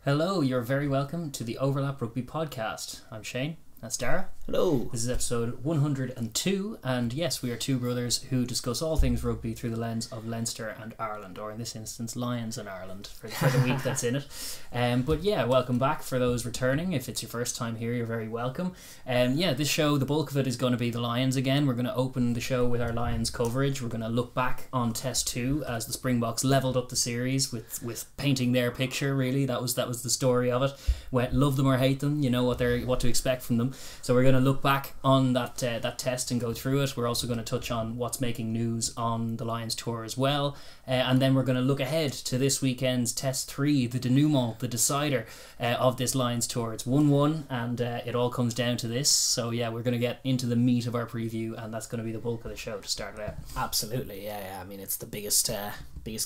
Hello, you're very welcome to the Overlap Rugby podcast. I'm Shane, that's Daragh. Hello. This is episode 102, and yes, we are two brothers who discuss all things rugby through the lens of Leinster and Ireland, or in this instance, Lions and Ireland, for the week that's in it. But yeah, welcome back for those returning. If it's your first time here, you're very welcome. This show, the bulk of it is going to be the Lions again. We're going to open the show with our Lions coverage. We're going to look back on Test 2 as the Springboks levelled up the series with painting their picture, really. That was the story of it. Love them or hate them, you know what to expect from them. So we're going to look back on that test and go through it. We're also going to touch on what's making news on the Lions tour as well, and then we're going to look ahead to this weekend's Test 3, the denouement, the decider of this Lions tour. It's 1-1 and it all comes down to this. So yeah, we're going to get into the meat of our preview, and that's going to be the bulk of the show to start it out. Absolutely, yeah. I mean, it's the biggest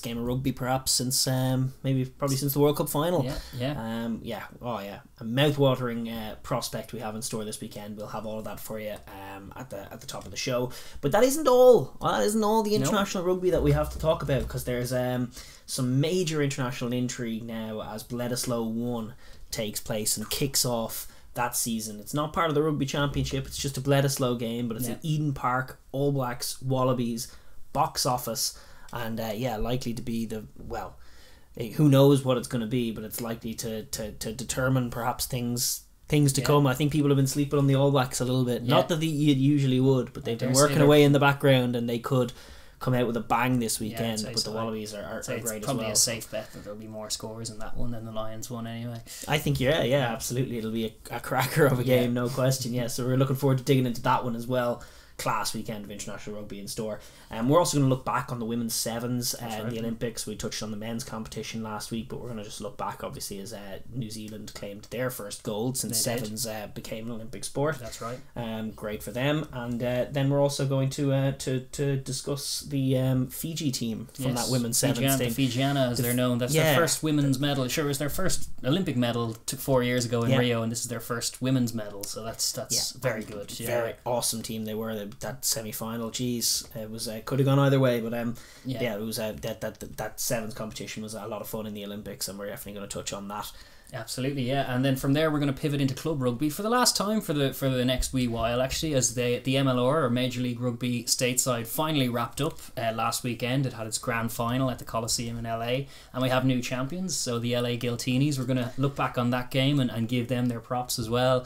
game of rugby perhaps since probably since the World Cup final. A mouth-watering prospect we have in store this weekend. We'll have all of that for you at the top of the show. But that isn't all. That isn't all the international rugby that we have to talk about, because there's some major international intrigue now as Bledisloe 1 takes place and kicks off that season. It's not part of the Rugby Championship, it's just a Bledisloe game, but it's at Eden Park, All Blacks, Wallabies, box office, and likely to be who knows what it's going to be, but it's likely to determine perhaps things to come. I think people have been sleeping on the All Blacks a little bit. Not that you usually would, but they've been working away in the background, and they could come out with a bang this weekend. But the Wallabies are great as well. It's probably a safe bet that there'll be more scores in that one than the Lions one anyway. I think absolutely, it'll be a cracker of a game, no question. So we're looking forward to digging into that one as well. Class weekend of international rugby in store. We're also going to look back on the women's sevens in the Olympics. We touched on the men's competition last week, but we're going to just look back, obviously, as New Zealand claimed their first gold since sevens became an Olympic sport. That's right. Great for them. And then we're also going to discuss the Fiji team from that women's sevens thing. The Fijiana, as they're known. That's their first women's medal. Sure, it was their first Olympic medal 4 years ago in Rio, and this is their first women's medal. So that's very good. Very awesome team they were. That semi-final, it was could have gone either way, but it was that sevens competition was a lot of fun in the Olympics, and we're definitely going to touch on that. Absolutely, yeah. And then from there we're going to pivot into club rugby for the last time for the next wee while, actually, as the MLR, or Major League Rugby stateside, finally wrapped up last weekend. It had its grand final at the Coliseum in LA, and we have new champions. So the LA Giltinis, we're going to look back on that game and give them their props as well,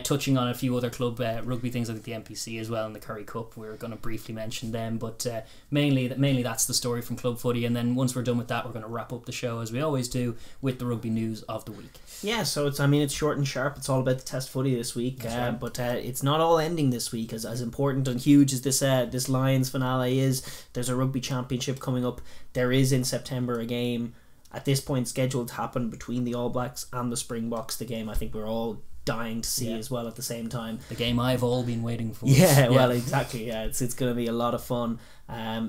touching on a few other club rugby things like the MPC as well, and the Curry Cup. We're going to briefly mention them, but mainly that's the story from club footy. And then once we're done with that, we're going to wrap up the show, as we always do, with the rugby news of the week. Yeah, so it's short and sharp. It's all about the Test footy this week, but it's not all ending this week. As important and huge as this Lions finale is, there's a Rugby Championship coming up. There is in September a game at this point scheduled to happen between the All Blacks and the Springboks. The game I think we're all dying to see as well at the same time. The game I've all been waiting for. Well, exactly. It's going to be a lot of fun.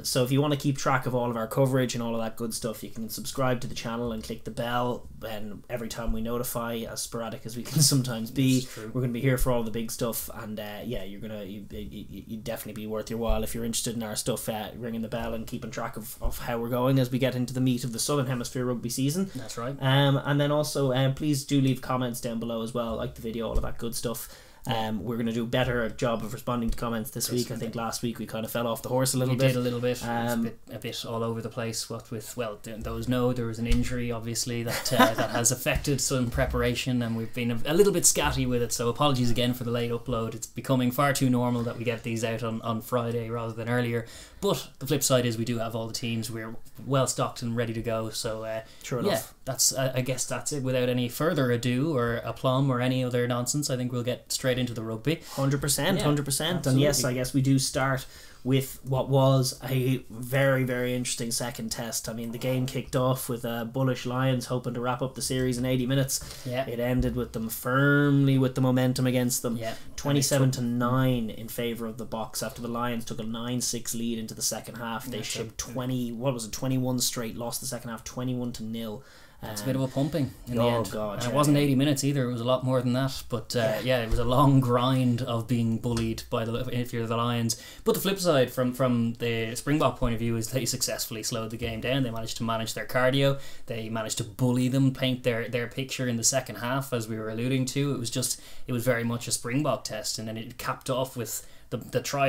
So if you want to keep track of all of our coverage and all of that good stuff, you can subscribe to the channel and click the bell, and every time we notify, as sporadic as we can sometimes be, we're going to be here for all the big stuff. And you'd definitely be worth your while if you're interested in our stuff, ringing the bell and keeping track of how we're going as we get into the meat of the Southern Hemisphere rugby season. That's right. And then also please do leave comments down below as well, like the video, all of that good stuff. We're going to do a better job of responding to comments this week. I think last week we kind of fell off the horse a little bit. We did a little bit. It was a bit all over the place. What with, those know there was an injury, obviously, that that has affected some preparation, and we've been a little bit scatty with it. So apologies again for the late upload. It's becoming far too normal that we get these out on Friday rather than earlier. But the flip side is we do have all the teams. We're well stocked and ready to go. So sure enough. That's I guess that's it. Without any further ado or aplomb or any other nonsense, I think we'll get straight into the rugby. 100%. And yes, I guess we do start with what was a very, very interesting second test. I mean, the game kicked off with bullish Lions hoping to wrap up the series in 80 minutes. It ended with them firmly with the momentum against them. 27-9 in favour of the Boks after the Lions took a 9-6 lead into the second half. They shipped 21 straight, lost the second half 21-0. It's a bit of a pumping in the end. God, and it wasn't 80 minutes either. It was a lot more than that. But it was a long grind of being bullied by if you're the Lions. But the flip side, from the Springbok point of view, is they successfully slowed the game down. They managed to manage their cardio. They managed to bully them, paint their picture in the second half, as we were alluding to. It was very much a Springbok test, and then it capped off with the try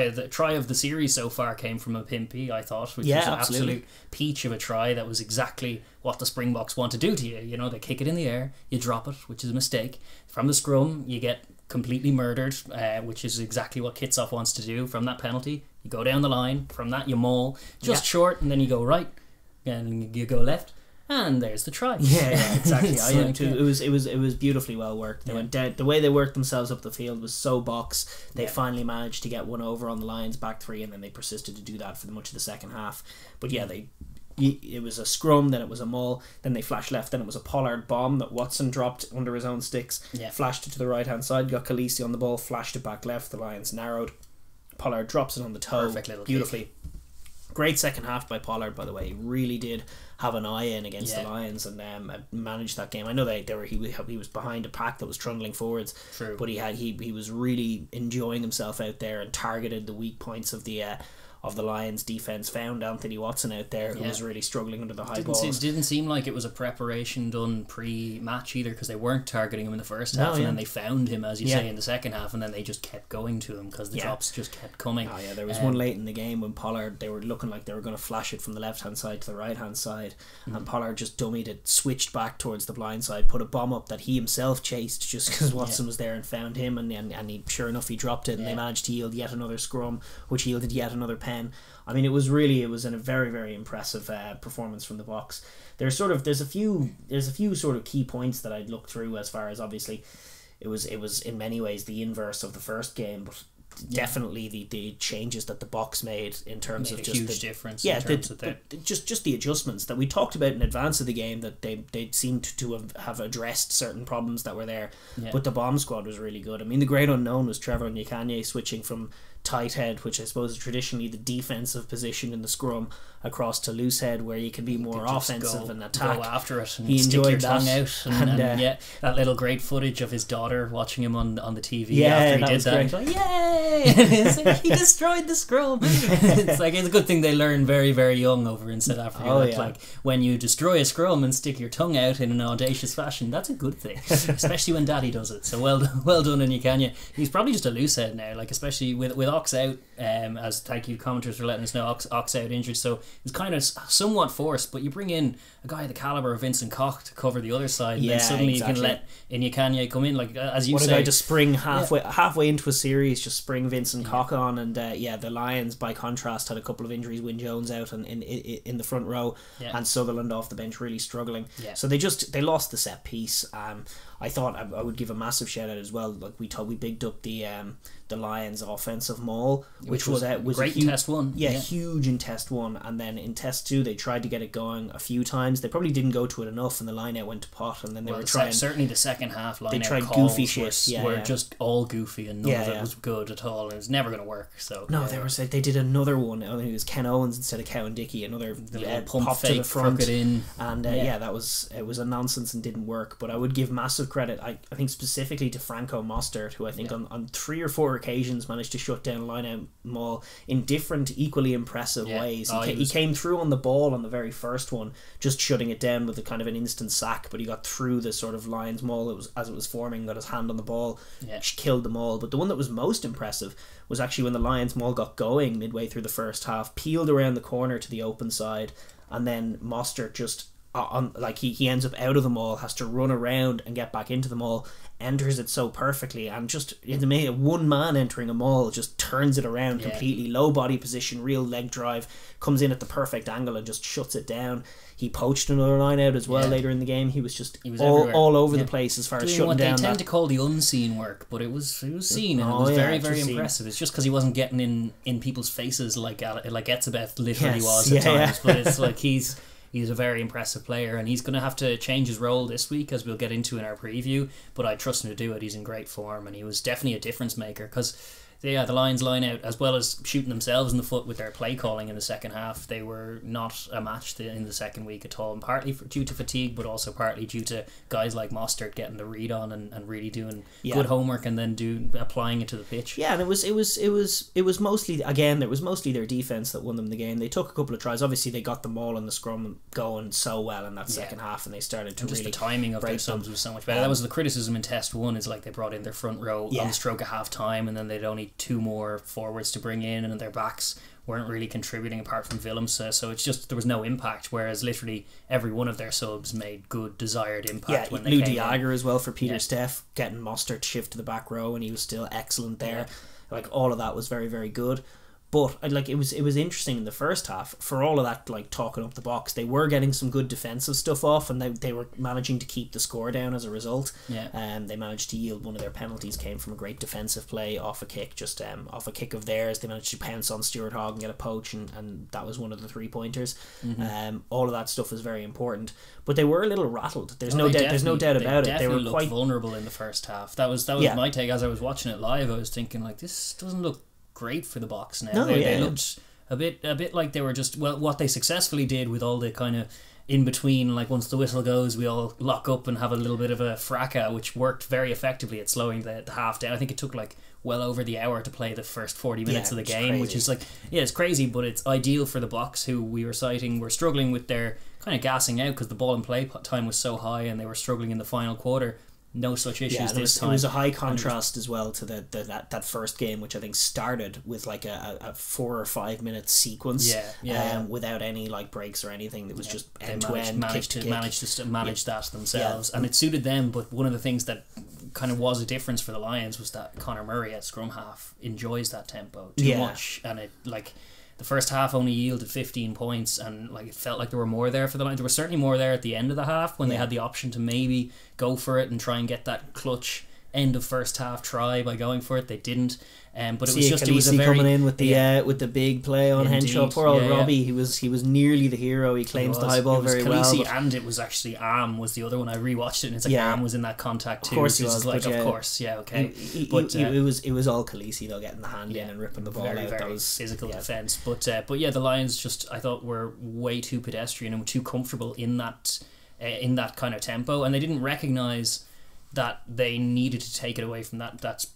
of the series so far came from a Pimpy, I thought, which was an absolute peach of a try. That was exactly what the Springboks want to do to you. You know, they kick it in the air, you drop it, which is a mistake. From the scrum, you get completely murdered, which is exactly what Kitshoff wants to do. From that penalty, you go down the line. From that, you maul just short, and then you go right, and you go left. And there's the try. Yeah, exactly. It was beautifully well worked. They went down, the way they worked themselves up the field was so box. They finally managed to get one over on the Lions back three, and then they persisted to do that for much of the second half. But yeah, it was a scrum, then it was a maul, then they flashed left, then it was a Pollard bomb that Watson dropped under his own sticks, flashed it to the right hand side, got Khaleesi on the ball, flashed it back left, the Lions narrowed. Pollard drops it on the toe. Perfect little beautifully. Kick. Great second half by Pollard, by the way. He really did have an eye in against the Lions and managed that game. I know he was behind a pack that was trundling forwards. True. But he was really enjoying himself out there and targeted the weak points of the Lions defence, found Anthony Watson out there who was really struggling under the high balls. It didn't seem like it was a preparation done pre-match either, because they weren't targeting him in the first half, and then they found him, as you say, in the second half, and then they just kept going to him because the drops just kept coming. Oh yeah, there was one late in the game when Pollard, they were looking like they were going to flash it from the left hand side to the right hand side, and Pollard just dummied it, switched back towards the blind side, put a bomb up that he himself chased just because Watson was there and found him, and he, sure enough, he dropped it, and they managed to yield yet another scrum, which yielded yet another pen. I mean, it was a very, very impressive performance from the Boks. There's a few sort of key points that I'd look through, as far as obviously it was in many ways the inverse of the first game, but definitely the changes that the Boks made in terms of just huge difference. Just the adjustments that we talked about in advance of the game, that they seemed to have addressed certain problems that were there. But the bomb squad was really good. I mean, the great unknown was Trevor Nyakanye switching from tight head, which I suppose is traditionally the defensive position in the scrum, across to loose head, where you can be more offensive and attack. Go after it and he stick your tongue out. And that little great footage of his daughter watching him on the TV after he did that. Like, yay! He destroyed the scrum. It's a good thing they learn very, very young over in South Africa. Like, when you destroy a scrum and stick your tongue out in an audacious fashion, that's a good thing, especially when Daddy does it. So well done in Nyakanye. He's probably just a loose head now, like, especially with Ox out, as thank you commenters for letting us know, Ox out injured, so it was kind of somewhat forced, but you bring in a guy the calibre of Vincent Koch to cover the other side, and then suddenly you can let Nyakanye come in, like, as you say. What a guy to spring halfway into a series, just spring Vincent Koch on, and the Lions, by contrast, had a couple of injuries, Wyn Jones out in the front row, and Sutherland off the bench really struggling. So they lost the set piece. I thought I would give a massive shout out as well. Like, we bigged up the Lions' offensive maul, which was great in test one. Huge in test one, and then in test two they tried to get it going a few times. They probably didn't go to it enough, and the line out went to pot, and then they were trying. Certainly the second half line they out tried calls goofy shit. were just all goofy, and none of it was good at all. It was never going to work. So they did another one. I think it was Ken Owens instead of Cowan Dickey. Another pump pop fake, to the front, in, and it was a nonsense and didn't work. But I would give massive credit. I think specifically to Franco Mostert, who I think on 3 or 4 occasions managed to shut down line-out maul in different, equally impressive ways. He came through on the ball on the very first one, just shutting it down with a kind of an instant sack, but he got through the sort of Lions maul as it was forming, got his hand on the ball, killed them all. But the one that was most impressive was actually when the Lions maul got going midway through the first half, peeled around the corner to the open side, and then Mostert just he ends up out of the maul, has to run around and get back into the maul, enters it so perfectly, and just one man entering a maul just turns it around completely. Low body position, real leg drive, comes in at the perfect angle and just shuts it down. He poached another line out as well later in the game. He was all over the place as far as shutting down. They tend to call the unseen work, but it was seen, and it was very, very impressive. It's just because he wasn't getting in people's faces like Etzebeth literally was at times, but it's like he's a very impressive player, and he's going to have to change his role this week, as we'll get into in our preview, but I trust him to do it. He's in great form, and he was definitely a difference maker, because the Lions line out, as well as shooting themselves in the foot with their play calling in the second half. They were not a match in the second week at all, and partly due to fatigue, but also partly due to guys like Mostert getting the read on and really doing good homework and then applying it to the pitch. Yeah, and it was mostly, again, it was mostly their defense that won them the game. They took a couple of tries. Obviously, they got the maul and the scrum going so well in that second half, and they started to really, the timing of their subs was so much better. That was the criticism in Test 1, is like they brought in their front row on the stroke of half time, and then they'd only 2 more forwards to bring in, and their backs weren't really contributing apart from Willemse, so it's just there was no impact, whereas literally every one of their subs made good desired impact when they came in. Lou Diager as well for Peter Steff, getting Mostert shift to the back row, and he was still excellent there. Like, all of that was very, very good. But like, it was interesting in the first half, for all of that like talking up the box, they were getting some good defensive stuff off, and they were managing to keep the score down as a result. They managed to yield one of their penalties, came from a great defensive play off a kick, just off a kick of theirs. They managed to pounce on Stuart Hogg and get a poach, and that was one of the 3 pointers. All of that stuff was very important, but they were a little rattled. There's no doubt about it. They were quite vulnerable in the first half. That was my take as I was watching it live. I was thinking, like, this doesn't look great for the Boks now. They looked a bit like they were just, well, what they successfully did with all the kind of in between, like once the whistle goes we all lock up and have a little bit of a fracas, which worked very effectively at slowing the half down. I think it took like well over the hour to play the first 40 minutes of the game, crazy. Which is like, it's crazy, but it's ideal for the Boks, who we were citing were struggling with their kind of gassing out because the ball and play time was so high, and they were struggling in the final quarter. No such issues this time. It was a high contrast as well to that first game, which I think started with like a 4 or 5 minute sequence, without any like breaks or anything. That was just end to end. Managed to manage that themselves, and it suited them. But one of the things that kind of was a difference for the Lions was that Conor Murray at scrum half enjoys that tempo too much, and it like. The first half only yielded 15 points, and like it felt like there were more there for the Lions. There was certainly more there at the end of the half when they had the option to maybe go for it and try and get that clutch end of first half try by going for it. They didn't. But it was a very, coming in with the big play on Henshaw. Poor old Robbie. He was nearly the hero. He claims the high ball very Khaleesi, well. And it was actually Am was the other one. I rewatched it, and it's like Am was in that contact too. Of course he was. Like, of course, okay. It was all Khaleesi though, getting the hand in and ripping the ball out. That was physical defense. But the Lions just, I thought, were way too pedestrian and too comfortable in that kind of tempo, and they didn't recognise that they needed to take it away from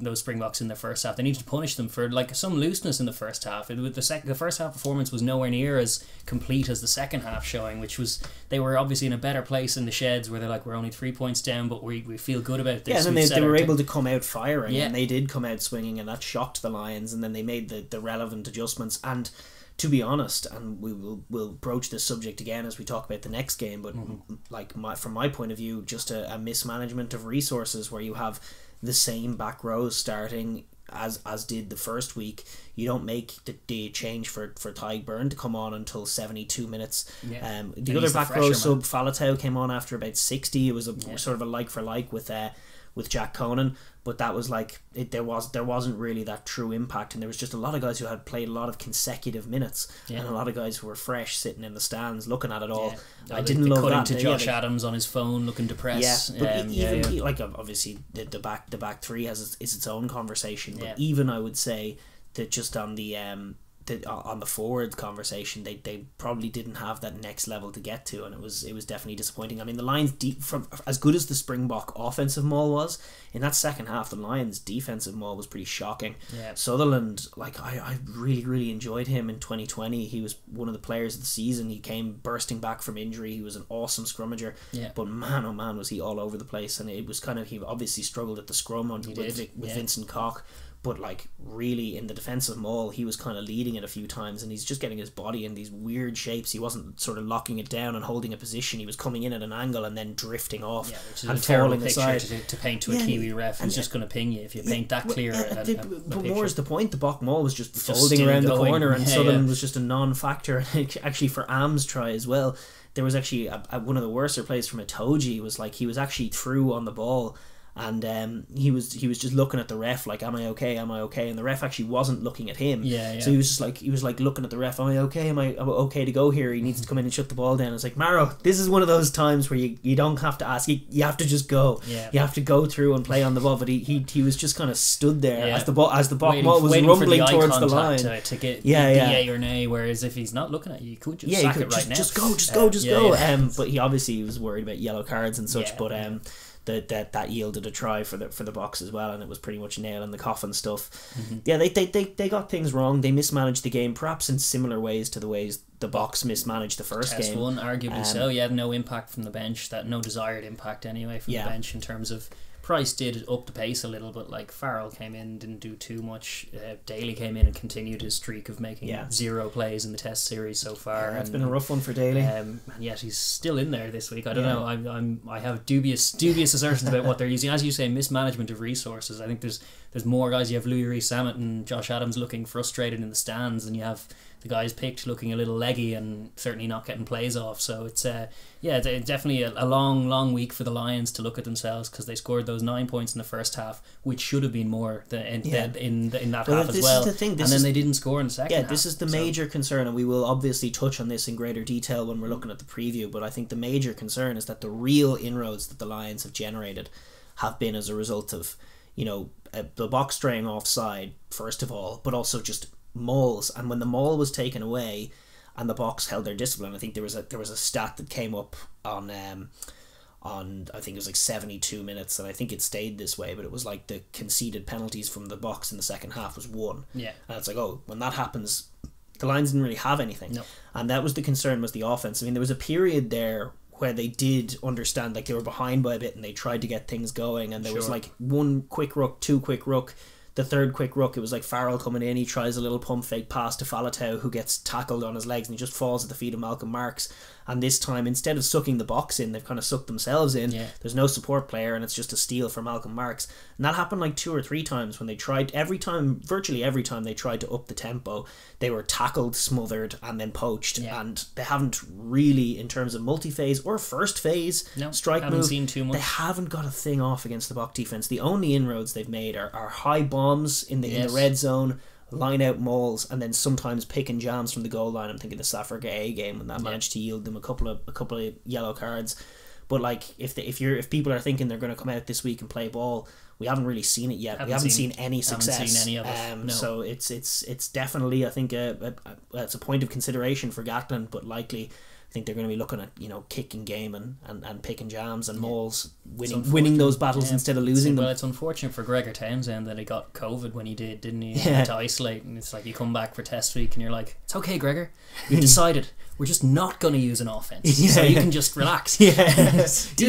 those Springboks in the first half. They needed to punish them for like some looseness in the first half. The first half performance was nowhere near as complete as the second half showing, which was they were obviously in a better place in the sheds where they're like, we're only 3 points down, but we feel good about this. Yeah, and then they were able to come out firing, and they did come out swinging, and that shocked the Lions, and then they made the relevant adjustments. And to be honest, and we'll broach this subject again as we talk about the next game, but from my point of view, just a mismanagement of resources where you have the same back rows starting as did the first week. You don't make the change for Tadhg Beirne to come on until 72 minutes. The other back row sub, Faletau, came on after about 60. It was sort of a like for like with Jack Conan, but that was like there wasn't really that true impact, and there was just a lot of guys who had played a lot of consecutive minutes, and a lot of guys who were fresh sitting in the stands looking at it all. I didn't love that. To Josh Adams on his phone looking depressed. Like obviously the back three is its own conversation, but even I would say that just on the forward conversation, they probably didn't have that next level to get to, and it was definitely disappointing. I mean, the Lions from as good as the Springbok offensive maul was in that second half, the Lions defensive maul was pretty shocking. Sutherland, like I really enjoyed him in 2020. He was one of the players of the season. He came bursting back from injury. He was an awesome scrummager, but man, oh man, was he all over the place. And it was kind of, he obviously struggled at the scrum with Vincent Koch. But like really in the defensive maul, he was kind of leading it a few times, and he's just getting his body in these weird shapes. He wasn't sort of locking it down and holding a position. He was coming in at an angle and then drifting off, which is and a falling aside to paint to a Kiwi ref who's just going to ping you if you paint that clear. But more is the point. The Bok maul was just folding around the corner, and Sutherland was just a non-factor. And actually, for Am's try as well, there was actually one of the worser plays from Itoje was like he was actually through on the ball, and he was just looking at the ref like, am I okay, and the ref actually wasn't looking at him. So he was like looking at the ref, am I okay to go here, he needs to come in and shut the ball down. It's like, Maro, this is one of those times where you don't have to ask, you have to just go. You have to go through and play on the ball. But he was just kind of stood there as the ball was rumbling towards the line to get the yay or nay, whereas if he's not looking at you, you could just sack it right now. Just go. But he obviously was worried about yellow cards and such, but that yielded a try for the Boks as well, and it was pretty much nail in the coffin stuff. They got things wrong. They mismanaged the game, perhaps in similar ways to the ways the Boks mismanaged the first game. One, arguably so. No impact from the bench, no desired impact anyway from the bench in terms of. Price did up the pace a little, but like Farrell came in, didn't do too much. Daly came in and continued his streak of making 0 plays in the Test series so far. It's been a rough one for Daly. And yet he's still in there this week. I don't know. I have dubious assertions about what they're using. As you say, mismanagement of resources. I think there's more guys. You have Louis Rees-Zammit and Josh Adams looking frustrated in the stands, and you have the guys picked looking a little leggy and certainly not getting plays off. So it's definitely a long week for the Lions to look at themselves, because they scored those 9 points in the first half, which should have been more in that half as well. And then they didn't score in the second half. This is the major concern, and we will obviously touch on this in greater detail when we're looking at the preview, but I think the major concern is that the real inroads that the Lions have generated have been as a result of, the Boks straying offside, first of all, but also just mauls. And when the maul was taken away and the Boks held their discipline, I think there was a stat that came up on I think it was like 72 minutes, and I think it stayed this way, but it was like the conceded penalties from the Boks in the second half was 1. And it's like, when that happens, the Lions didn't really have anything. And that was the concern, was the offense. I mean, there was a period there where they did understand, like they were behind by a bit and they tried to get things going, and there was like 1 quick ruck, 2 quick ruck. The third quick ruck, it was like Farrell coming in, he tries a little pump fake pass to Faletau, who gets tackled on his legs and he just falls at the feet of Malcolm Marks. And this time, instead of sucking the Boks in, they've kind of sucked themselves in. There's no support player, and it's just a steal for Malcolm Marks. And that happened like 2 or 3 times when they tried. Virtually every time they tried to up the tempo, they were tackled, smothered, and then poached. And they haven't really, in terms of multi-phase or first phase strike move, seen too much. They haven't got a thing off against the Bok defense. The only inroads they've made are high bombs in the red zone, line out mauls, and then sometimes pick and jams from the goal line. I'm thinking the Africa A game, and that managed to yield them a couple of yellow cards. But like if people are thinking they're going to come out this week and play ball, we haven't really seen it yet. We haven't seen any success. Haven't seen any of it. So it's definitely, I think, it's a point of consideration for Gatland, but likely I think they're going to be looking at kicking game and pick and jams and mauls, winning those battles instead of losing them. Well, it's unfortunate for Gregor Townsend that he got COVID when he did, didn't he? He had to isolate, and it's like you come back for test week and you're like, it's okay, Gregor, we've decided we're just not going to use an offense, so you can just relax. You're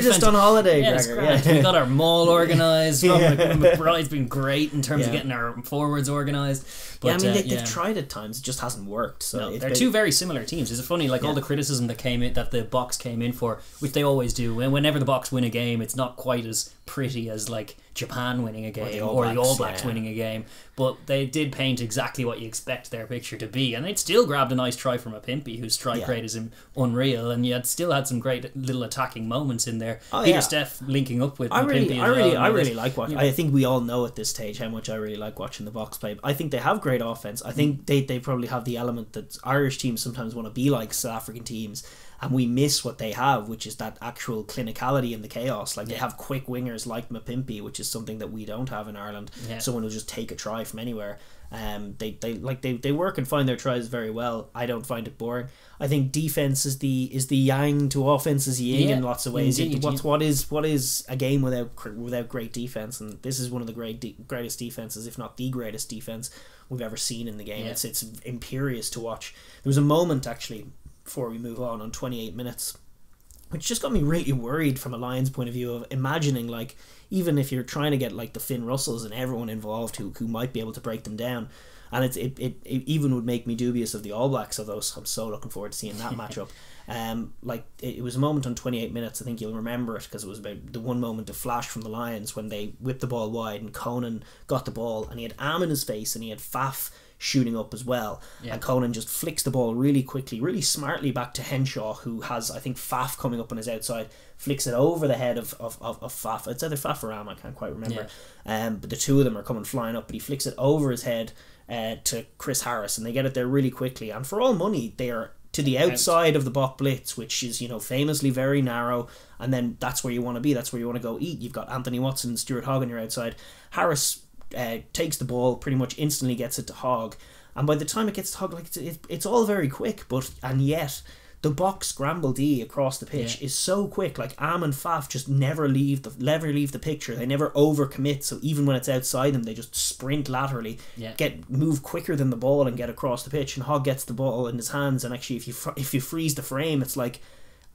just on holiday, Gregor. We got our maul organised. McBride's been great in terms of getting our forwards organised. But, they've tried at times, it just hasn't worked. So they're 2 very similar teams. It's funny, all the criticism that the Boks came in for, which they always do. And whenever the Boks win a game, it's not quite as pretty as like Japan winning a game or the All Blacks winning a game, but they did paint exactly what you expect their picture to be, and they'd still grabbed a nice try from a Pimpy, whose strike rate is unreal, and you still had some great little attacking moments in there. Peter Steff linking up with Pimpy. I really like watching. I think we all know at this stage how much I really like watching the Boks play. I think they have great offense. I think they probably have the element that Irish teams sometimes want to be like South African teams, and we miss what they have, which is that actual clinicality in the chaos. Like they have quick wingers like Mapimpi, which is something that we don't have in Ireland. Someone who'll just take a try from anywhere. They work and find their tries very well. I don't find it boring. I think defense is the yang to offense's yin in lots of ways. Indeed, what is a game without great defense? And this is one of the greatest defenses, if not the greatest defense we've ever seen in the game. It's imperious to watch. There was a moment actually before we move on 28 minutes, which just got me really worried from a Lions point of view, of imagining, like, even if you're trying to get like the Finn Russells and everyone involved who might be able to break them down, and it even would make me dubious of the All Blacks, although I'm so looking forward to seeing that matchup. It was a moment on 28 minutes, I think you'll remember it, because it was about the one moment of flash from the Lions when they whipped the ball wide and Conan got the ball and he had Am in his face and he had Faf shooting up as well. And Conan just flicks the ball really quickly, really smartly back to Henshaw, who has, I think, Faf coming up on his outside, flicks it over the head of Faf. It's either Faf or Ram, I can't quite remember. But the two of them are coming flying up, but he flicks it over his head to Chris Harris, and they get it there really quickly. And for all money, they are to the outside of the Bok Blitz, which is, you know, famously very narrow, and then that's where you want to be, that's where you want to go eat. You've got Anthony Watson and Stuart Hogg on your outside. Harris takes the ball, pretty much instantly gets it to Hogg, and by the time it gets to Hogg, like, it's all very quick, and yet the Bok scramble D across the pitch is so quick. Like, Am and Faf just never leave the picture. They never overcommit, so even when it's outside them, they just sprint laterally, move quicker than the ball and get across the pitch. And Hogg gets the ball in his hands, and actually if you freeze the frame, it's like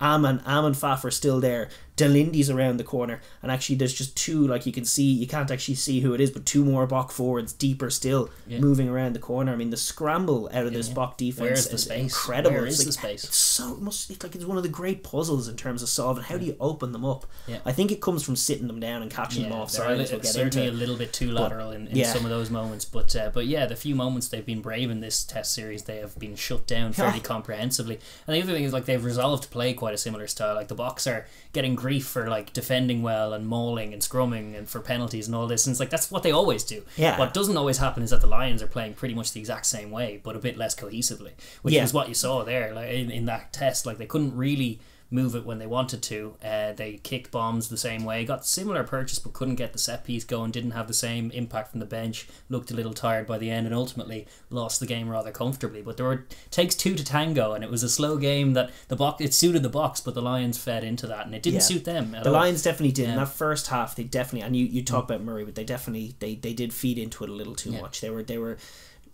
Am and Faf are still there. Delindy's around the corner, and actually there's just two, like, you can't actually see who it is, but two more Bok forwards deeper still moving around the corner. I mean, the scramble out of this Bok defense is incredible. Where is the space? It's one of the great puzzles in terms of solving. How do you open them up? I think it comes from sitting them down and catching them offside. It's certainly a little bit too lateral in some of those moments, but yeah, the few moments they've been brave in this test series, they have been shut down fairly comprehensively. And the other thing is, like, they've resolved to play quite a similar style. Like, the Boks are getting grief for, like, defending well and mauling and scrumming and for penalties and all this, and it's like, that's what they always do. What doesn't always happen is that the Lions are playing pretty much the exact same way, but a bit less cohesively, which is what you saw there, like, in that test. Like, they couldn't really move it when they wanted to. They kicked bombs the same way, got similar purchase, but couldn't get the set piece going, didn't have the same impact from the bench, looked a little tired by the end, and ultimately lost the game rather comfortably. But takes two to tango, and it was a slow game that it suited the Boks, but the Lions fed into that, and it didn't suit them at all. Lions definitely did. In that first half, they definitely, and you talk about Murray, but they definitely they did feed into it a little too much. They were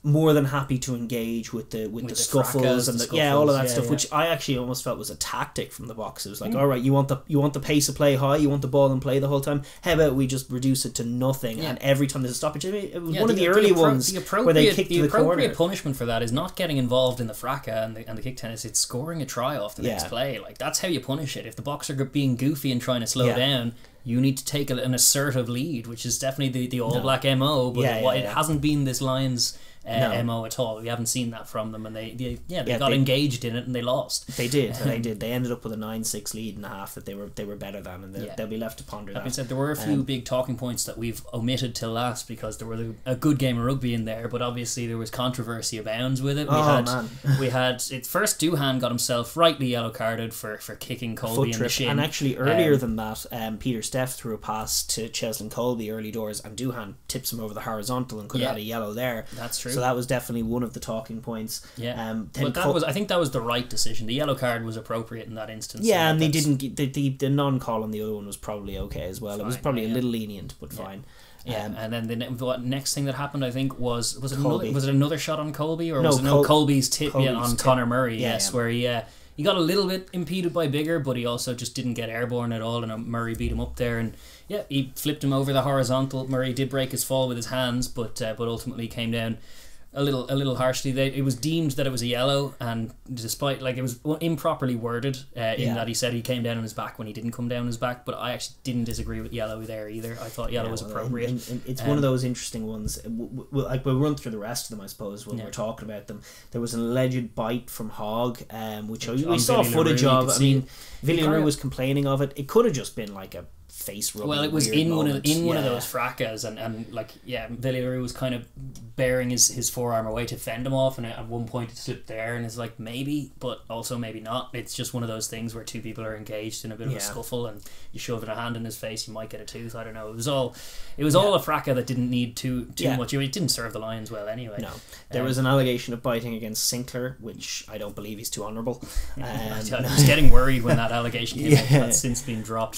more than happy to engage with the scuffles and all of that stuff, which I actually almost felt was a tactic from the Boks. It was like, all right, you want the pace of play high, you want the ball in play the whole time. How about we just reduce it to nothing? And every time there's a stoppage, it was one of the early ones where they kicked to the corner. The appropriate punishment for that is not getting involved in the fracas and the kick tennis. It's scoring a try off the next play. Like, that's how you punish it. If the Boks are being goofy and trying to slow down, you need to take an assertive lead, which is definitely the All Black MO, but it hasn't been this Lions MO at all. We haven't seen that from them, and they got engaged in it and they lost. They did. They ended up with a 9-6 lead in the half that they were better than, and they'll be left to ponder that. Like I said, there were a few big talking points that we've omitted till last because there were a good game of rugby in there, but obviously there was controversy abounds with it. We had first, Doohan got himself rightly yellow carded for kicking Colby in the shin, and actually earlier than that, Peter Steff threw a pass to Cheslin Colby early doors, and Doohan tips him over the horizontal and could have had a yellow there. That's true. So that was definitely one of the talking points. But I think that was the right decision. The yellow card was appropriate in that instance. And they didn't get the non-call on the other one was probably okay as well. It was probably a little lenient, but fine. And then the next thing that happened, I think, was it another shot on Colby, or was it Colby's tip on Conor Murray? Where he got a little bit impeded by Bigger, but he also just didn't get airborne at all, and Murray beat him up there, and he flipped him over the horizontal. Murray did break his fall with his hands, but ultimately came down a little harshly. It was deemed that it was a yellow, and despite, like, it was improperly worded in that he said he came down on his back when he didn't come down on his back, but I actually didn't disagree with yellow there either. I thought yellow was appropriate. It's one of those interesting ones. We'll run through the rest of them, I suppose, when we're talking about them. There was an alleged bite from Hogg, which we saw footage of. I mean, Villaroo was complaining of it. It could have just been like a face rubbing. Well, it was in one of those fracas, and Villaroo was kind of bearing his forearm away to fend him off, and at one point it slipped there, and it's like, maybe, but also maybe not. It's just one of those things where two people are engaged in a bit of a scuffle, and you shove a hand in his face, you might get a tooth. I don't know. It was all a fracas that didn't need too much. It didn't serve the Lions well anyway. No, there was an allegation of biting against Sinclair, which I don't believe he's too honourable. I was getting worried when that allegation came out. That's since been dropped.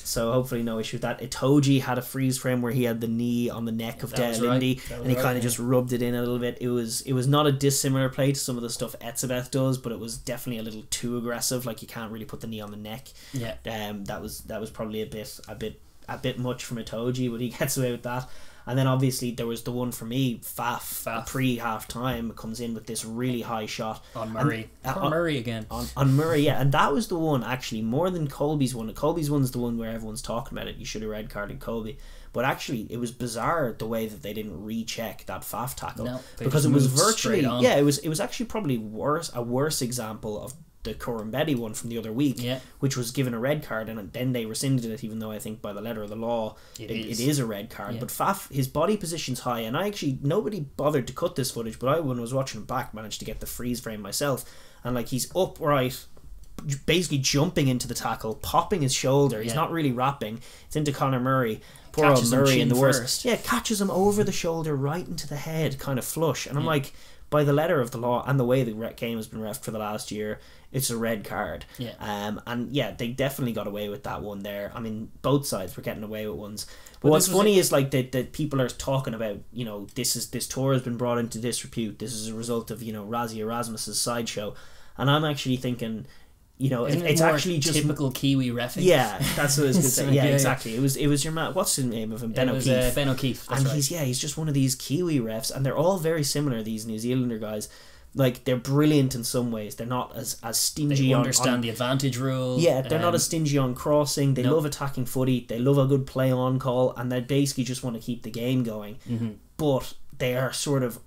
So hopefully no issue with that. Itoji had a freeze frame where he had the knee on the neck of Lindy, and he kind of just rubbed it in a little bit. It was not a dissimilar play to some of the stuff Etzebeth does, but it was definitely a little too aggressive. Like, you can't really put the knee on the neck. That was probably a bit much from Itoji, but he gets away with that. And then obviously there was the one for me, Faf. Pre-half time comes in with this really high shot on Murray. Murray again. On Murray, and that was the one, actually, more than Colby's one. Colby's one's the one where everyone's talking about it. You should have red carded Colby. But actually, it was bizarre the way that they didn't recheck that faff tackle. No, because it was virtually... Yeah, it was actually probably a worse example of the Corambetti one from the other week, which was given a red card, and then they rescinded it, even though I think by the letter of the law it is a red card. But Faf, his body position's high, and nobody bothered to cut this footage, but when I was watching it back, managed to get the freeze frame myself, and like he's upright, basically jumping into the tackle, popping his shoulder. He's not really wrapping. It's into Conor Murray. Poor old Murray in the worst. Yeah, catches him over the shoulder, right into the head, kind of flush. And I'm like, by the letter of the law and the way the game has been refed for the last year, it's a red card. And yeah, they definitely got away with that one there. I mean, both sides were getting away with ones. But what's funny is like that people are talking about, you know, this tour has been brought into disrepute. This is a result of, you know, Razzie Erasmus's sideshow. And I'm actually thinking, you know, it's actually just typical Kiwi reffing. Yeah, that's what I was going to say. Yeah, exactly. It was your man. What's the name of him? Ben O'Keefe. Ben O'Keefe. That's and right. he's just one of these Kiwi refs, and they're all very similar. These New Zealander guys, like they're brilliant in some ways. They're not as stingy. They understand the advantage rule. Yeah, they're not as stingy on crossing. They love attacking footy. They love a good play on call, and they basically just want to keep the game going. But they are sort of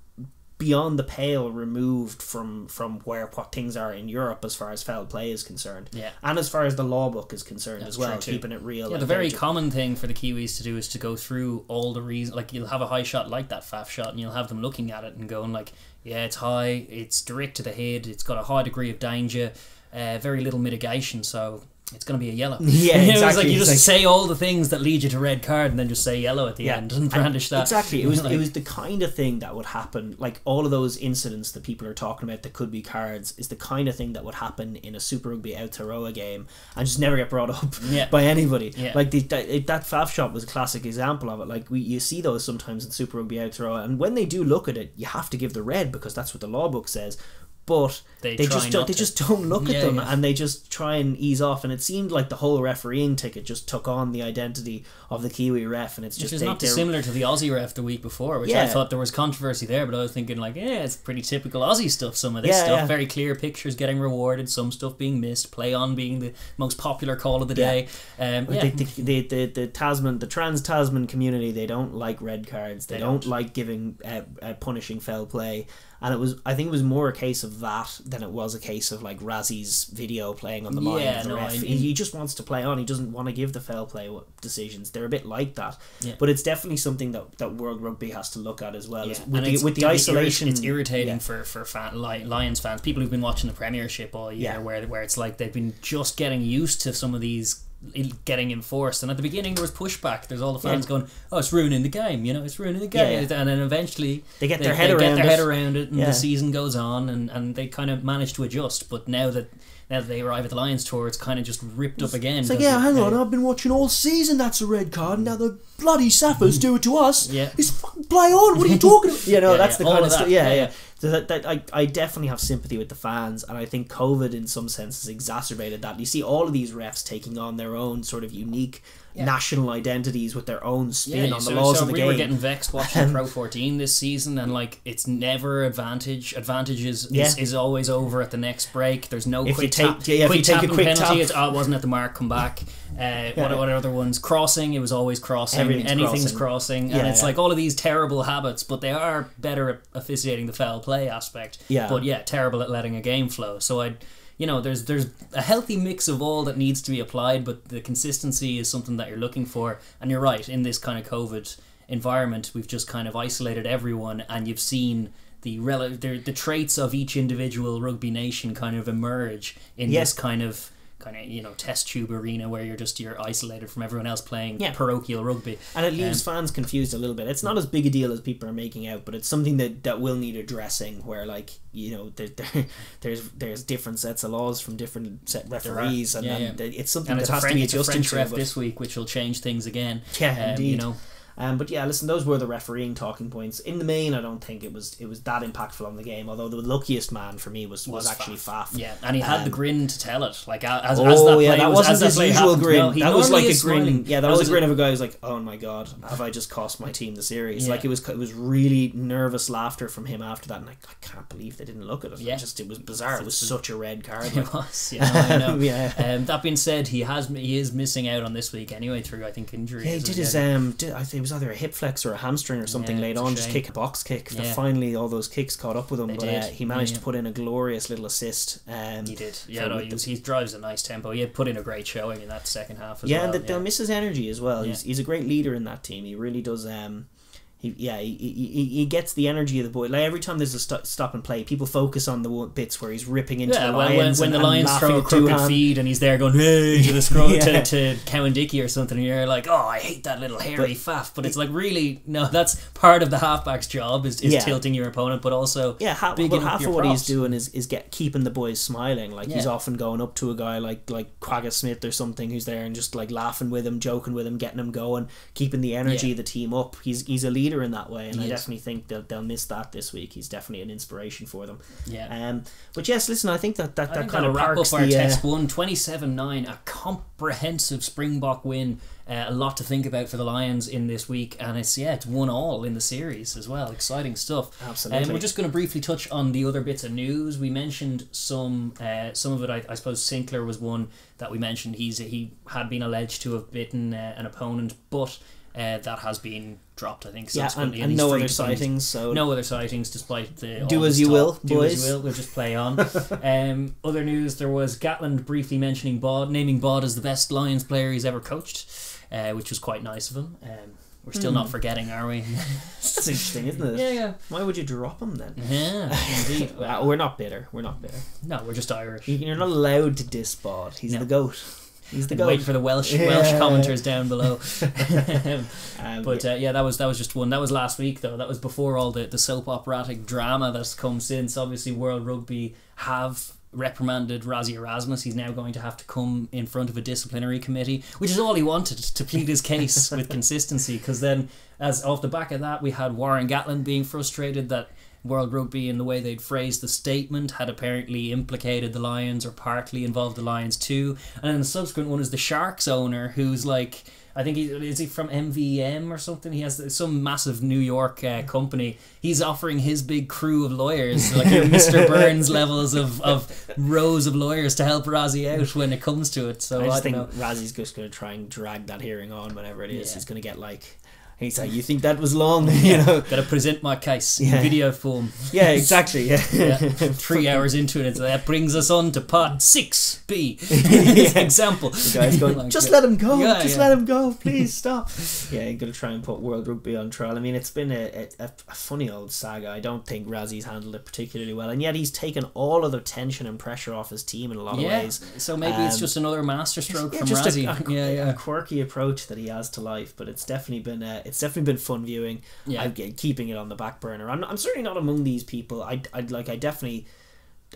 beyond the pale removed from what things are in Europe as far as foul play is concerned, and as far as the law book is concerned as well, keeping it real. Yeah, the very common thing for the Kiwis to do is to go through all the reasons. Like, you'll have a high shot like that faff shot, and you'll have them looking at it and going like, yeah, it's high, it's direct to the head, it's got a high degree of danger, very little mitigation, so it's going to be a yellow. Yeah, exactly. It's like you just say all the things that lead you to red card and then just say yellow at the end and brandish that. Exactly. It was the kind of thing that would happen, like all of those incidents that people are talking about that could be cards is the kind of thing that would happen in a Super Rugby Aotearoa game and just never get brought up by anybody. Like that faff shot was a classic example of it. Like you see those sometimes in Super Rugby Aotearoa, and when they do look at it, you have to give the red because that's what the law book says. But they just don't look at them, and they just try and ease off. And it seemed like the whole refereeing ticket just took on the identity of the Kiwi ref, and it's just which is not dissimilar to the Aussie ref the week before, which I thought there was controversy there. But I was thinking like, it's pretty typical Aussie stuff. Some of this stuff, very clear pictures getting rewarded, some stuff being missed, play on being the most popular call of the day. The Tasman, the trans Tasman community, they don't like red cards. They don't like giving punishing foul play. And I think it was more a case of that than it was a case of like Razzie's video playing on the mind of the ref. He just wants to play on. He doesn't want to give the foul play decisions. They're a bit like that. But it's definitely something that World Rugby has to look at as well. With the isolation, it's irritating for Lions fans, people who've been watching the Premiership all year, where it's like they've been just getting used to some of these getting enforced, and at the beginning there was pushback. There's all the fans going, "Oh, it's ruining the game," it's ruining the game, and then eventually they get their head around it, and the season goes on, and they kind of manage to adjust. But now that they arrive at the Lions tour, it's kind of just ripped up again. It's like, hang on, I've been watching all season. That's a red card. And now the bloody Sappers do it to us. It's fucking play on. What are you talking about? That's the kind of stuff. So that I definitely have sympathy with the fans, and I think COVID in some sense has exacerbated that. You see all of these refs taking on their own sort of unique national identities with their own spin on the laws of the game. We were getting vexed watching Pro 14 this season, and like it's never advantage. Advantage is always over at the next break. There's no quick penalty. It wasn't at the mark. Come back. What other ones? Crossing. It was always crossing. Anything's crossing. And it's like all of these terrible habits, but they are better at officiating the foul play aspect. But terrible at letting a game flow. So there's a healthy mix of all that needs to be applied, but the consistency is something that you're looking for. And you're right, in this kind of COVID environment, we've just kind of isolated everyone, and you've seen the traits of each individual rugby nation kind of emerge in this kind of test tube arena where you're isolated from everyone else playing parochial rugby, and it leaves fans confused a little bit. It's not as big a deal as people are making out, but it's something that will need addressing, where there's different sets of laws from different set referees, and it's something that has to be adjusted French to. Ref this week, which will change things again. Indeed. But yeah, listen, those were the refereeing talking points. In the main, I don't think it was that impactful on the game. Although the luckiest man for me was actually Faf. Yeah, and he had the grin to tell it. Like as that wasn't his usual grin. No, that was like a grin. Yeah, that was a grin of a guy who's like, "Oh my god, have I just cost my team the series?" Like it was really nervous laughter from him after that, and I can't believe they didn't look at it. It was bizarre. It was such a red card. It was. I know. That being said, he is missing out on this week anyway through, I think, injury. Yeah, he did his I think it was either a hip flex or a hamstring or something late on. Just kick a box kick. Finally, all those kicks caught up with him. He managed to put in a glorious little assist. He did. Yeah, he drives a nice tempo. He had put in a great showing in that second half as well. Yeah, and they'll miss his energy as well. He's a great leader in that team. He really does. He gets the energy of the boy. Like every time there's a stop and play, people focus on the bits where he's ripping into the Lions. When the Lions throw a crooked feed and he's there going, hey, to the scroll to Cowan-Dickey or something, and you're like, oh, I hate that little hairy faff. But it's like, really, no, that's part of the halfback's job is tilting your opponent, but also half of what he's doing is keeping the boys smiling. Like he's often going up to a guy like Quagga Smith or something who's there and just like laughing with him, joking with him, getting him going, keeping the energy of the team up. He's a leader in that way, and I definitely think they'll miss that this week. He's definitely an inspiration for them. But yes, listen, I think that kind of wrap up our test one. 27-9, a comprehensive Springbok win. A lot to think about for the Lions in this week, and it's 1-1 in the series as well. Exciting stuff. Absolutely. We're just going to briefly touch on the other bits of news. We mentioned some of it. I suppose Sinclair was one that we mentioned. He had been alleged to have bitten an opponent, but that has been dropped, I think, subsequently. And no other sightings. So no other sightings, despite the do as you will, boys. Do as you will. We'll just play on. Other news: there was Gatland briefly mentioning naming Bod as the best Lions player he's ever coached, which was quite nice of him. We're still not forgetting, are we? That's interesting, isn't it? Yeah. Why would you drop him then? Yeah, indeed. We're not bitter. No, we're just Irish. You're not allowed to diss Bod. He's the GOAT. He's the GOAT. Wait for the Welsh commenters down below. That was just one. That was last week, though. That was before all the soap operatic drama that's come since. Obviously, World Rugby have reprimanded Rassie Erasmus. He's now going to have to come in front of a disciplinary committee, which is all he wanted, to plead his case with consistency. Because then, as off the back of that, we had Warren Gatland being frustrated that World Rugby, in the way they'd phrased the statement, had apparently implicated the Lions or partly involved the Lions too. And then the subsequent one is the Sharks owner, who's like, I think is he from MVM or something? He has some massive New York company. He's offering his big crew of lawyers, like Mr. Burns levels of rows of lawyers to help Rassie out when it comes to it. So I think Rassie's just going to try and drag that hearing on whenever it is. He's going to get like... He's like, you think that was long? Gotta present my case in video form. Yeah, exactly. Yeah. 3 hours into it, that brings us on to part 6B. Example. The guy's going, just let him go. Let him go. Please stop. Yeah, you're gonna try and put World Rugby on trial. I mean, it's been a funny old saga. I don't think Rassie's handled it particularly well, and yet he's taken all of the tension and pressure off his teim in a lot of ways. So maybe it's just another masterstroke from just Rassie. A quirky approach that he has to life, but it's definitely been fun viewing. I'm keeping it on the back burner. I'm certainly not among these people. I definitely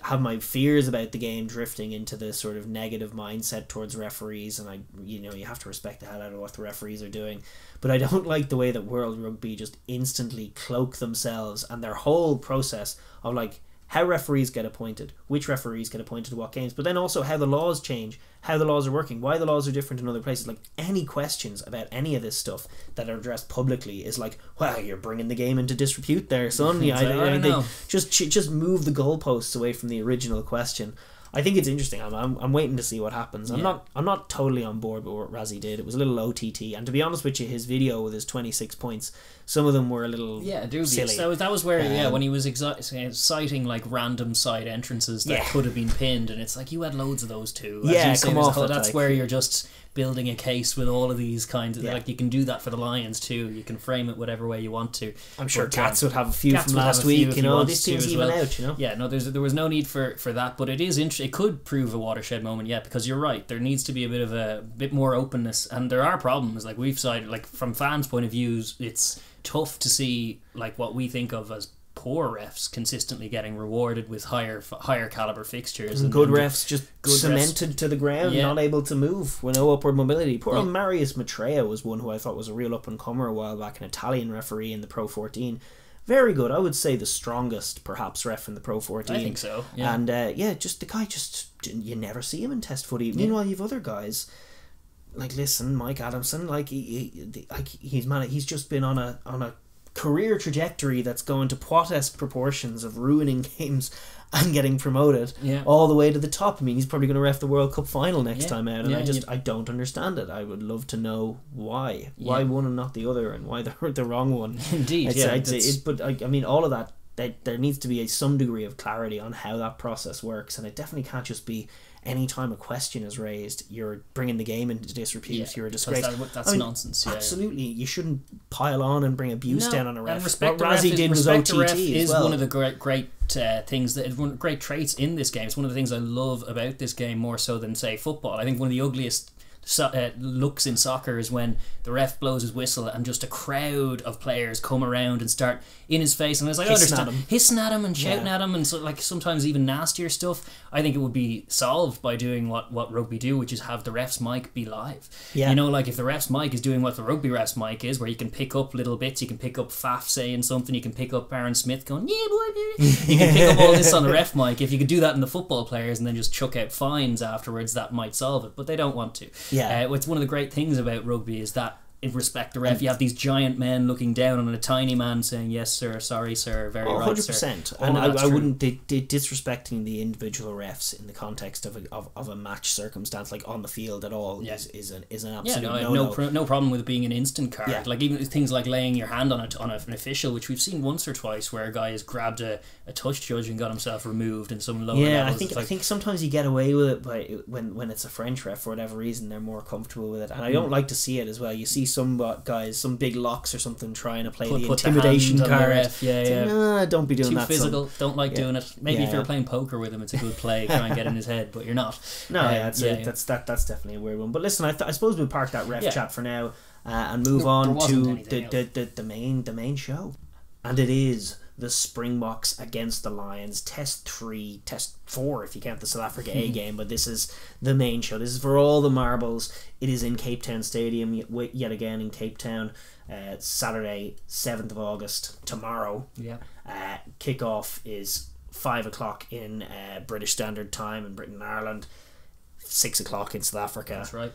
have my fears about the game drifting into this sort of negative mindset towards referees, and you have to respect the hell out of what the referees are doing. But I don't like the way that World Rugby just instantly cloak themselves and their whole process of like how referees get appointed, which referees get appointed to what games, but then also how the laws change, how the laws are working, why the laws are different in other places. Like, any questions about any of this stuff that are addressed publicly is like, well, you're bringing the game into disrepute there, son. Just move the goalposts away from the original question. I think it's interesting. I'm waiting to see what happens. I'm not totally on board with what Rassie did. It was a little OTT, and to be honest with you, his video with his 26 points, some of them were a little silly. So that was where when he was citing like random side entrances that could have been pinned, and it's like, you had loads of those too. That's where you're just building a case with all of these kinds of like, you can do that for the Lions too. You can frame it whatever way you want to. I'm sure Cats would have a few from last week. This team's even out. Yeah, no, there was no need for that, but it is interesting. It could prove a watershed moment, because you're right. There needs to be a bit more openness, and there are problems. Like, we've cited, like, from fans' point of view, it's tough to see like what we think of as poor refs consistently getting rewarded with higher caliber fixtures, and good refs just cemented to the ground, not able to move with no upward mobility. Poor old Marius Mattrea was one who I thought was a real up and comer a while back, an Italian referee in the Pro 14. Very good. I would say the strongest, perhaps, ref in the Pro 14. I think so. Yeah. And just the guy, you never see him in Test footy. Meanwhile, you have other guys like, listen, Mike Adamson, like he's just been on a career trajectory that's going to Poitesque proportions of ruining games and getting promoted all the way to the top. I mean, he's probably going to ref the World Cup final next time out, and I don't understand it. I would love to know why one and not the other, and why the wrong one. Indeed, but I mean, all of that. There needs to be some degree of clarity on how that process works, and it definitely can't just be any time a question is raised, you're bringing the game into disrepute, you're a disgrace. That's nonsense. Absolutely, you shouldn't pile on and bring abuse down on a ref. And respect what Razzie did was OTT is one of the great things great traits in this game. It's one of the things I love about this game more so than, say, football. I think one of the ugliest looks in soccer is when the ref blows his whistle and just a crowd of players come around and start in his face, and it's like, hissing at him and shouting at him, and so, like, sometimes even nastier stuff. I think it would be solved by doing what rugby do, which is have the ref's mic be live. You know, like, if the ref's mic is doing what the rugby ref's mic is, where you can pick up little bits, you can pick up Faf saying something, you can pick up Aaron Smith going, yeah boy, you can pick up all this on the ref mic. If you could do that in the football players and then just chuck out fines afterwards, that might solve it, but they don't want to. It's one of the great things about rugby is that, in respect the ref, you have these giant men looking down on a tiny man saying, yes sir, sorry sir, very right 100%. Sir. And I wouldn't disrespecting the individual refs in the context of a match circumstance, like on the field at all, is an absolute no problem with it being an instant card. Like, even things like laying your hand on an official, which we've seen once or twice, where a guy has grabbed a touch judge and got himself removed in some lower levels. I think sometimes you get away with it by when it's a French ref, for whatever reason they're more comfortable with it, and I don't like to see it as well. You see some guys, some big locks or something, trying to play the intimidation card. Don't be doing that. Too physical. Don't like doing it. Maybe if you're playing poker with him, it's a good play. Try and get in his head, but you're not. That's definitely a weird one. But listen, I suppose we'll park that ref chat for now and move on to the main show, and it is the Springboks against the Lions, Test 4 if you count the South Africa A game, but this is the main show. This is for all the marbles. It is in Cape Town Stadium, yet again in Cape Town. Saturday, 7th of August, tomorrow. Kickoff is 5 o'clock in British Standard Time in Britain and Ireland, 6 o'clock in South Africa. That's right.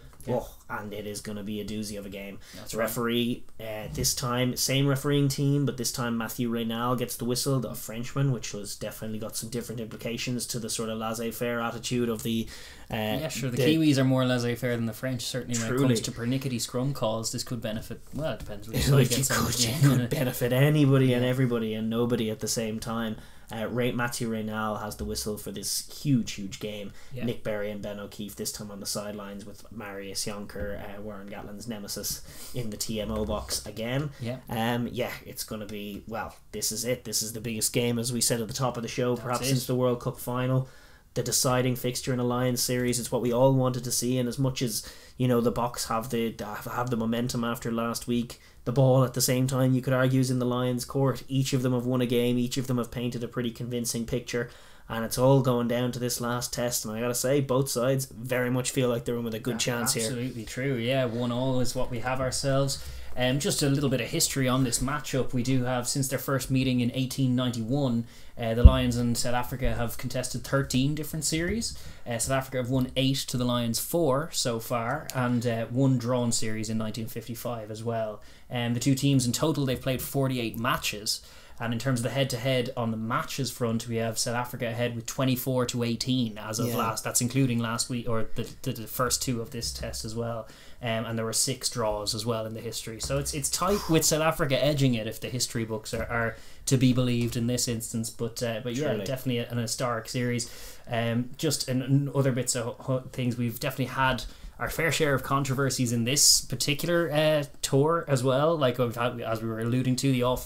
And it is going to be a doozy of a game. That's referee, this time, same refereeing team, but this time Matthew Reynal gets the whistle, the Frenchman, which was definitely got some different implications to the sort of laissez-faire attitude of the... the Kiwis are more laissez-faire than the French, certainly when it comes to pernickety scrum calls. This could benefit, it depends which side gets it could benefit anybody and everybody and nobody at the same time. Matthew Reynal has the whistle for this huge game. Nick Berry and Ben O'Keefe this time on the sidelines, with Marius Jonker, Warren Gatlin's nemesis, in the TMO box again. It's going to be, this is it. This is the biggest game, as we said at the top of the show, perhaps since the World Cup final. The deciding fixture in a Lions series. It's what we all wanted to see, and as much as, you know, the Boks have the momentum after last week, the ball at the same time, you could argue, is in the Lions' court. Each of them have won a game, each of them have painted a pretty convincing picture, and it's all going down to this last test, and I gotta say, both sides very much feel like they're in with a good chance here. Absolutely true, 1-1 is what we have ourselves. Just a little bit of history on this matchup. We do have, since their first meeting in 1891, the Lions and South Africa have contested 13 different series. South Africa have won 8 to the Lions 4 so far, and one drawn series in 1955 as well. The two teams in total, they've played 48 matches. And in terms of the head-to-head on the matches front, we have South Africa ahead with 24-18 as of last. That's including last week, or the first two of this test as well. And there were 6 draws as well in the history. So it's tight, with South Africa edging it if the history books are to be believed in this instance. But definitely an historic series. Just in other bits of things, we've definitely had our fair share of controversies in this particular tour as well. Like we've had, as we were alluding to,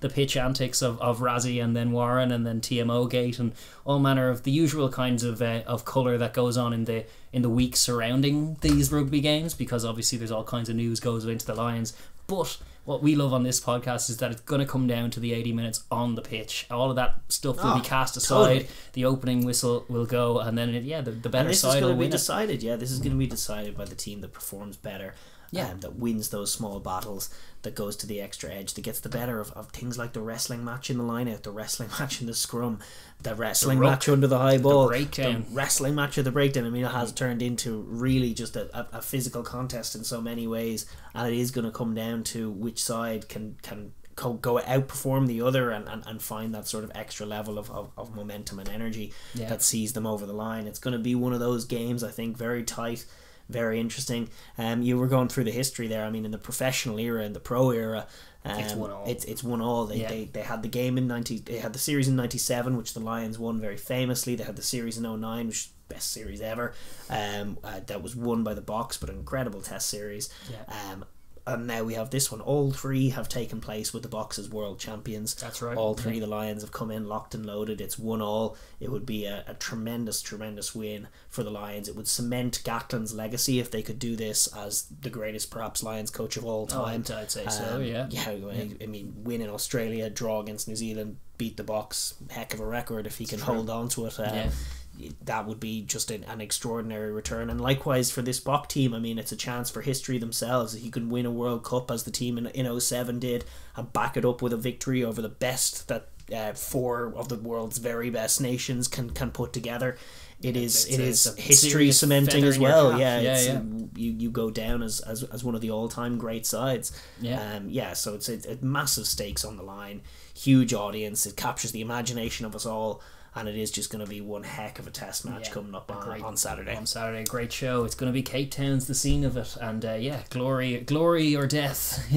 the pitch antics of Razzie and then Warren and then TMO Gate and all manner of the usual kinds of colour that goes on in the week surrounding these rugby games, because obviously there's all kinds of news goes into the Lions. But what we love on this podcast is that it's going to come down to the 80 minutes on the pitch. All of that stuff will be cast aside. Totally. The opening whistle will go, and then the better side will win. This is going to be decided by the team that performs better. That wins those small battles, that goes to the extra edge, that gets the better of things like the wrestling match in the line-out, the wrestling match in the scrum, the wrestling match under the high ball, the wrestling match at the breakdown. I mean, it has turned into really just a physical contest in so many ways, and it is going to come down to which side can go outperform the other and find that sort of extra level of momentum and energy that sees them over the line. It's going to be one of those games, I think, very tight, very interesting. You were going through the history there. I mean, in the professional era, in the pro era, it's 1-all. It's 1-all. They had the game in they had the series in 97, which the Lions won very famously. They had the series in 09, which is the best series ever. That was won by the Boks, but an incredible test series. And now we have this one. All three have taken place with the Boks as world champions. That's right. All three of the Lions have come in locked and loaded. It's 1-all. It would be a tremendous, tremendous win for the Lions. It would cement Gatland's legacy if they could do this as the greatest, perhaps, Lions coach of all time. I'd say so, yeah. I mean, win in Australia, draw against New Zealand, beat the Boks. Heck of a record if he can hold on to it. That would be just an extraordinary return. And likewise for this Bok team, I mean, it's a chance for history themselves. If you can win a World Cup as the team in 07 did, and back it up with a victory over the best that 4 of the world's very best nations can put together, it is history cementing as well. You go down as one of the all-time great sides. So it's massive stakes on the line, huge audience. It captures the imagination of us all, and it is just going to be one heck of a test match coming up on Saturday. On Saturday, great show. It's going to be Cape Town's the scene of it, and glory or death,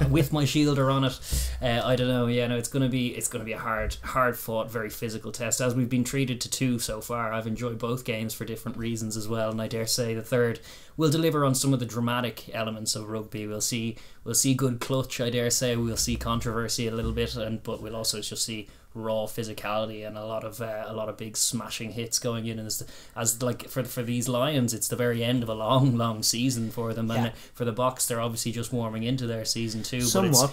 with my shielder on it. I don't know. It's going to be a hard fought, very physical test. As we've been treated to 2 so far, I've enjoyed both games for different reasons as well, and I dare say the third will deliver on some of the dramatic elements of rugby. We'll see good clutch. I dare say we'll see controversy a little bit, but we'll also just see raw physicality and a lot of big smashing hits going in, and as like for these Lions, it's the very end of a long season for them, and for the Boks, they're obviously just warming into their season too.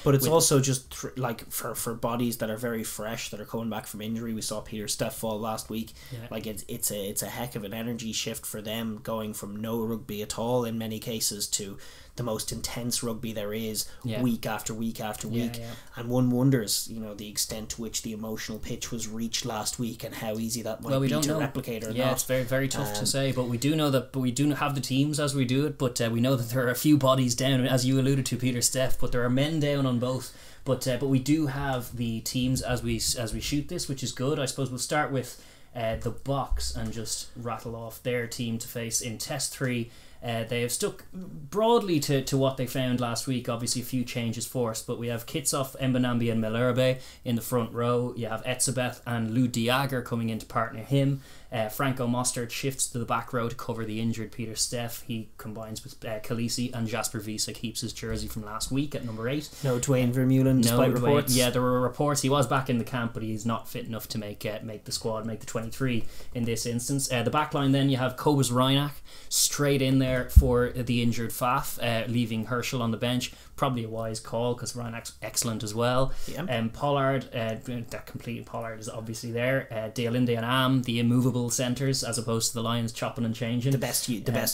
But it's also just like for bodies that are very fresh, that are coming back from injury. We saw Peter Steff fall last week. Like it's a heck of an energy shift for them, going from no rugby at all in many cases to the most intense rugby there is, week after week after week. And one wonders, the extent to which the emotional pitch was reached last week and how easy that might be to replicate or not. It's very, very tough to say, but we do know that. But we do have the teams as we do it. But we know that there are a few bodies down, as you alluded to, Peter Steff. But there are men down on both. But we do have the teams as we shoot this, which is good. I suppose we'll start with the Boks and just rattle off their team to face in Test 3. They have stuck broadly to what they found last week. Obviously a few changes forced, but we have Kitshoff, Mbanambi and Malherbe in the front row. You have Etzebeth and Lou Diager coming in to partner him. Franco Mostert shifts to the back row to cover the injured Peter Steff. He combines with Khaleesi, and Jasper Wiese keeps his jersey from last week at number 8. No Dwayne Vermeulen, despite reports. Yeah, there were reports he was back in the camp, but he's not fit enough to make the squad, make the 23 in this instance. The back line then, you have Cobus Reinach straight in there for the injured Faf, leaving Herschel on the bench. Probably a wise call because Reinach's excellent as well. Pollard, that complete Pollard is obviously there. Deolinde and Am, the immovable centres, as opposed to the Lions chopping and changing. The best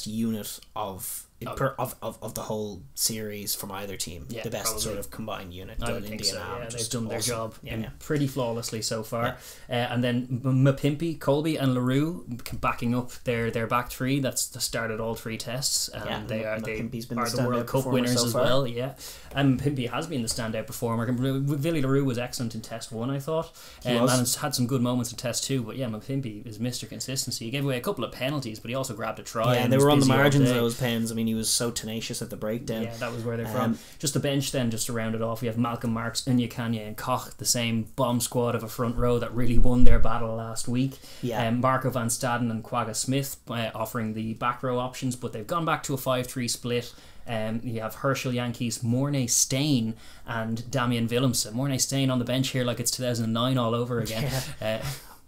unit of the whole series from either team. The best sort of combined unit. I would think so. They've done their job pretty flawlessly so far. And then Mapimpi, Colby and LaRue backing up their back three. That's started all 3 tests. They are the World Cup winners as well. And Mapimpi has been the standout performer. Willie LaRue was excellent in Test 1, I thought. And has had some good moments in Test 2. But Mapimpi is Mr. Consistency. He gave away a couple of penalties, but he also grabbed a try. And they were on the margins of those pens. I mean, he was so tenacious at the breakdown. That was where they're from. Just the bench then, just to round it off, we have Malcolm Marks, Unyakanya and Koch, the same bomb squad of a front row that really won their battle last week. Marco van Staden and Quagga Smith offering the back row options, but they've gone back to a 5-3 split. You have Herschel Yankees, Mornay Stain and Damian Willemse. Mornay Stain on the bench here like it's 2009 all over again.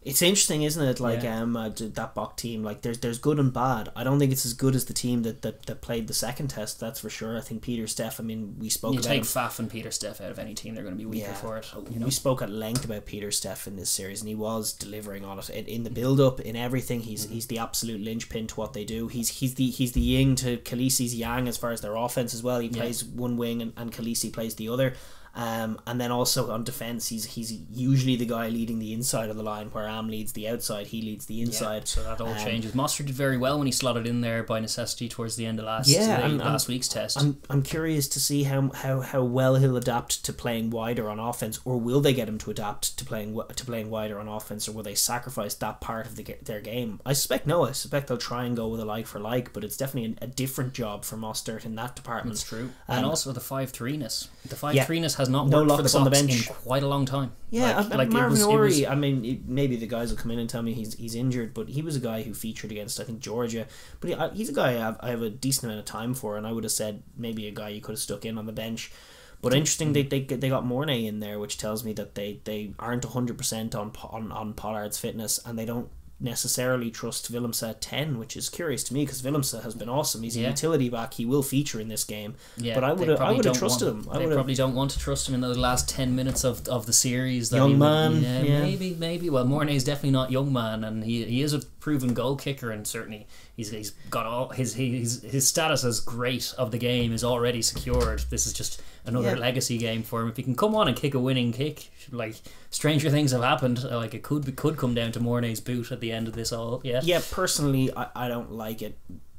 It's interesting, isn't it? Like that Bok team, like there's good and bad. I don't think it's as good as the team that played the second test. That's for sure. I think Peter Steff. I mean, we spoke. You about take Faf and Peter Steff out of any team, they're going to be weaker for it. You know? We spoke at length about Peter Steff in this series, and he was delivering on it in the build up, in everything. He's the absolute linchpin to what they do. He's the yin to Khaleesi's yang as far as their offense as well. He plays one wing and Khaleesi plays the other. And then also on defence, he's usually the guy leading the inside of the line, where Am leads the outside, he leads the inside. So that all changes. Mostert did very well when he slotted in there by necessity towards the end of last week's test. I'm curious to see how well he'll adapt to playing wider on offence, or will they get him to adapt to playing wider on offence, or will they sacrifice that part of their game? I suspect no. I suspect they'll try and go with a like for like, but it's definitely a different job for Mostert in that department. That's true. And also the 5-3-ness. The 5-3-ness has not no worked for the on the Boks bench in quite a long time. Yeah, like Marvin Orey, I mean, maybe the guys will come in and tell me he's injured, but he was a guy who featured against, I think, Georgia. But he's a guy I have a decent amount of time for, and I would have said maybe a guy you could have stuck in on the bench. But interesting, they got Mornay in there, which tells me that they aren't 100% on Pollard's fitness, and they don't necessarily trust Willemse at 10, which is curious to me, because Willemse has been awesome. He's a utility back. He will feature in this game. But I would have trusted him. They probably don't want to trust him in those last 10 minutes of the series. Maybe. Well, Mornay is definitely not young man, and he is a proven goal kicker, and certainly he's got all his status as great of the game is already secured. This is just another legacy game for him. If he can come on and kick a winning kick, like stranger things have happened. Like it could come down to Mornay's boot at the end of this all. Yeah. Personally, I don't like it.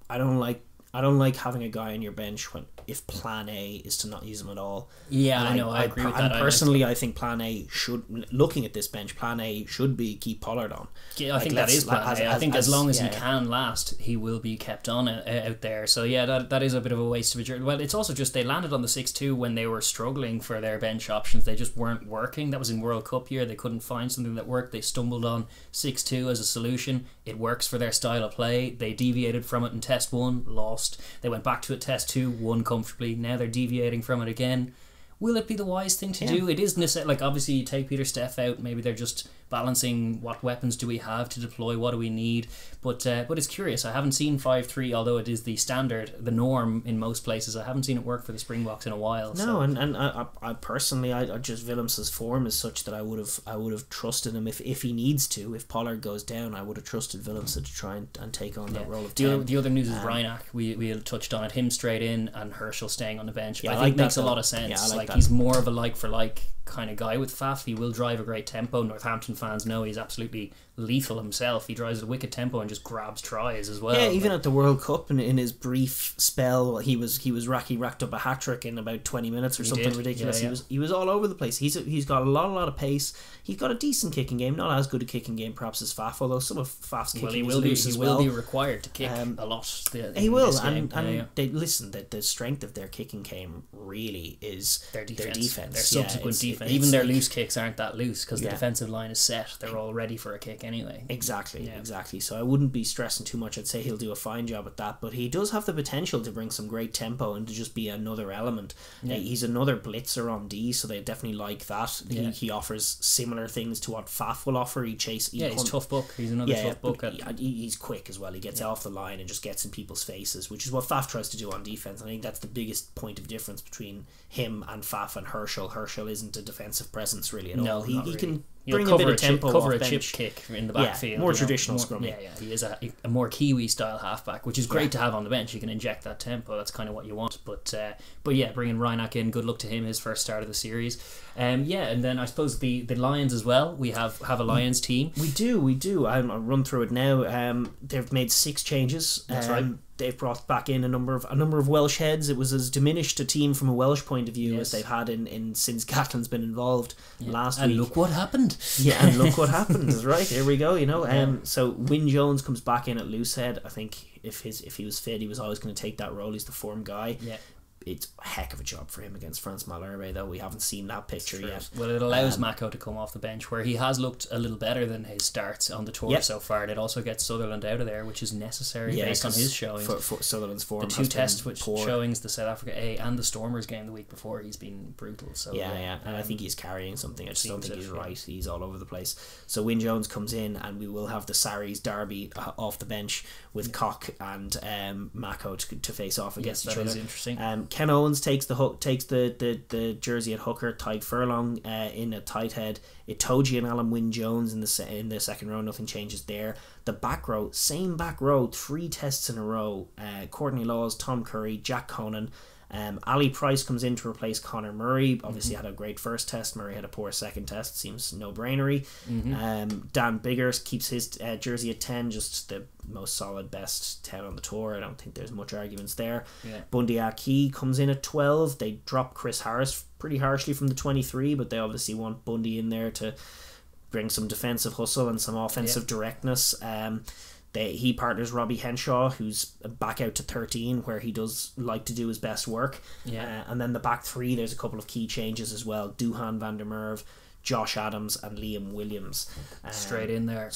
I don't like having a guy on your bench if plan A is to not use him at all. Yeah, and I know. I agree with that. And personally, I think plan A should, looking at this bench, plan A should be keep Pollard on. Yeah, I think that is plan A. I think as long as he can last, he will be kept on out there. So yeah, that is a bit of a waste of a journey. Well, it's also just they landed on the 6-2 when they were struggling for their bench options. They just weren't working. That was in World Cup year. They couldn't find something that worked. They stumbled on 6-2 as a solution. It works for their style of play. They deviated from it in Test 1, lost. They went back to it Test 2, won comfortably. Now they're deviating from it again. Will it be the wise thing to do? It is like obviously you take Peter Steff out. Maybe they're just balancing what weapons do we have to deploy, what do we need. But it's curious. I haven't seen 5-3, although it is the standard, the norm in most places. I haven't seen it work for the Springboks in a while. No, so. and I personally, I just Willemse's form is such that I would have trusted him if he needs to. If Pollard goes down, I would have trusted Willemse to try and take on that role of 10. The other news is Reinach. We touched on it. Him straight in and Herschel staying on the bench. I think makes a lot of sense. Yeah, he's more of a like for like kind of guy with Faf. He will drive a great tempo. Northampton fans know he's absolutely lethal himself. He drives a wicked tempo and just grabs tries as well. Yeah, even at the World Cup in his brief spell, he racked up a hat trick in about 20 minutes or something ridiculous. He was all over the place. He's got a lot of pace. He's got a decent kicking game, not as good a kicking game perhaps as Faf, although some of Faf's kicking is loose as well. He will be required to kick a lot. He will, and they listen. The strength of their kicking game really is their defense. Their subsequent defense. Even their loose kicks aren't that loose because the defensive line is set. They're all ready for a kick anyway. Exactly. So I wouldn't be stressing too much. I'd say he'll do a fine job at that, but he does have the potential to bring some great tempo and to just be another element. He's another blitzer on D, so they definitely like that. He offers similar things to what Faf will offer. He's tough book. He's another tough book. He's quick as well. He gets off the line and just gets in people's faces, which is what Faf tries to do on defense. I think that's the biggest point of difference between him and Faf and Herschel. Herschel isn't a defensive presence really at all. He can bring a bit of tempo, cover a chip kick in the backfield. More traditional scrumming. He is a more Kiwi style halfback, which is great to have on the bench. You can inject that tempo. That's kind of what you want. But bringing Reinach in, good luck to him. His first start of the series. And then I suppose the Lions as well. We have a Lions team. We do. I'll run through it now. They've made 6 changes. That's right. They've brought back in a number of Welsh heads. It was as diminished a team from a Welsh point of view as they've had in since Gatlin's been involved last week. And look what happened. And look what happened. Is right. Here we go. So Wyn Jones comes back in at loose head. I think if he was fit, he was always going to take that role. He's the form guy. it's a heck of a job for him against France Malherbe, though we haven't seen that picture yet. Well, it allows Mako to come off the bench, where he has looked a little better than his starts on the tour so far. It also gets Sutherland out of there, which is necessary based on his showings. For Sutherland's form, the two test showings, the South Africa A and the Stormers game the week before, he's been brutal. So and I think he's carrying something. I just don't think he's right. He's all over the place. So Wyn Jones comes in, and we will have the Sarries derby off the bench with Cock and Mako to face off against each other. That is interesting. Ken Owens takes the jersey at hooker. Tyke Furlong in a tight head. Itoje and Alan Wyn Jones in the second row. Nothing changes there. The back row, same back row, 3 tests in a row. Courtney Laws, Tom Curry, Jack Conan. Ali Price comes in to replace Conor Murray. Obviously had a great first test. Murray had a poor second test. Seems no-brainery. Dan Biggers keeps his jersey at 10, just the most solid, best 10 on the tour. I don't think there's much arguments there. Bundy Aki comes in at 12. They drop Chris Harris pretty harshly from the 23, but they obviously want Bundy in there to bring some defensive hustle and some offensive directness. He partners Robbie Henshaw, who's back out to 13, where he does like to do his best work. And then the back 3, there's a couple of key changes as well. Duhan van der Merwe, Josh Adams and Liam Williams. Straight in there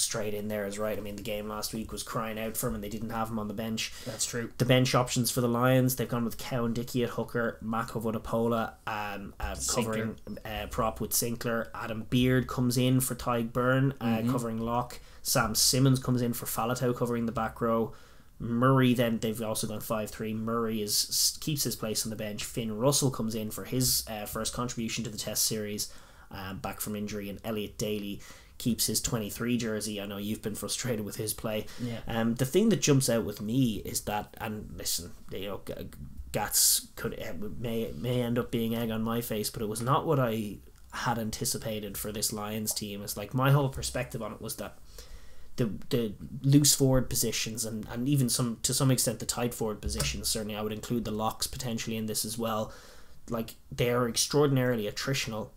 is right. I mean, the game last week was crying out for him, and they didn't have him on the bench. That's true. The bench options for the Lions, they've gone with Cowan Dickey at hooker, Mako Vunipola covering prop with Sinclair. Adam Beard comes in for Tyg Byrne covering lock. Sam Simmons comes in for Faletau covering the back row. Murray, then they've also gone 5-3. Murray keeps his place on the bench. Finn Russell comes in for his first contribution to the Test series, back from injury, and Elliot Daly keeps his 23 jersey. I know you've been frustrated with his play. The thing that jumps out with me is that, and listen, Gats may end up being egg on my face, but it was not what I had anticipated for this Lions team. It's like, my whole perspective on it was that the loose forward positions and even to some extent the tight forward positions, certainly I would include the locks potentially in this as well, like, they are extraordinarily attritional,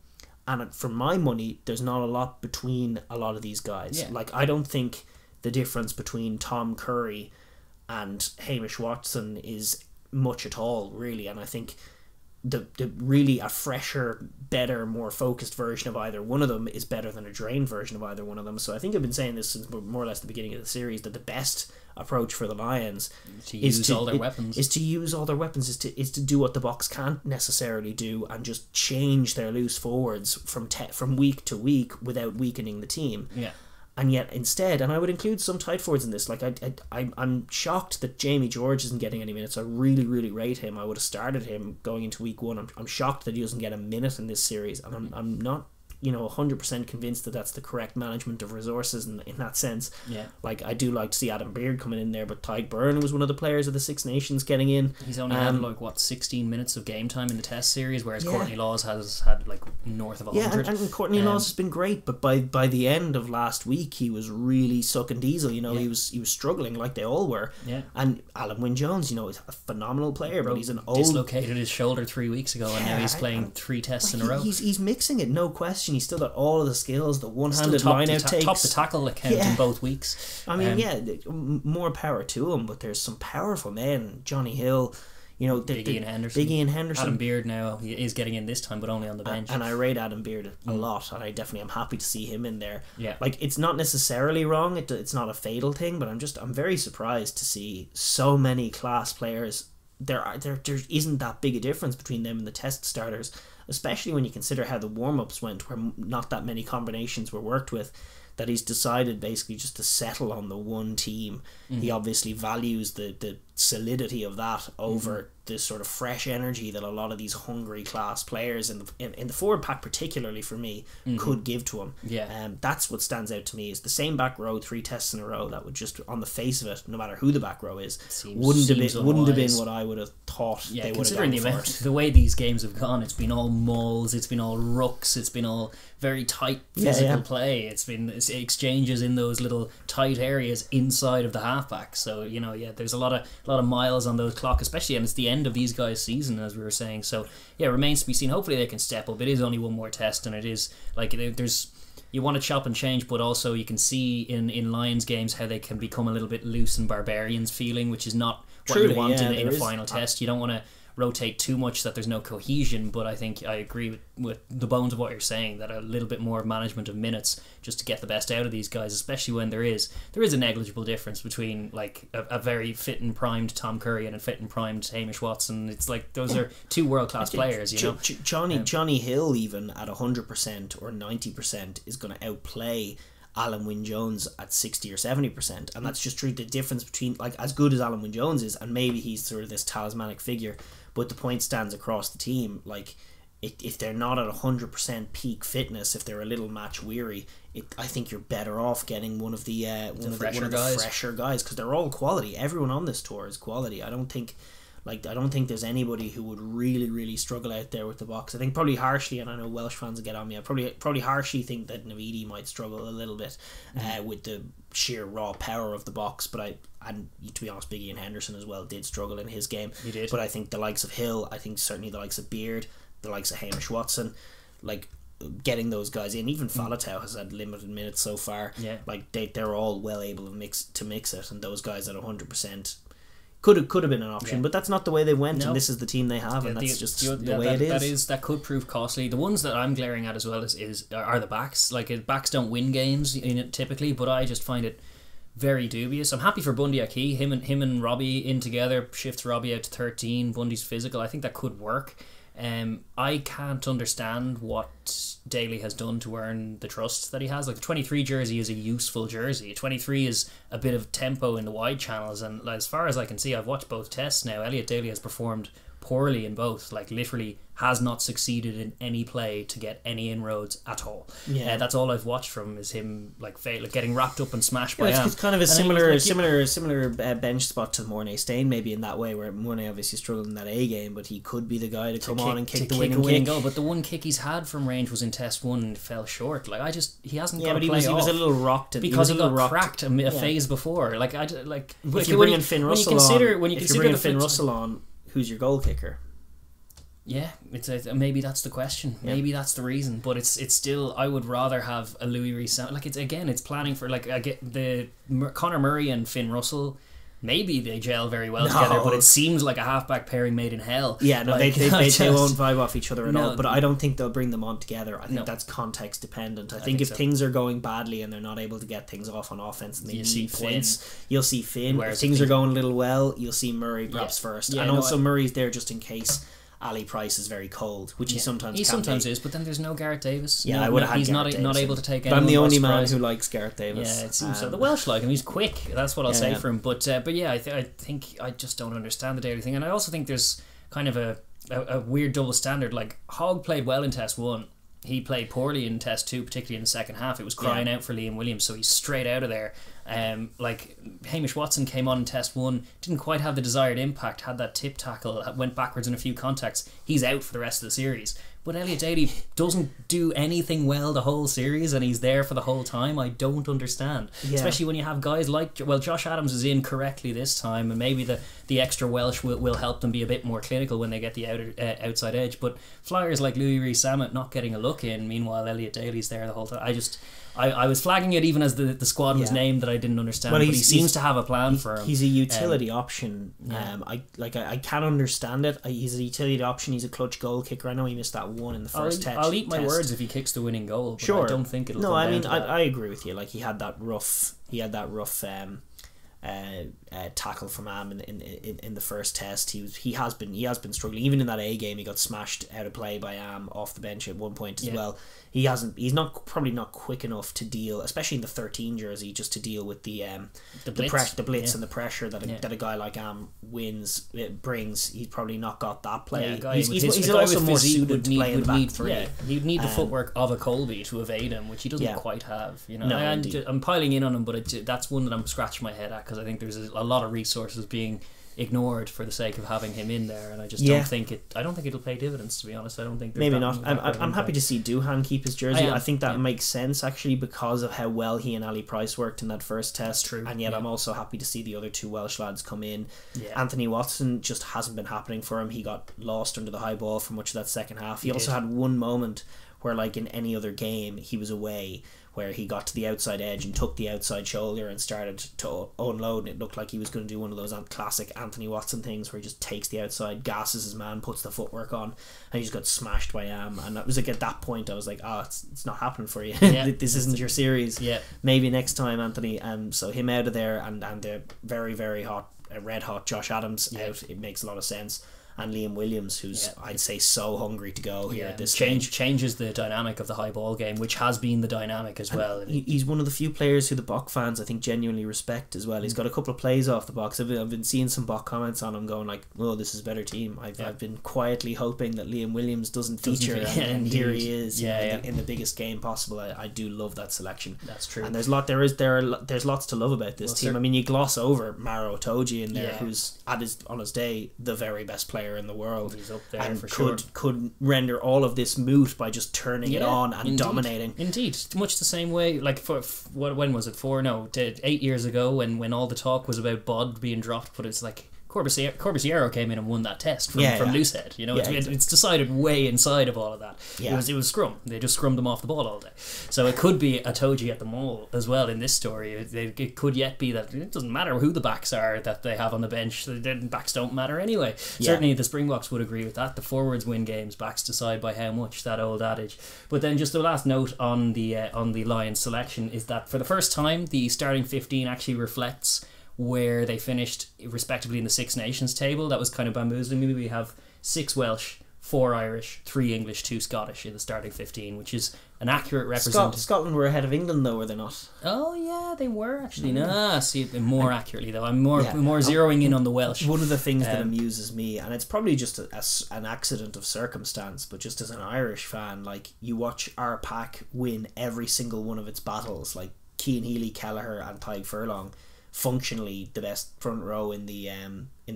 and for my money there's not a lot between a lot of these guys. Like, I don't think the difference between Tom Curry and Hamish Watson is much at all, really, and I think the really a fresher, better, more focused version of either one of them is better than a drained version of either one of them. So I think I've been saying this since more or less the beginning of the series, that the best approach for the Lions is to use all their weapons, is to do what the Boks can't necessarily do, and just change their loose forwards from week to week without weakening the team. And yet instead, and I would include some tight forwards in this, like I'm shocked that Jamie George isn't getting any minutes. I really, really rate him. I would have started him going into week 1. I'm shocked that he doesn't get a minute in this series, and I'm not 100% convinced that that's the correct management of resources in that sense. Like, I do like to see Adam Beard coming in there, but Tyg Byrne was one of the players of the Six Nations getting in. He's only had 16 minutes of game time in the Test series, whereas Courtney Laws has had like north of 100. And Courtney Laws has been great, but by the end of last week he was really sucking diesel. He was struggling, like they all were. And Alan Wyn Jones, is a phenomenal player, but he's an old, dislocated his shoulder 3 weeks ago, and now he's playing 3 tests in a row. He's mixing it, no question. He's still got all of the skills, the one-handed line-out takes. Top the tackle account in both weeks. I mean, more power to him, but there's some powerful men. Johnny Hill, Big Ian Henderson. Adam Beard now, he is getting in this time, but only on the bench. And I rate Adam Beard a lot, and I definitely am happy to see him in there. Like, it's not necessarily wrong, it's not a fatal thing, but I'm very surprised to see so many class players. There isn't that big a difference between them and the Test starters, especially when you consider how the warm-ups went, where not that many combinations were worked with, that he's decided basically just to settle on the one team. He obviously values the solidity of that over this sort of fresh energy that a lot of these hungry class players in the forward pack, particularly for me, could give to him. That's what stands out to me, is the same back row, 3 tests in a row, that would just, on the face of it, no matter who the back row is, wouldn't have been what I would have thought they would have gone for. The way these games have gone, it's been all mauls, it's been all rucks, it's been all very tight physical play. It's been exchanges in those little tight areas inside of the halfback. So there's a lot of miles on those clock, especially, and it's the end of these guys' season, as we were saying. So it remains to be seen. Hopefully they can step up. It is only one more test, and it is like there's, you want to chop and change, but also you can see in Lions games how they can become a little bit loose and barbarians feeling, which is not what you want in a final test. You don't want to rotate too much that there's no cohesion. But I think I agree with the bones of what you're saying, that a little bit more management of minutes just to get the best out of these guys, especially when there is a negligible difference between like a very fit and primed Tom Curry and a fit and primed Hamish Watson. It's like those are two world-class players, you know. Johnny Hill, even at 100% or 90%, is going to outplay Alan Wynne-Jones at 60 or 70%, and that's just true. The difference between, like, as good as Alan Wynne-Jones is, and maybe he's sort of this talismanic figure, but the point stands across the team. Like, if they're not at 100% peak fitness, if they're a little match weary, I think you're better off getting one of the fresher guys, because they're all quality. Everyone on this tour is quality. I don't think there's anybody who would really struggle out there with the box. I think probably harshly, and I know Welsh fans will get on me, I probably harshly think that Navidi might struggle a little bit with the sheer raw power of the box. But to be honest, Big Ian Henderson as well did struggle in his game. He did. But I think the likes of Hill, I think certainly the likes of Beard, the likes of Hamish Watson, like, getting those guys in. Even Faletau has had limited minutes so far. Yeah. Like, they're all well able to mix it, and those guys at 100% could have been an option, but that's not the way they went, and this is the team they have, and that's just the way it is. That could prove costly. The ones that I'm glaring at as well are the backs. Like, backs don't win games in it typically, but I just find it very dubious. I'm happy for Bundy Aki. Him and Robbie in together shifts Robbie out to 13. Bundy's physical. I think that could work. I can't understand what Daly has done to earn the trust that he has. Like, the 23 jersey is a useful jersey. 23 is a bit of tempo in the wide channels, and as far as I can see, I've watched both tests now. Elliot Daly has performed poorly in both, like literally has not succeeded in any play to get any inroads at all. Yeah, that's all I've watched from is him like getting wrapped up and smashed by Am. It's kind of a similar bench spot to Mornay Stain maybe in that way, where Mornay obviously struggled in that A game, but he could be the guy to come on and kick the winning goal. But the one kick he's had from range was in Test 1 and fell short. Like he hasn't got a play off. He was a little rocked because he got cracked a phase before. Like if you bring in Finn Russell on, who's your goal kicker? Yeah, maybe that's the question. Yeah. Maybe that's the reason. But it's still, I would rather have a Louis Rees. Like, it's planning for, like, I get the Conor Murray and Finn Russell. Maybe they gel very well together, but it seems like a halfback pairing made in hell. Yeah, no, like, they won't vibe off each other at all. But I don't think they'll bring them on together. I think that's context dependent. I think if things are going badly and they're not able to get things off on offense and they need points, you'll see Finn. If things are going a little well, you'll see Murray perhaps first. Yeah, and also Murray's there just in case Ali Price is very cold, which he sometimes is, but then there's no Gareth Davis. Yeah, I would have had he's not able to take. I'm the only man who likes Gareth Davis. Yeah, it seems so. The Welsh like him. He's quick. That's what I'll say for him. But yeah, I think I just don't understand the Daly thing, and I also think there's kind of a weird double standard. Like, Hogg played well in Test 1. He played poorly in Test 2, particularly in the second half. It was crying out for Liam Williams, so he's straight out of there. Like, Hamish Watson came on in Test 1, didn't quite have the desired impact, had that tip tackle, went backwards in a few contacts. He's out for the rest of the series. But Elliot Daly doesn't do anything well the whole series, and he's there for the whole time. I don't understand. Yeah. Especially when you have guys like... Well, Josh Adams is in correctly this time, and maybe the extra Welsh will help them be a bit more clinical when they get the outside edge. But flyers like Louis Rees-Zammit not getting a look in, meanwhile Elliot Daly's there the whole time. I was flagging it even as the squad was named that I didn't understand, but he seems to have a plan for him. He's a utility option. I can't understand it. He's a utility option. He's a clutch goal kicker. I know he missed that one in the first test. I'll eat my words if he kicks the winning goal, but I don't think it'll. No, I mean I agree with you. Like, he had that rough tackle from Am in the first test. He has been struggling. Even in that A game, he got smashed out of play by Am off the bench at one point as well. He's probably not quick enough to deal, especially in the 13 jersey, just to deal with the blitz and the pressure that a guy like Am brings. He's probably not got that play. He's also more suited to play in the back three. Yeah, he'd need the footwork of a Colby to evade him, which he doesn't quite have. You know, no, I'm piling in on him, but that's one that I'm scratching my head at, because I think there's a lot of resources being ignored for the sake of having him in there, and I just don't think it'll pay dividends, to be honest. I don't think maybe not. I'm happy to see Doohan keep his jersey. I think that makes sense actually, because of how well he and Ali Price worked in that first test. True. And yet I'm also happy to see the other two Welsh lads come in. Anthony Watson just hasn't been happening for him. He got lost under the high ball for much of that second half. He also had one moment where like in any other game he was away, where he got to the outside edge and took the outside shoulder and started to unload, and it looked like he was going to do one of those classic Anthony Watson things where he just takes the outside, gasses his man, puts the footwork on, and he just got smashed by Am. And it was like at that point I was like, it's not happening for you. This isn't your series. Maybe next time, Anthony. So him out of there, and the very, very hot, red hot Josh Adams out, it makes a lot of sense. And Liam Williams, who's I'd say so hungry to go here at this changes the dynamic of the high ball game, which has been the dynamic as well. He's one of the few players who the Bok fans I think genuinely respect as well. He's got a couple of plays off the box. I've been seeing some Bok comments on him going like, "Oh, this is a better team." I've been quietly hoping that Liam Williams doesn't feature, and here he is in the biggest game possible. I do love that selection. That's true. And there's lots to love about this team. I mean, you gloss over Maro Itoje in there, who's on his day the very best player in the world. He's up there and for sure. Could render all of this moot by just turning it on and dominating. Indeed, much the same way. Like when was it? 8 years ago, when all the talk was about Bod being dropped, but it's like Corbisiero came in and won that test from Loosehead. It's decided way inside of all of that. It was scrum. They just scrummed them off the ball all day. So it could be Itoje at the mall as well in this story. It could yet be that it doesn't matter who the backs are that they have on the bench. The backs don't matter anyway. Certainly the Springboks would agree with that. The forwards win games, backs decide by how much, that old adage. But then just the last note on the Lions selection is that for the first time the starting 15 actually reflects where they finished respectively in the Six Nations table. That was kind of bamboozling me. We have 6 Welsh, 4 Irish, 3 English, 2 Scottish in the starting 15, which is an accurate representation. Scotland were ahead of England though, were they not? Oh yeah, they were actually. More accurately though. I'm more zeroing in on the Welsh. One of the things that amuses me, and it's probably just an accident of circumstance, but just as an Irish fan, like you watch our pack win every single one of its battles, like Cian Healy, Kelleher and Tadhg Furlong, functionally the best front row in the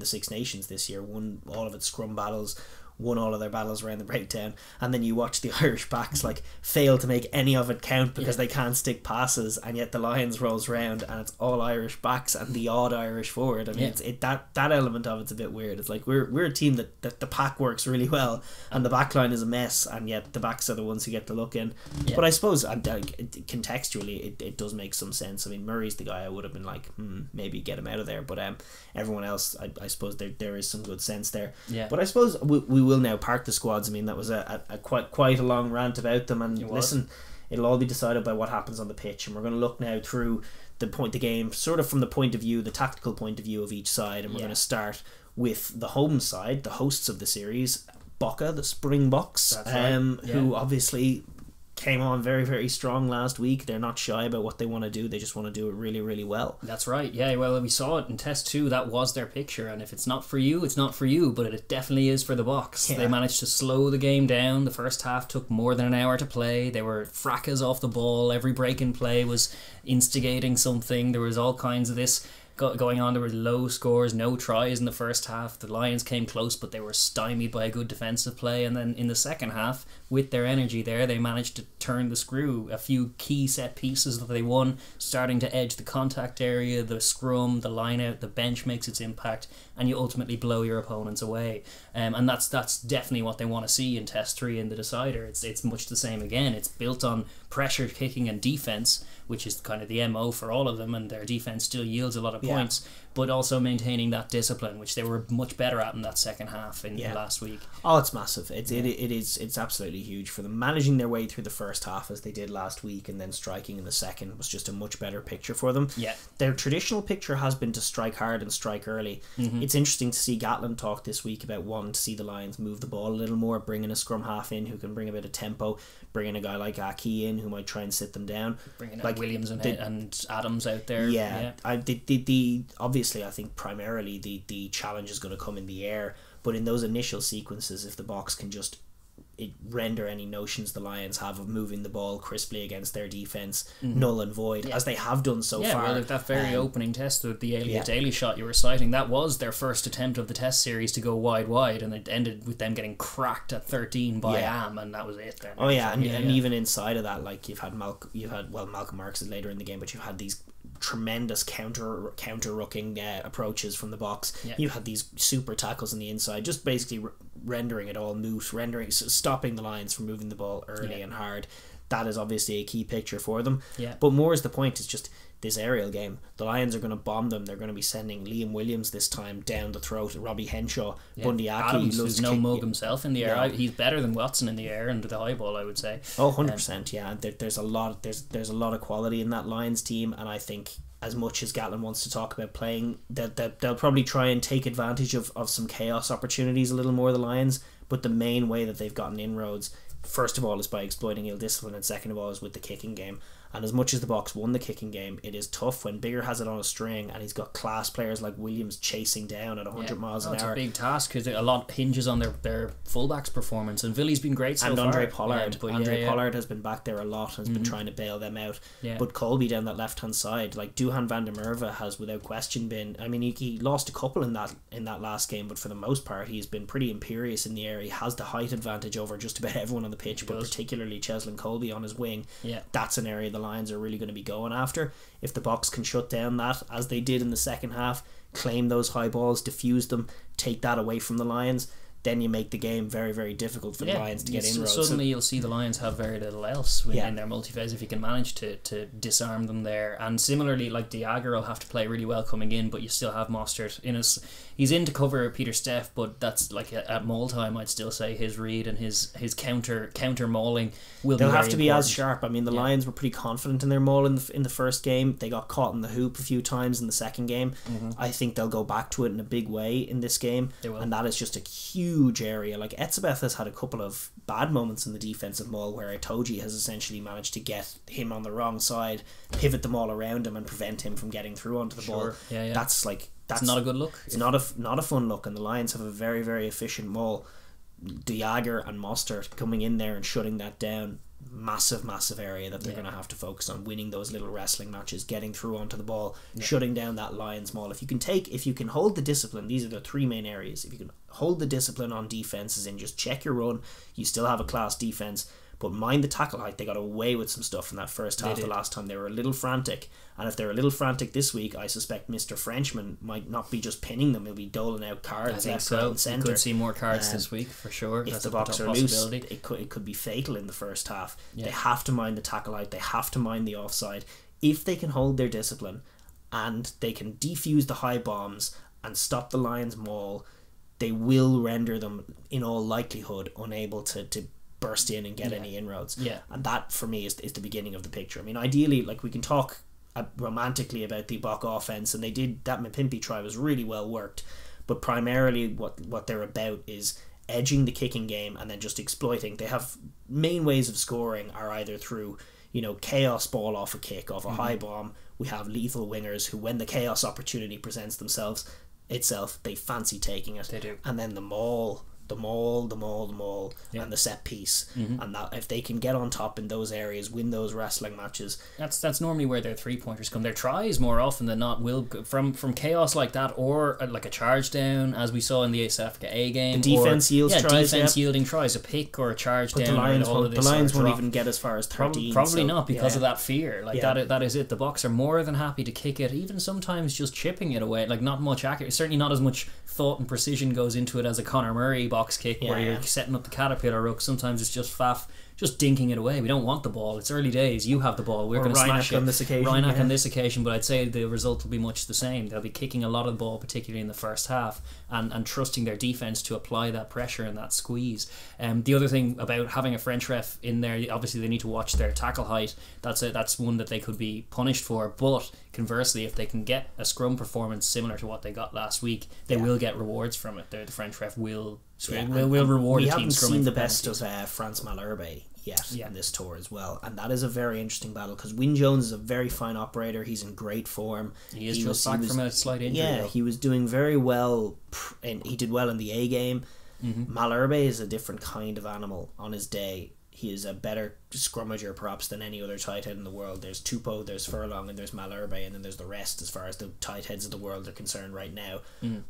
Six Nations this year, won all of its scrum battles, won all of their battles around the breakdown, and then you watch the Irish backs like fail to make any of it count because they can't stick passes, and yet the Lions rolls round and it's all Irish backs and the odd Irish forward. I mean, that element of it's a bit weird. It's like we're a team that the pack works really well and the back line is a mess, and yet the backs are the ones who get the look in. But I suppose contextually it does make some sense. I mean, Murray's the guy I would have been like, maybe get him out of there, but everyone else, I suppose there is some good sense there. But I suppose we will now park the squads. I mean, that was a quite a long rant about them, and listen, it'll all be decided by what happens on the pitch, and we're going to look now through the game sort of from the tactical point of view of each side, and we're going to start with the home side, the hosts of the series, Boca, the Springboks, who obviously came on very, very strong last week. They're not shy about what they want to do. They just want to do it really, really well. That's right. Yeah, well, we saw it in Test 2. That was their picture. And if it's not for you, it's not for you. But it definitely is for the Boks. They managed to slow the game down. The first half took more than an hour to play. They were fracas off the ball. Every break in play was instigating something. There was all kinds of this going on. There were low scores, no tries in the first half. The Lions came close, but they were stymied by a good defensive play. And then in the second half, with their energy there, they managed to turn the screw. A few key set pieces that they won, starting to edge the contact area, the scrum, the line out, the bench makes its impact, and you ultimately blow your opponents away. And that's definitely what they want to see in Test 3 in the decider. It's much the same again. It's built on pressure, kicking and defence, which is kind of the MO for all of them, and their defence still yields a lot of points, but also maintaining that discipline, which they were much better at in that second half in last week. Oh, it's massive. It's absolutely huge for them. Managing their way through the first half as they did last week and then striking in the second was just a much better picture for them. Their traditional picture has been to strike hard and strike early. It's interesting to see Gatland talk this week about wanting to see the Lions move the ball a little more, bringing a scrum half in who can bring a bit of tempo, bringing a guy like Aki in who might try and sit them down, bringing like Williams and Adams out there. Obviously I think primarily the challenge is going to come in the air, but in those initial sequences, if the Boks can just render any notions the Lions have of moving the ball crisply against their defence null and void, as they have done so far. Well, that very opening test with the Elliot Daly shot you were citing, that was their first attempt of the test series to go wide, and it ended with them getting cracked at 13 by Am, and that was it then. And even inside of that, like you've had Malcolm Marks is later in the game, but you've had these tremendous counter rucking approaches from the Boks. You had these super tackles on the inside, just basically rendering it all moot, stopping the Lions from moving the ball early and hard. That is obviously a key picture for them. Yeah. But more is the point, is just this aerial game. The Lions are going to bomb them. They're going to be sending Liam Williams this time down the throat, Robbie Henshaw, Bundy Aki. Adams, who's no mug himself in the air. No. He's better than Watson in the air and the high ball, I would say. Oh, 100%, yeah. There's a lot of quality in that Lions team, and I think as much as Gatlin wants to talk about playing, that they'll probably try and take advantage of some chaos opportunities a little more, the Lions. But the main way that they've gotten inroads, first of all, is by exploiting ill discipline, and second of all is with the kicking game. And as much as the Boks won the kicking game, it is tough when Biggar has it on a string and he's got class players like Williams chasing down at 100 miles an hour. It's a big task because a lot hinges on their fullbacks performance, and Villy's been great so and far. Andre Pollard. Andre Pollard has been back there a lot and has been trying to bail them out. Yeah. But Colby down that left hand side, like Duhan van der Merwe, has without question been. I mean, he lost a couple in that last game, but for the most part, he's been pretty imperious in the air. He has the height advantage over just about everyone on the pitch, but particularly Cheslin Colby on his wing. Yeah. That's an area the Lions are really going to be going after. If the Boks can shut down that, as they did in the second half, claim those high balls, diffuse them, take that away from the Lions, then you make the game very, very difficult for the Lions to get inroads. Suddenly you'll see the Lions have very little else in their multi-phase if you can manage to disarm them there. And similarly, like Daragh will have to play really well coming in, but you still have Mostert in his. He's in to cover Peter Steff, but that's like at maul time. I'd still say his read and his counter mauling will. They'll be have to be important. as sharp. I mean, the Lions were pretty confident in their maul in the first game. They got caught in the hoop a few times in the second game. I think they'll go back to it in a big way in this game, and that is just a huge area. Like Etzebeth has had a couple of bad moments in the defensive maul where Itoji has essentially managed to get him on the wrong side, pivot the maul around him, and prevent him from getting through onto the ball. Yeah. That's not a good look. It's not a fun look, and the Lions have a very, very efficient maul. Daragh and Mostert coming in there and shutting that down. Massive area that they're going to have to focus on, winning those little wrestling matches, getting through onto the ball, shutting down that Lions maul. If you can hold the discipline, these are the three main areas. If you can hold the discipline on defenses and just check your run, you still have a class defense. But mind the tackle height. They got away with some stuff in that first half. The last time they were a little frantic, and if they're a little frantic this week, I suspect Mr. Frenchman might not be just pinning them; he'll be doling out cards left, right, and centre. You could see more cards this week for sure. If That's the Boks are loose, it could be fatal in the first half. They have to mind the tackle height. They have to mind the offside. If they can hold their discipline, and they can defuse the high bombs and stop the Lions' maul, they will render them, in all likelihood, unable to burst in and get any inroads. And that for me is the beginning of the picture. I mean, ideally, like, we can talk romantically about the Bok offense, and they did that. Mapimpi try was really well worked, but primarily what they're about is edging the kicking game and then just exploiting. They have main ways of scoring are either through chaos ball off a kick, off a high bomb. We have lethal wingers who, when the chaos opportunity presents itself, they fancy taking it. They do. And then the maul, and the set piece, and that if they can get on top in those areas, win those wrestling matches, that's normally where their 3-pointers come. Their tries more often than not will from chaos like that, or like a charge down, as we saw in the South Africa A game. The defense yields tries, yielding tries, a pick or a charge but down. The Lions won't even get as far as 13. Probably not, because of that fear. Like that is it. The Boks are more than happy to kick it, even sometimes just chipping it away. Like, not much accuracy, certainly not as much thought and precision goes into it as a Conor Murray box kick, where you're setting up the caterpillar ruck. Sometimes it's just faff, just dinking it away. We don't want the ball. It's early days. You have the ball. We're going to smash it. On this occasion, Reinach on this occasion, but I'd say the result will be much the same. They'll be kicking a lot of the ball, particularly in the first half, and trusting their defence to apply that pressure and that squeeze. The other thing about having a French ref in there, obviously they need to watch their tackle height. That's one that they could be punished for, but conversely, if they can get a scrum performance similar to what they got last week, they will get rewards from it. The French ref will reward a team scrumming. We haven't seen the best of Frans Malherbe yet in this tour as well, and that is a very interesting battle, because Wyn Jones is a very fine operator. He's in great form. He was back from a slight injury. Yeah, he was doing very well, and he did well in the A game. Malherbe is a different kind of animal on his day. He is a better scrummager perhaps than any other tight head in the world. There's Tupou, there's Furlong, and there's Malherbe, and then there's the rest as far as the tight heads of the world are concerned right now.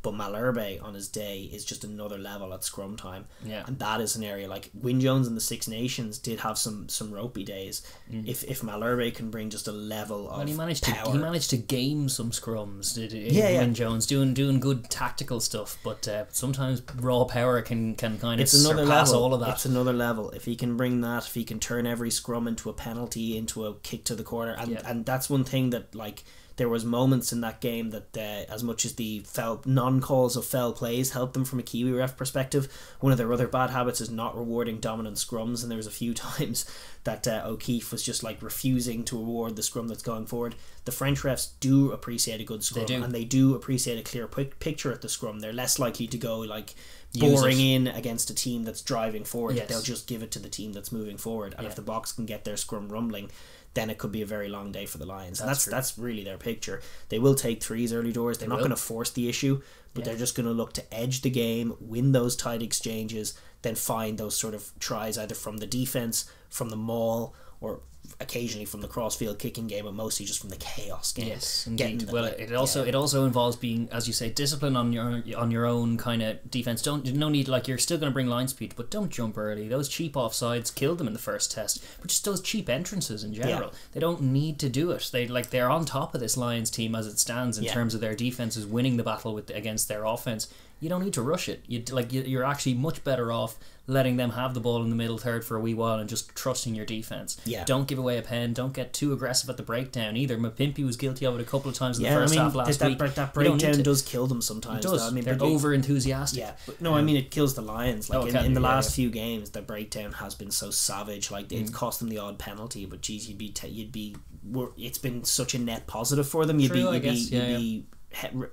But Malherbe on his day is just another level at scrum time, and that is an area like Wyn Jones and the Six Nations did have some ropey days. If Malherbe can bring just a level of power. He managed to game some scrums. Wyn Jones doing good tactical stuff, but sometimes raw power can kind of surpass all of that. It's another level. If he can bring that, if he can turn every scrum into a penalty, into a kick to the corner, and that's one thing that like there was moments in that game that as much as the non-calls of foul plays helped them from a Kiwi ref perspective, one of their other bad habits is not rewarding dominant scrums, and there was a few times that O'Keefe was just like refusing to award the scrum that's going forward. The French refs do appreciate a good scrum, and they do appreciate a clear picture at the scrum. They're less likely to go like boring in against a team that's driving forward. They'll just give it to the team that's moving forward, and if the box can get their scrum rumbling, then it could be a very long day for the Lions. That's really their picture. They will take threes early doors. They're not going to force the issue, but they're just going to look to edge the game, win those tight exchanges, then find those sort of tries either from the defense, from the maul, or occasionally from the crossfield kicking game, but mostly just from the chaos game. Yes, indeed. Well, it also involves being, as you say, discipline on your own kind of defense. No need, like, you're still going to bring line speed, but don't jump early. Those cheap offsides killed them in the first test, but just those cheap entrances in general. They don't need to do it. They're on top of this Lions team as it stands in terms of their defenses winning the battle against their offense. You don't need to rush it. You're actually much better off letting them have the ball in the middle third for a wee while and just trusting your defense. Don't give away a pen. Don't get too aggressive at the breakdown either. Mapimpi was guilty of it a couple of times in the first half last week. That breakdown does kill them sometimes. It does. They're over enthusiastic. I mean, it kills the Lions. Like in the last few games, the breakdown has been so savage. Like it's cost them the odd penalty, but geez, it's been such a net positive for them. You'd be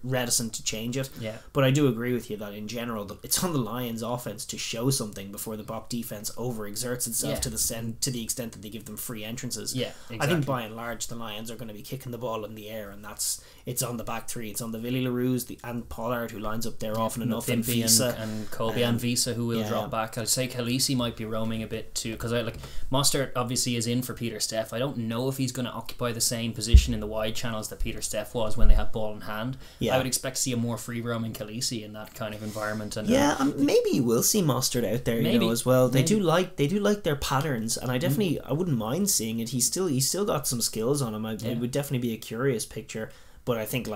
reticent to change it. But I do agree with you that in general it's on the Lions offense to show something before the Bok defense overexerts itself to the extent that they give them free entrances. Exactly. I think by and large the Lions are going to be kicking the ball in the air, and it's on the back three. It's on the Villy LaRue's and Pollard, who lines up there often enough, and Visa and Colby and Visa, who will drop back. I'd say Khaleesi might be roaming a bit too, because Mostert obviously is in for Peter Steff. I don't know if he's going to occupy the same position in the wide channels that Peter Steff was when they had ball in hand. I would expect to see a more free roaming Khaleesi in that kind of environment. And maybe you will see Mostert out there, as well. They do like their patterns, and I wouldn't mind seeing it. He's still got some skills on him. It would definitely be a curious picture, but I think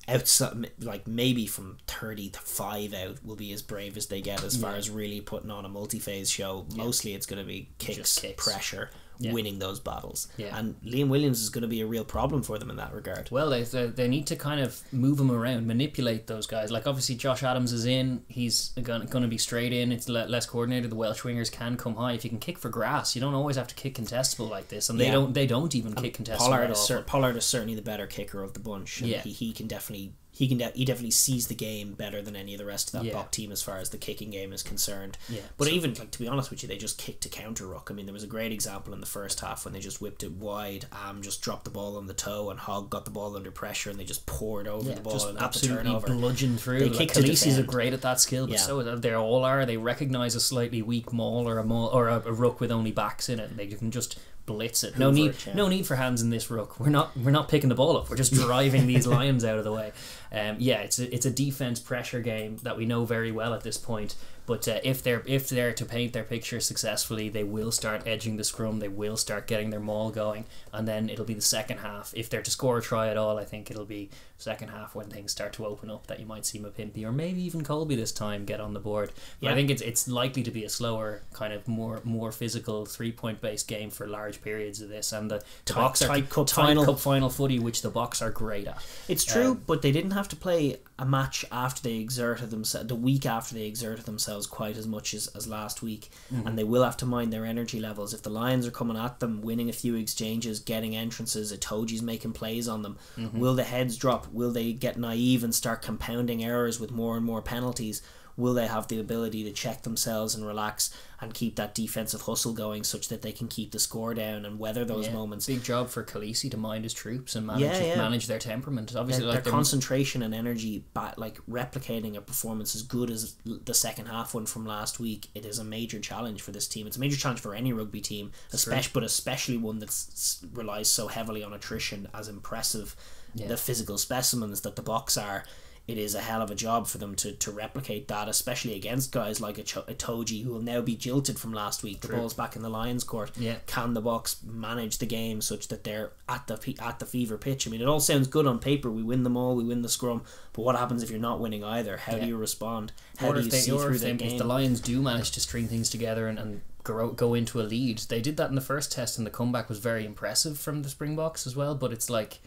outside, maybe from 30 to 5 out will be as brave as they get as far as really putting on a multi-phase show. Mostly it's going to be kicks, pressure, winning those battles, and Liam Williams is going to be a real problem for them in that regard. Well, they need to kind of move him around, manipulate those guys. Like obviously Josh Adams is in, he's going to be straight in. It's less coordinated. The Welsh wingers can come high. If you can kick for grass, you don't always have to kick contestable like this, and they don't even kick contestable. Pollard is certainly the better kicker of the bunch, and he definitely sees the game better than any of the rest of that Bok team as far as the kicking game is concerned. But even to be honest with you, they just kicked to counter ruck. I mean, there was a great example in the first half when they just whipped it wide. Just dropped the ball on the toe, and Hogg got the ball under pressure, and they just poured over the ball just and absolutely the turnover. Bludgeoned through. Khaleesi's are great at that skill, but so they all are. They recognise a slightly weak maul or a ruck with only backs in it, and they can just blitz it. No need for hands in this ruck. We're not picking the ball up. We're just driving these Lions out of the way. It's a defense pressure game that we know very well at this point. But if they're to paint their picture successfully, they will start edging the scrum. They will start getting their maul going, and then it'll be the second half. If they're to score a try at all, I think it'll be second half when things start to open up that you might see Mapimpi or maybe even Colby this time get on the board. But I think it's likely to be a slower, kind of more physical 3-point based game for large periods of this, and the tight cup final footy, which the Boks are great at. It's true, but they didn't have to play a match after they exerted themselves, the week after they exerted themselves quite as much as last week, and they will have to mind their energy levels. If the Lions are coming at them, winning a few exchanges, getting entrances, Itoji's making plays on them, will the heads drop? Will they get naive and start compounding errors with more and more penalties? Will they have the ability to check themselves and relax and keep that defensive hustle going such that they can keep the score down and weather those moments? Big job for Khaleesi to mind his troops and manage their temperament. Obviously, their concentration and energy, like replicating a performance as good as the second half one from last week. It is a major challenge for this team. It's a major challenge for any rugby team, especially one that relies so heavily on attrition. As impressive the physical specimens that the Boks are, it is a hell of a job for them to replicate that, especially against guys like a Toji, who will now be jilted from last week. The ball's back in the Lions' court. Can the Boks manage the game such that they're at the fever pitch? I mean, it all sounds good on paper. We win them all, we win the scrum, but what happens if you're not winning either? How do you respond? How do you see through their game? If the Lions do manage to string things together and go into a lead, they did that in the first test, and the comeback was very impressive from the Springboks as well. But it's like,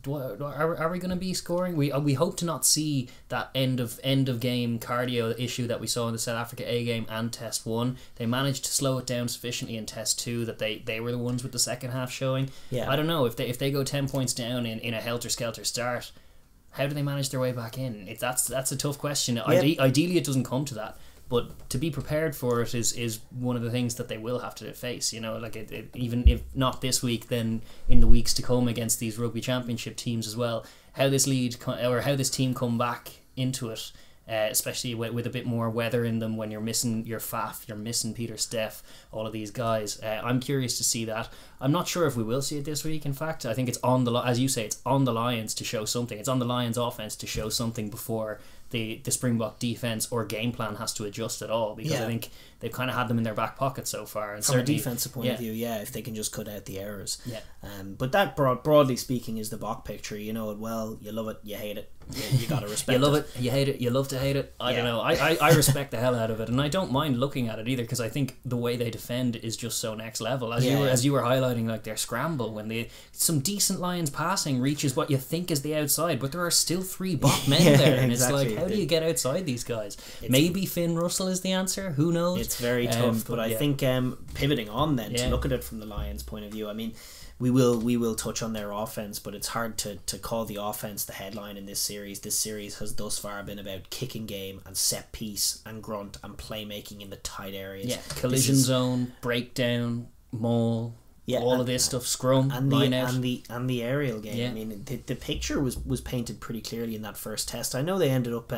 are we going to be scoring? We hope to not see that end of game cardio issue that we saw in the South Africa A game and Test 1. They managed to slow it down sufficiently in Test 2 that they were the ones with the second half showing. I don't know if they go 10 points down in a helter-skelter start, how do they manage their way back in? That's a tough question. Ideally, it doesn't come to that. But to be prepared for it is one of the things that they will have to face. You know, like even if not this week, then in the weeks to come against these rugby championship teams as well. How this team come back into it, especially with a bit more weather in them when you're missing your Faf, you're missing Peter Steff, all of these guys. I'm curious to see that. I'm not sure if we will see it this week. In fact, I think it's as you say, it's on the Lions to show something. It's on the Lions offense to show something before the Springbok defence or game plan has to adjust at all, because I think they've kind of had them in their back pocket so far. And from a defensive point of view, if they can just cut out the errors. But that broadly speaking is the Bok picture. You know it well, you love it, you hate it. You gotta respect it. You love it, you hate it, you love to hate it. I don't know. I respect the hell out of it, and I don't mind looking at it either, because I think the way they defend is just so next level. As you were highlighting, like their scramble when some decent Lions passing reaches what you think is the outside, but there are still 3 Bok men there, and it's like, how do you get outside these guys? Maybe Finn Russell is the answer. Who knows? It's very tough, but I think pivoting on then to look at it from the Lions' point of view. I mean, we will touch on their offense, but it's hard to call the offense the headline in this series. This series has thus far been about kicking game and set piece and grunt and playmaking in the tight areas. Collision zone, breakdown, maul. All of this stuff, scrum, line out, and the aerial game. I mean, the picture was painted pretty clearly in that first test. I know they ended up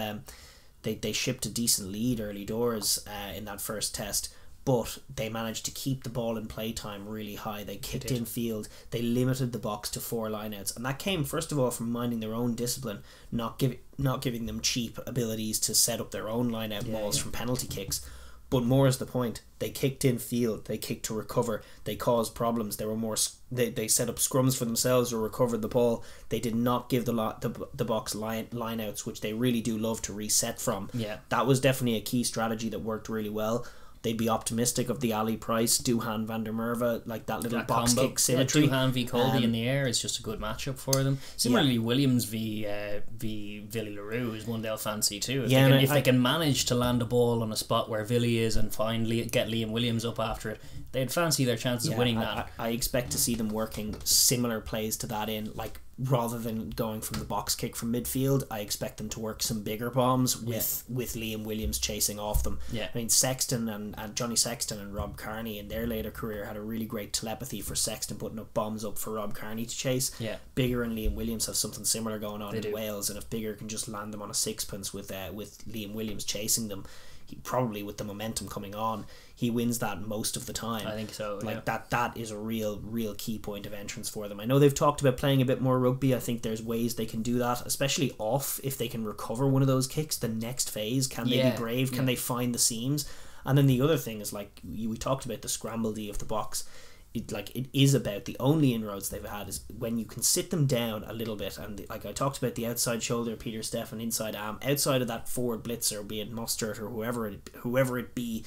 they shipped a decent lead early doors in that first test, but they managed to keep the ball in play time really high. They kicked in field. They limited the Boks to 4 lineouts, and that came first of all from minding their own discipline, not giving them cheap abilities to set up their own lineout mauls from penalty kicks. But more is the point. They kicked in field. They kicked to recover. They caused problems. They they set up scrums for themselves or recovered the ball. They did not give the Boks lineouts, which they really do love to reset from. That was definitely a key strategy that worked really well. They'd be optimistic of the Ali Price, Duhan van der Merwe, like that little box combo. Kick symmetry. Duhan v Colby in the air is just a good matchup for them. Similarly, Williams v Villy LaRue is one they'll fancy too. If they can manage to land a ball on a spot where Villy is and get Liam Williams up after it, they'd fancy their chances of winning that. I expect to see them working similar plays to that in, like, rather than going from the box kick from midfield, I expect them to work some bigger bombs with Liam Williams chasing off them. I mean, Sexton and Johnny Sexton and Rob Kearney in their later career had a really great telepathy for Sexton putting up bombs up for Rob Kearney to chase. Bigger and Liam Williams have something similar going on in Wales, and if Bigger can just land them on a sixpence with Liam Williams chasing them, probably with the momentum coming on, he wins that most of the time. I think so. That is a real key point of entrance for them. I know they've talked about playing a bit more rugby. I think there's ways they can do that, especially off. If they can recover one of those kicks, the next phase, can they be brave? Can they find the seams? And then the other thing is, like we talked about, the scramble D of the Boks. It is about the only inroads they've had is when you can sit them down a little bit, and like I talked about the outside shoulder, Peter Steff, and inside arm, outside of that forward blitzer, be it Mostert or whoever it be,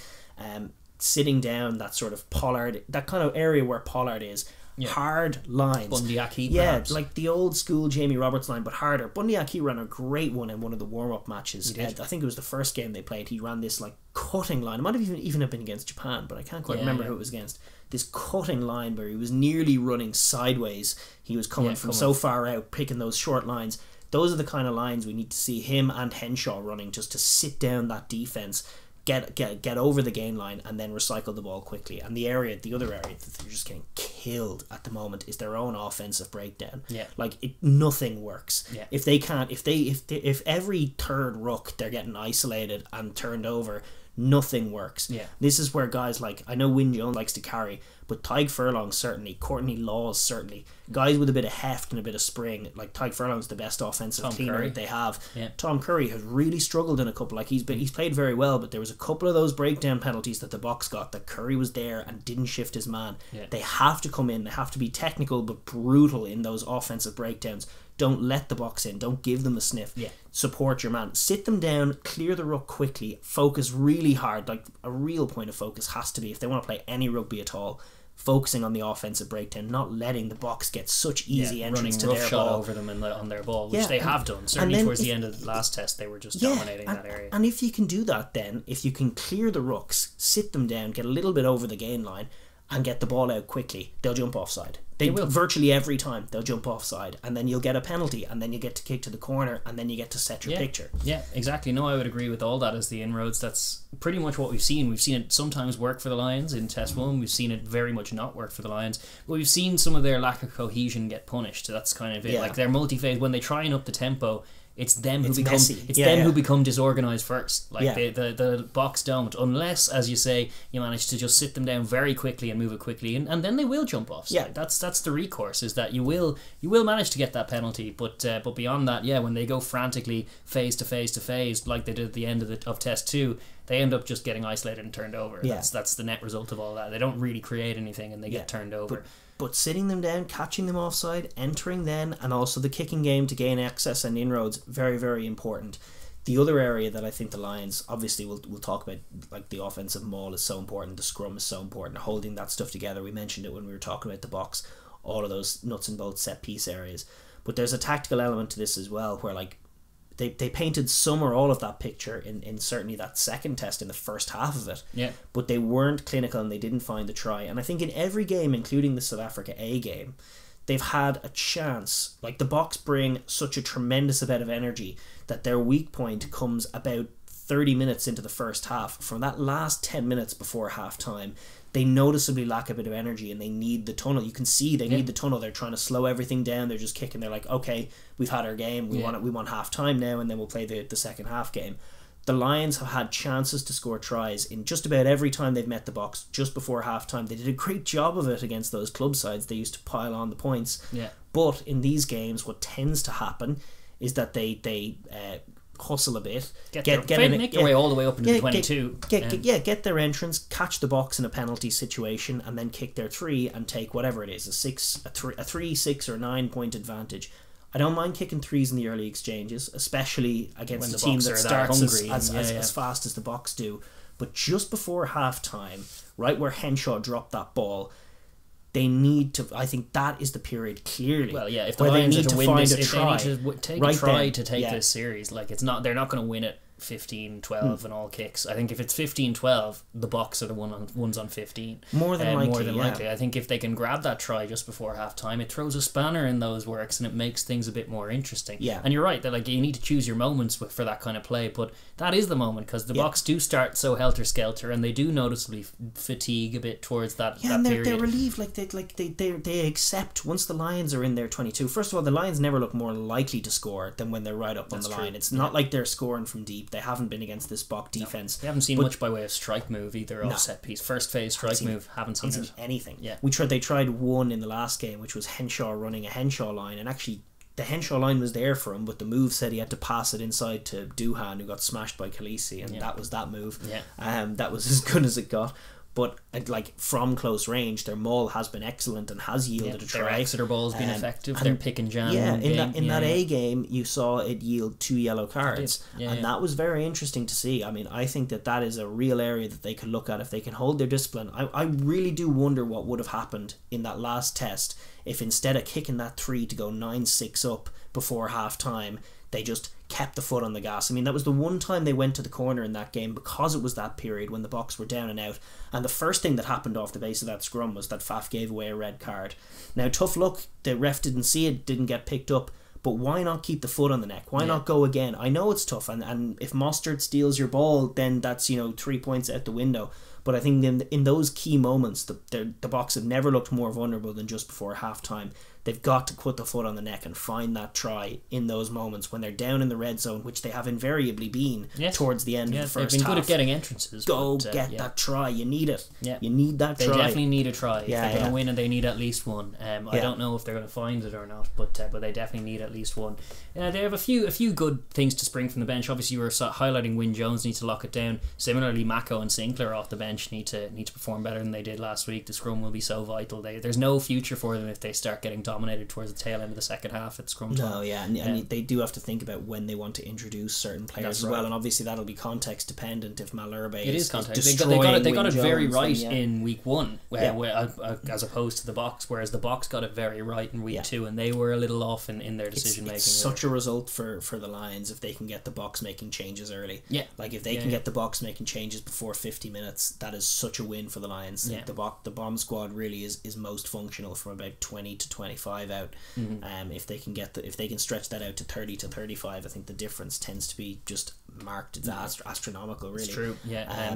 sitting down that sort of Pollard, that kind of area where Pollard is, hard lines. Bundy Aki, perhaps. Like the old school Jamie Roberts line, but harder. Bundy Aki ran a great one in one of the warm-up matches. I think it was the first game they played. He ran this like cutting line. It might have even have been against Japan, but I can't quite remember who it was against. This cutting line where he was nearly running sideways. He was coming from so far out, picking those short lines. those are the kind of lines we need to see him and Henshaw running, just to sit down that defence, get over the gain line, and then recycle the ball quickly. And the other area that they're just getting killed at the moment is their own offensive breakdown. Like nothing works. If they can't, if every third ruck they're getting isolated and turned over, nothing works. This is where guys like, I know Wyn Jones likes to carry, but Tadhg Furlong certainly, Courtney Laws certainly, guys with a bit of heft and a bit of spring, like Tadhg Furlong's the best offensive cleaner they have. Tom Curry has really struggled in a couple, like he's played very well, but there was a couple of those breakdown penalties that the box got that Curry was there and didn't shift his man. They have to come in, they have to be technical but brutal in those offensive breakdowns. Don't let the box in, don't give them a sniff. Support your man, sit them down, clear the ruck quickly, focus really hard. Like a real point of focus has to be, if they want to play any rugby at all, focusing on the offensive breakdown, not letting the box get such easy entrance to their ball. Over them on their ball, which they have done. Certainly towards the end of the last test, they were just dominating that area. And if you can do that, then if you can clear the rucks, sit them down, get a little bit over the gain line, and get the ball out quickly, they'll jump offside. They will. Virtually every time they'll jump offside, and then you'll get a penalty, and then you get to kick to the corner, and then you get to set your picture. Yeah, exactly. No, I would agree with all that as the inroads. That's pretty much what we've seen. We've seen it sometimes work for the Lions in Test 1. We've seen it very much not work for the Lions. But we've seen some of their lack of cohesion get punished. That's kind of it. Like their multi-phase, when they try and up the tempo, it's them who who become disorganised first. Like the box don't, unless, as you say, you manage to just sit them down very quickly and move it quickly, and then they will jump off. That's the recourse, is that you will manage to get that penalty, but beyond that, when they go frantically phase to phase to phase like they did at the end of Test 2, they end up just getting isolated and turned over. That's the net result of all that. They don't really create anything and they get turned over. But sitting them down, catching them offside, entering then, and also the kicking game to gain access and inroads, very, very important. The other area that I think the Lions, obviously we'll talk about, like the offensive maul is so important, the scrum is so important, holding that stuff together. We mentioned it when we were talking about the box, all of those nuts and bolts set piece areas. But there's a tactical element to this as well, where like they painted some or all of that picture in certainly that second test, in the first half of it. But they weren't clinical and they didn't find the try. And I think in every game, including the South Africa A game, they've had a chance. Like the Boks bring such a tremendous amount of energy that their weak point comes about 30 minutes into the first half. From that last 10 minutes before half time, they noticeably lack a bit of energy and they need the tunnel. You can see they need the tunnel. They're trying to slow everything down. They're just kicking. They're like, okay, we've had our game. We want half time now, and then we'll play the second half game. The Lions have had chances to score tries in just about every time they've met the Boks just before half time. They did a great job of it against those club sides. They used to pile on the points. But in these games, what tends to happen is that they hustle a bit, make their way all the way up into the 22, get their entrance, catch the Boks in a penalty situation, and then kick their 3 and take whatever it is, a 3, 6 or 9 point advantage. I don't mind kicking 3s in the early exchanges, especially against a team that starts as fast as the Boks do. But just before half time, right where Henshaw dropped that ball, they need to. I think that is the period clearly. Well, if the Lions need to win this, if they need to take a try to take this series, like they're not going to win it 15-12 and all kicks. I think if it's 15-12, the Boks are the ones on 15. More than likely. I think if they can grab that try just before half time, it throws a spanner in those works and it makes things a bit more interesting. And you're right that like you need to choose your moments for that kind of play, but that is the moment, because the Boks do start so helter skelter and they do noticeably fatigue a bit towards that and period. They're relieved, they accept once the Lions are in their 22. First of all, the Lions never look more likely to score than when they're right up on the line. It's not like they're scoring from deep. They haven't been against this Bok defence. They haven't seen much by way of strike move either, or set piece. First phase strike move, haven't seen anything. They tried one in the last game, which was Henshaw running a Henshaw line, and actually the Henshaw line was there for him, but the move said he had to pass it inside to Duhan, who got smashed by Khaleesi, and that was that move. That was as good as it got. But like from close range, their maul has been excellent and has yielded a try. Their Exeter ball's been effective. Their pick and jam. In that A game, you saw it yield 2 yellow cards, and that was very interesting to see. I mean, I think that is a real area that they could look at if they can hold their discipline. I really do wonder what would have happened in that last test if instead of kicking that 3 to go 9-6 up before half time, they just kept the foot on the gas. I mean, that was the one time they went to the corner in that game, because it was that period when the Boks were down and out. And the first thing that happened off the base of that scrum was that Faf gave away a red card. Now, tough luck, the ref didn't see it, didn't get picked up, but why not keep the foot on the neck? Why not go again? I know it's tough, and if Mostert steals your ball, then that's 3 points out the window. But I think in those key moments, the Boks have never looked more vulnerable than just before half-time. They've got to put the foot on the neck and find that try in those moments when they're down in the red zone, which they have invariably been towards the end of the first half. They've been good at getting entrances. Get that try. You need it. Yeah. You need that try. They definitely need a try. If they're going to win, and they need at least one. I don't know if they're going to find it or not, but they definitely need at least one. They have a few good things to spring from the bench. Obviously, you were highlighting Wyn Jones needs to lock it down. Similarly, Mako and Sinclair off the bench need to perform better than they did last week. The scrum will be so vital. There's no future for them if they start getting dominated towards the tail end of the second half at scrum time. No, and they do have to think about when they want to introduce certain players as well, and obviously that'll be context dependent. If Malherbe is context. They got it very right in week 1, as opposed to the Boks, whereas the Boks got it very right in week 2, and they were a little off in their decision making. It's such a result for the Lions if they can get the Boks making changes early. Like if they can get the Boks making changes before 50 minutes, that is such a win for the Lions. The bomb squad really is most functional from about 20 to 25 out. If they can stretch that out to 30 to 35, I think the difference tends to be just marked. It's astronomical, really. It's true.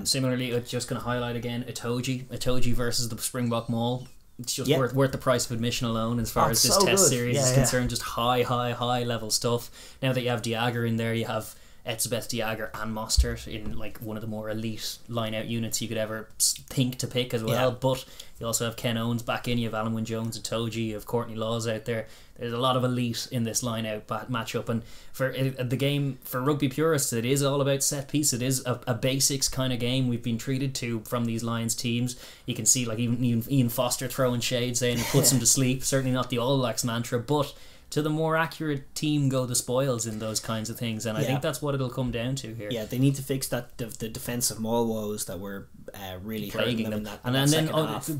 Similarly, just going to highlight again Itoje versus the Springbok Maul. It's just worth the price of admission alone as far as this test series is concerned. Just high level stuff. Now that you have Diager in there, you have Etzebeth, Diager and Mostert in like one of the more elite line-out units you could ever think to pick as well. But you also have Ken Owens back in, you have Alan Wyn Jones, Itoje, you have Courtney Laws out there. There's a lot of elite in this line-out matchup, and for the game, for rugby purists, it is all about set piece. It is a basics kind of game we've been treated to from these Lions teams. You can see like even Ian Foster throwing shade saying it puts him to sleep. Certainly not the All Blacks mantra, but to the more accurate team go the spoils in those kinds of things, and I think that's what it'll come down to here. They need to fix that the defensive maul woes that were really plaguing them in that, and then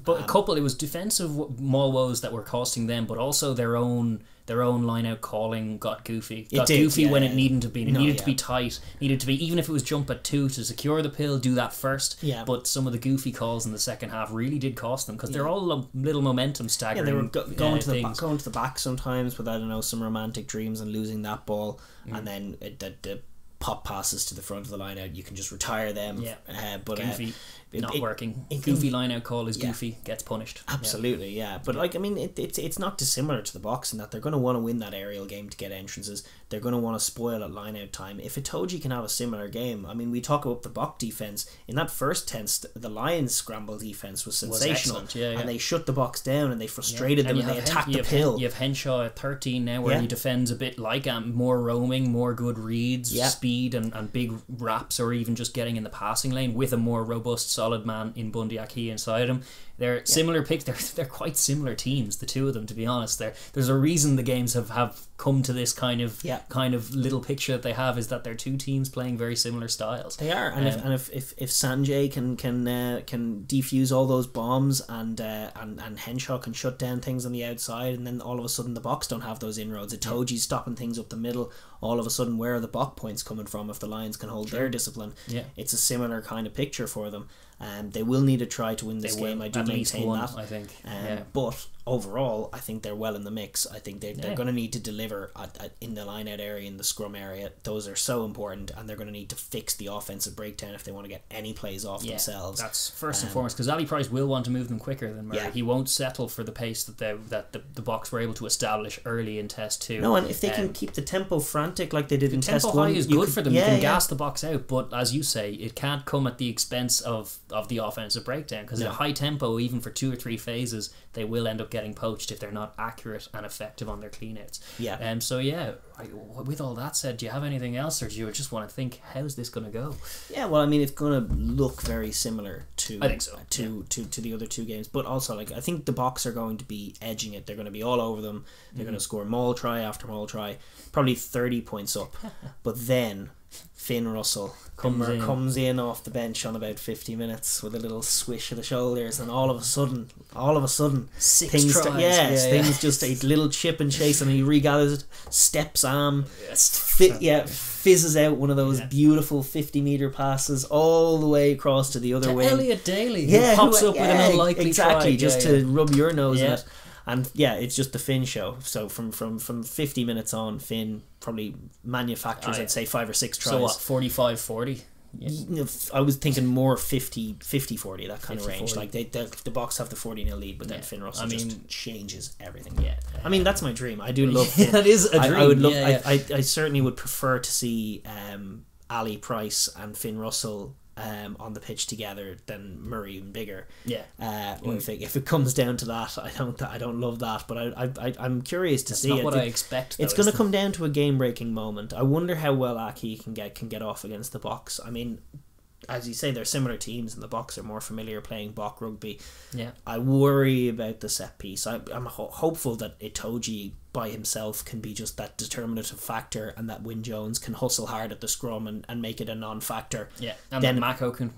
but a couple, it was defensive maul woes that were costing them, but also their own line out calling got goofy. When it needed to be. It needed to be tight. Needed to be, even if it was jump at 2 to secure the pill, do that first. But some of the goofy calls in the second half really did cost them, because they're all little momentum staggering. They were going to the back sometimes with, I don't know, some romantic dreams and losing that ball, and then the pop passes to the front of the line out, you can just retire them. But goofy. Not working. Goofy line out call is goofy, gets punished. Absolutely, But like, I mean, it's not dissimilar to the Boks in that they're going to want to win that aerial game to get entrances. They're going to want to spoil at line out time. If Itoje can have a similar game, I mean, we talk about the Bok defense. In that first test, the Lions' scramble defense was sensational, and they shut the Boks down and they frustrated them, and they attacked the pill. You have Henshaw at 13 now, where he defends a bit like more roaming, more good reads, speed and big wraps, or even just getting in the passing lane with a more robust, solid man in Bundy Aki inside him. They're similar picks. They're quite similar teams, the two of them, to be honest. There's a reason the games have come to this kind of little picture that they have, is that they're two teams playing very similar styles. They are, and if Sanjay can defuse all those bombs, and Henshaw can shut down things on the outside, and then all of a sudden the Boks don't have those inroads. Itoje's stopping things up the middle. All of a sudden, where are the Bok points coming from if the Lions can hold their discipline? It's a similar kind of picture for them. They will need to try to win this game. I do maintain that. I think. But overall, I think they're well in the mix. I think they're going to need to deliver in the line-out area, in the scrum area. Those are so important, and they're going to need to fix the offensive breakdown if they want to get any plays off themselves. That's first and foremost, because Ali Price will want to move them quicker than Murray. He won't settle for the pace that the Boks were able to establish early in Test 2. No, and if they can keep the tempo frantic like they did in Test 1, tempo high is good for them. You can gas the Boks out, but as you say, it can't come at the expense of the offensive breakdown, because at a high tempo, even for 2 or 3 phases, they will end up getting poached if they're not accurate and effective on their cleanouts. With all that said, do you have anything else, or do you just want to think, how's this going to go? Well, I mean, it's going to look very similar to I think so. to the other two games, but also, like, I think the Boks are going to be edging it. They're going to be all over them. They're going to score maul try after maul try, probably 30 points up. But then Finn Russell comes in off the bench on about 50 minutes with a little swish of the shoulders, and all of a sudden 6 things tries. Things just a little chip and chase, and he regathers it, steps arm, fizzes out one of those beautiful 50-metre passes all the way across to the other wing. Elliot Daly, who pops up with an unlikely try. To rub your nose in it. And yeah, it's just the Finn show. So from 50 minutes on, Finn probably manufactures, I'd say 5 or 6 tries. So what, 45-40? Yeah. I was thinking more 50-40, that kind of range. Like the Boks have the 40-0 lead, but then Finn Russell just changes everything. Yeah, I mean, that's my dream. I do love Finn. That is a dream. I would love. I certainly would prefer to see Ali Price and Finn Russell on the pitch together than Murray and Bigger. If it comes down to that, I don't love that, but I'm curious to see. Not what I expect. It's going to come down to a game breaking moment. I wonder how well Aki can get off against the Boks. I mean, as you say, they're similar teams, and the Boks are more familiar playing Bok rugby. Yeah, I worry about the set piece. I'm hopeful that Itoje by himself can be just that determinative factor, and that Wyn Jones can hustle hard at the scrum and make it a non-factor. Yeah, and then Mako can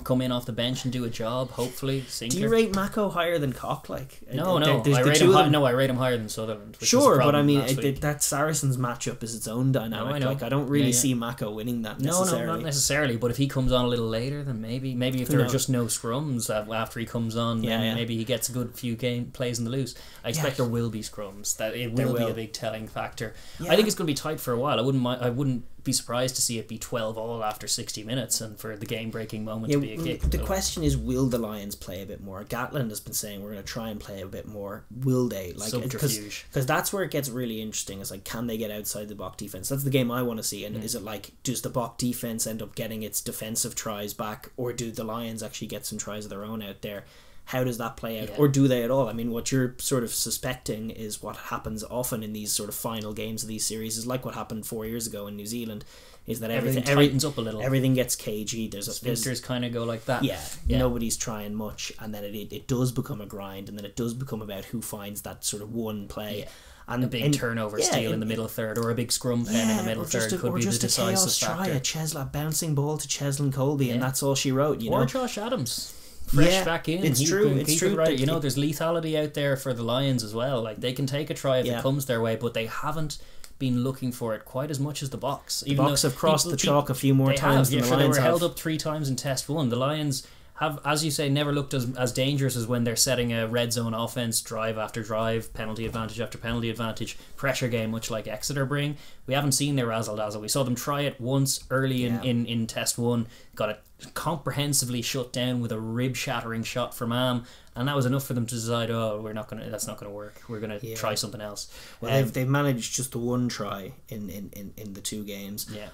come in off the bench and do a job, hopefully. Sinker. Do you rate Mako higher than Cock? No, I rate him higher than Sutherland. Sure, but I mean, that Saracens matchup is its own dynamic. No, I don't really see Mako winning that necessarily. No, not necessarily, but if he comes on a little later, then maybe if there are just no scrums after he comes on, then maybe he gets a good few plays in the loose. I expect there will be scrums. It will be a big telling factor. Yeah. I think it's going to be tight for a while. I wouldn't be surprised to see it be 12-all after 60 minutes and for the game breaking moment to be a kick. The question is, will the Lions play a bit more? Gatland has been saying we're going to try and play a bit more. Will they? Subterfuge. Because that's where it gets really interesting. Is can they get outside the Bok defense? That's the game I want to see. And is it does the Bok defense end up getting its defensive tries back, or do the Lions actually get some tries of their own out there? How does that play out? Or do they at all? I mean, what you're sort of suspecting is what happens often in these sort of final games of these series is like what happened 4 years ago in New Zealand, is that everything tightens up a little. Everything gets cagey. Sprinters kind of go like that. Yeah, nobody's trying much, and then it does become a grind, and then it does become about who finds that sort of one play. Yeah. And a big turnover steal in the middle third, or a big scrum pen in the middle third could be the decisive factor. A bouncing ball to Cheslin Colby, and that's all she wrote. Or Josh Adams. Fresh back in. It's true. Right. There's lethality out there for the Lions as well. Like, they can take a try if it comes their way, but they haven't been looking for it quite as much as the Boks. The Boks have crossed the chalk a few more times than the Lions they were have. held up 3 times in Test 1. The Lions have, as you say, never looked as dangerous as when they're setting a red zone offense, drive after drive, penalty advantage after penalty advantage, pressure game, much like Exeter bring. We haven't seen their razzle-dazzle. We saw them try it once early in Test 1, got it comprehensively shut down with a rib-shattering shot from Am, and that was enough for them to decide, that's not going to work. We're going to try something else. Well, they've managed just the one try in the 2 games. Yeah.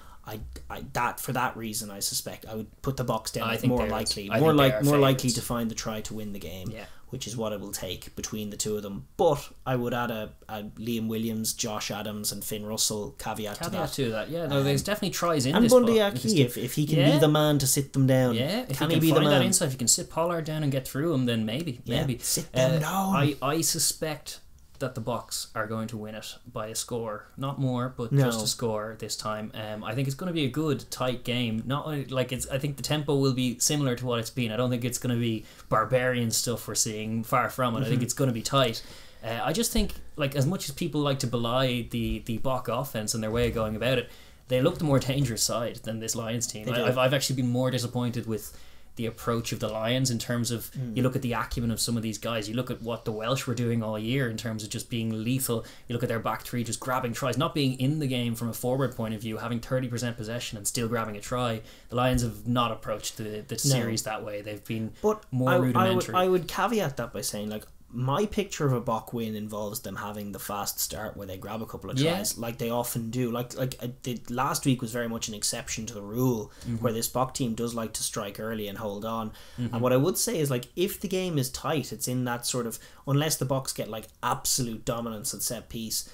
For that reason, I suspect I would put the Boks down more likely to find the try to win the game, which is what it will take between the two of them. But I would add a Liam Williams, Josh Adams, and Finn Russell caveat to that. Yeah, no, there's definitely tries in and this. And Bundy Aki, if he can be the man to sit them down, if he can be find that inside, if he can sit Pollard down and get through him, then maybe sit them down. I suspect that the Boks are going to win it by a score, not more, but just a score this time. I think it's going to be a good tight game. I think the tempo will be similar to what it's been. I don't think it's going to be barbarian stuff we're seeing. Far from it. I think it's going to be tight. I just think, as much as people like to belie the Bok offense and their way of going about it, they look the more dangerous side than this Lions team. I've actually been more disappointed with the approach of the Lions in terms of you look at the acumen of some of these guys, you look at what the Welsh were doing all year in terms of just being lethal, you look at their back 3 just grabbing tries, not being in the game from a forward point of view, having 30% possession and still grabbing a try. The Lions have not approached the series that way. They've been more rudimentary. I would caveat that by saying, my picture of a Bok win involves them having the fast start where they grab a couple of tries, like they often do. Last week was very much an exception to the rule, where this Bok team does like to strike early and hold on. And what I would say is, if the game is tight, it's in that sort of, unless the Boks get absolute dominance at set piece,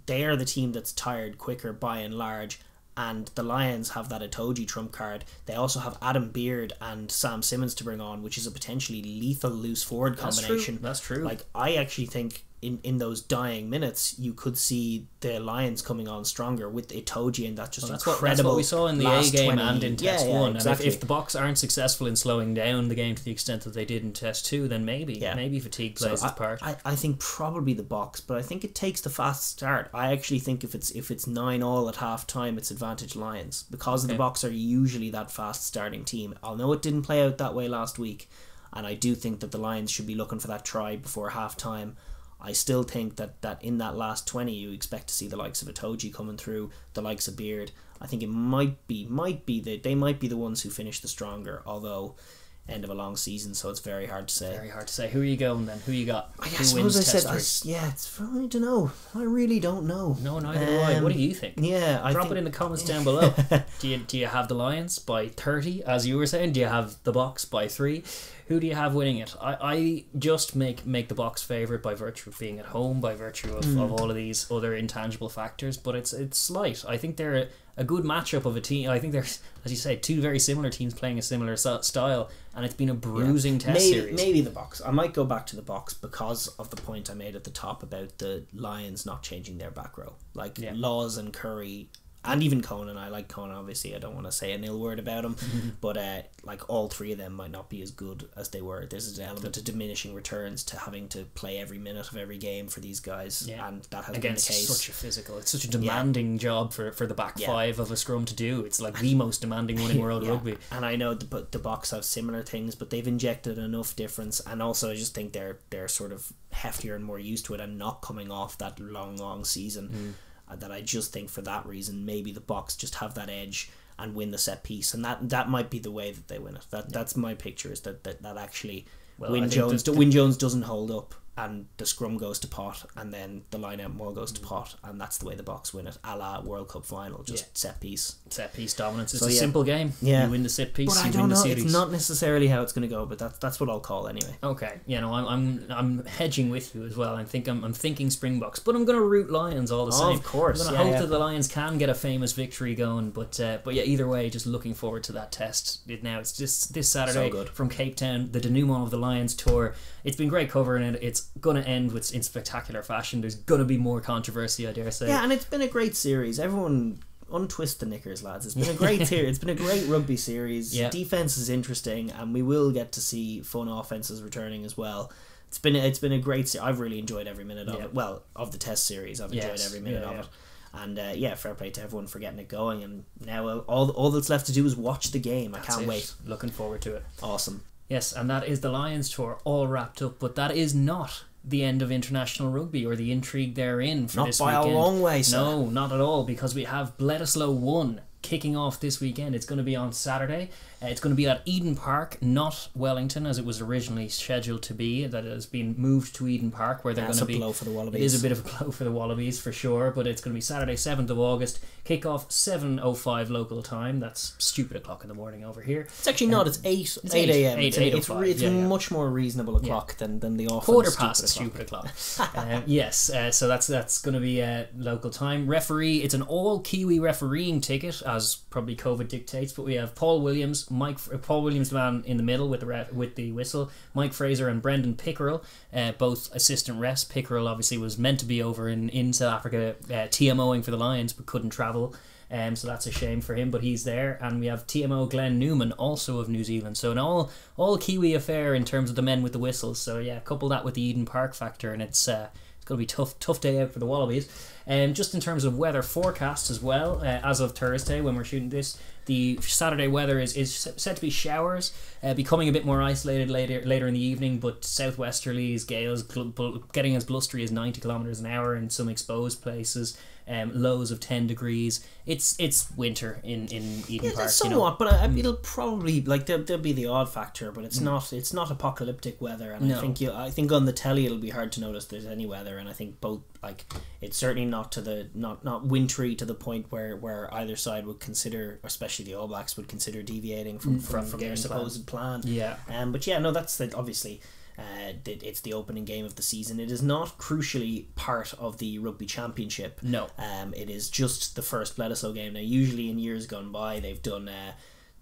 they are the team that's tired quicker by and large. And the Lions have that Itoje trump card. They also have Adam Beard and Sam Simmons to bring on, which is a potentially lethal loose forward combination. That's true. I actually think in those dying minutes, you could see the Lions coming on stronger with Itoje and that incredible. That's what we saw in the A game and in Test 1. Exactly. And if the Boks aren't successful in slowing down the game to the extent that they did in Test 2, then maybe fatigue plays its part. I think probably the Boks, but I think it takes the fast start. I actually think if it's 9-all at half time, it's advantage Lions, because the Boks are usually that fast starting team. Although it didn't play out that way last week, and I do think that the Lions should be looking for that try before half time. I still think that in that last 20 you expect to see the likes of Itoje coming through, the likes of Beard. I think it might be that they might be the ones who finish the stronger, although end of a long season, so it's very hard to say. Very hard to say. Who are you going then? Who you got? I don't know. I really don't know. No, neither do I. What do you think? Yeah, Drop it in the comments down below. Do you have the Lions by 30, as you were saying? Do you have the Boks by 3? Who do you have winning it? I just make the Boks favourite by virtue of being at home, by virtue of all of these other intangible factors, but it's slight. I think they're a good matchup of a team. I think there's, as you say, two very similar teams playing a similar style, and it's been a bruising test series. Maybe the Boks. I might go back to the Boks because of the point I made at the top about the Lions not changing their back row. Laws and Curry, and even Conan. I like Conan, obviously. I don't want to say an ill word about him, but all three of them might not be as good as they were. There's an element of diminishing returns to having to play every minute of every game for these guys, and that has been the case. Such a physical, it's such a demanding job for the back five of a scrum to do. It's like the most demanding one in world rugby. And I know the Boks have similar things, but they've injected enough difference, and also I just think they're sort of heftier and more used to it, and not coming off that long season. That I just think for that reason maybe the Boks just have that edge and win the set piece, and that might be the way that they win it. That's my picture, is that actually Wyn Jones doesn't hold up and the scrum goes to pot, and then the line-out maul goes to pot, and that's the way the Boks win it, a la World Cup final, just set piece dominance. It's a simple game. You win the set piece, but I don't know, it's not necessarily how it's going to go, but that's what I'll call anyway. Okay, I'm hedging with you as well. I'm thinking Springboks, but I'm going to root Lions all the same. Of course, I'm going to hope that the Lions can get a famous victory going, but either way, just looking forward to that test. It's just this Saturday from Cape Town, the denouement of the Lions tour. It's been great covering it. It's going to end in spectacular fashion. There's going to be more controversy, I dare say. Yeah, and it's been a great series. Everyone untwist the knickers, lads. It's been a great series. It's been a great rugby series. Defense is interesting, and we will get to see fun offenses returning as well. It's been a great series. I've really enjoyed every minute of it. Well, of the test series, I've enjoyed every minute of it. And fair play to everyone for getting it going. And now all that's left to do is watch the game. I can't wait. Looking forward to it. Awesome. Yes, and that is the Lions tour all wrapped up, but that is not the end of international rugby or the intrigue therein for this weekend. Not by a long way, sir. No, not at all, because we have Bledisloe 1 kicking off this weekend. It's going to be on Saturday. It's going to be at Eden Park, not Wellington, as it was originally scheduled to be. That has been moved to Eden Park, where they're going to be. It's a blow for the Wallabies. It is a bit of a blow for the Wallabies, for sure, but it's going to be Saturday, 7th of August. Kick-off 7:05 local time. That's stupid o'clock in the morning over here. It's actually not. It's 8 a.m. It's much more reasonable o'clock than the often quarter past stupid o'clock. So that's going to be local time. Referee, it's an all Kiwi refereeing ticket, as probably COVID dictates, but we have Paul Williams, the man in the middle with the whistle, Mike Fraser and Brendan Pickerel, both assistant refs. Pickerel obviously was meant to be over in South Africa TMOing for the Lions, but couldn't travel, so that's a shame for him, but he's there. And we have TMO Glenn Newman, also of New Zealand, so an all Kiwi affair in terms of the men with the whistles. So couple that with the Eden Park factor, and it's going to be tough day out for the Wallabies. Just in terms of weather forecasts as well, as of Thursday when we're shooting this, the Saturday weather is said to be showers, becoming a bit more isolated later in the evening, but southwesterlies, gales getting as blustery as 90 kilometers an hour in some exposed places. Lows of 10 degrees. It's winter in Eden Park. Somewhat, but it'll probably there'll be the odd factor, but it's not apocalyptic weather. And I think on the telly it'll be hard to notice there's any weather. And I think both it's certainly not wintry to the point where either side would consider, especially the All Blacks would consider deviating from their supposed plan. That's obviously. It's the opening game of the season. It is not crucially part of the Rugby Championship. No. It is just the first Bledisloe game. Now, usually in years gone by, they've done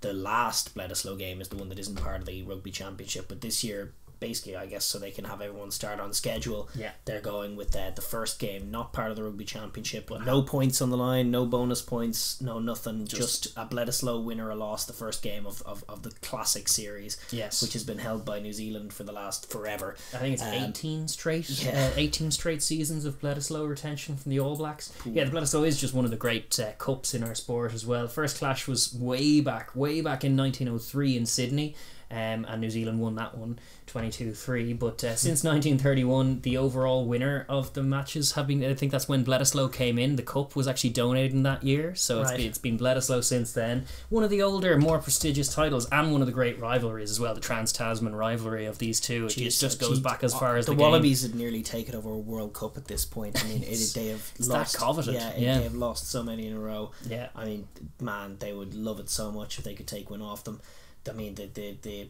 the last Bledisloe game is the one that isn't part of the Rugby Championship. But this year, basically, I guess, so they can have everyone start on schedule. They're going with the first game, not part of the Rugby Championship. Wow. No points on the line, no bonus points, no nothing. Just a Bledisloe win or a loss, the first game of the classic series. Yes, which has been held by New Zealand for the last forever. I think it's 18 straight seasons of Bledisloe retention from the All Blacks. Cool. The Bledisloe is just one of the great cups in our sport as well. First clash was way back in 1903 in Sydney. and New Zealand won that one 22-3. But since 1931, the overall winner of the matches have been, I think that's when Bledisloe came in. The cup was actually donated in that year, so it's been Bledisloe since then. One of the older, more prestigious titles, and one of the great rivalries as well, the Trans-Tasman rivalry of these two. It just goes back as far as the Wallabies had nearly taken over a World Cup at this point. I mean, they have lost. That coveted. They have lost so many in a row. Yeah. I mean, man, they would love it so much if they could take one off them. I mean, the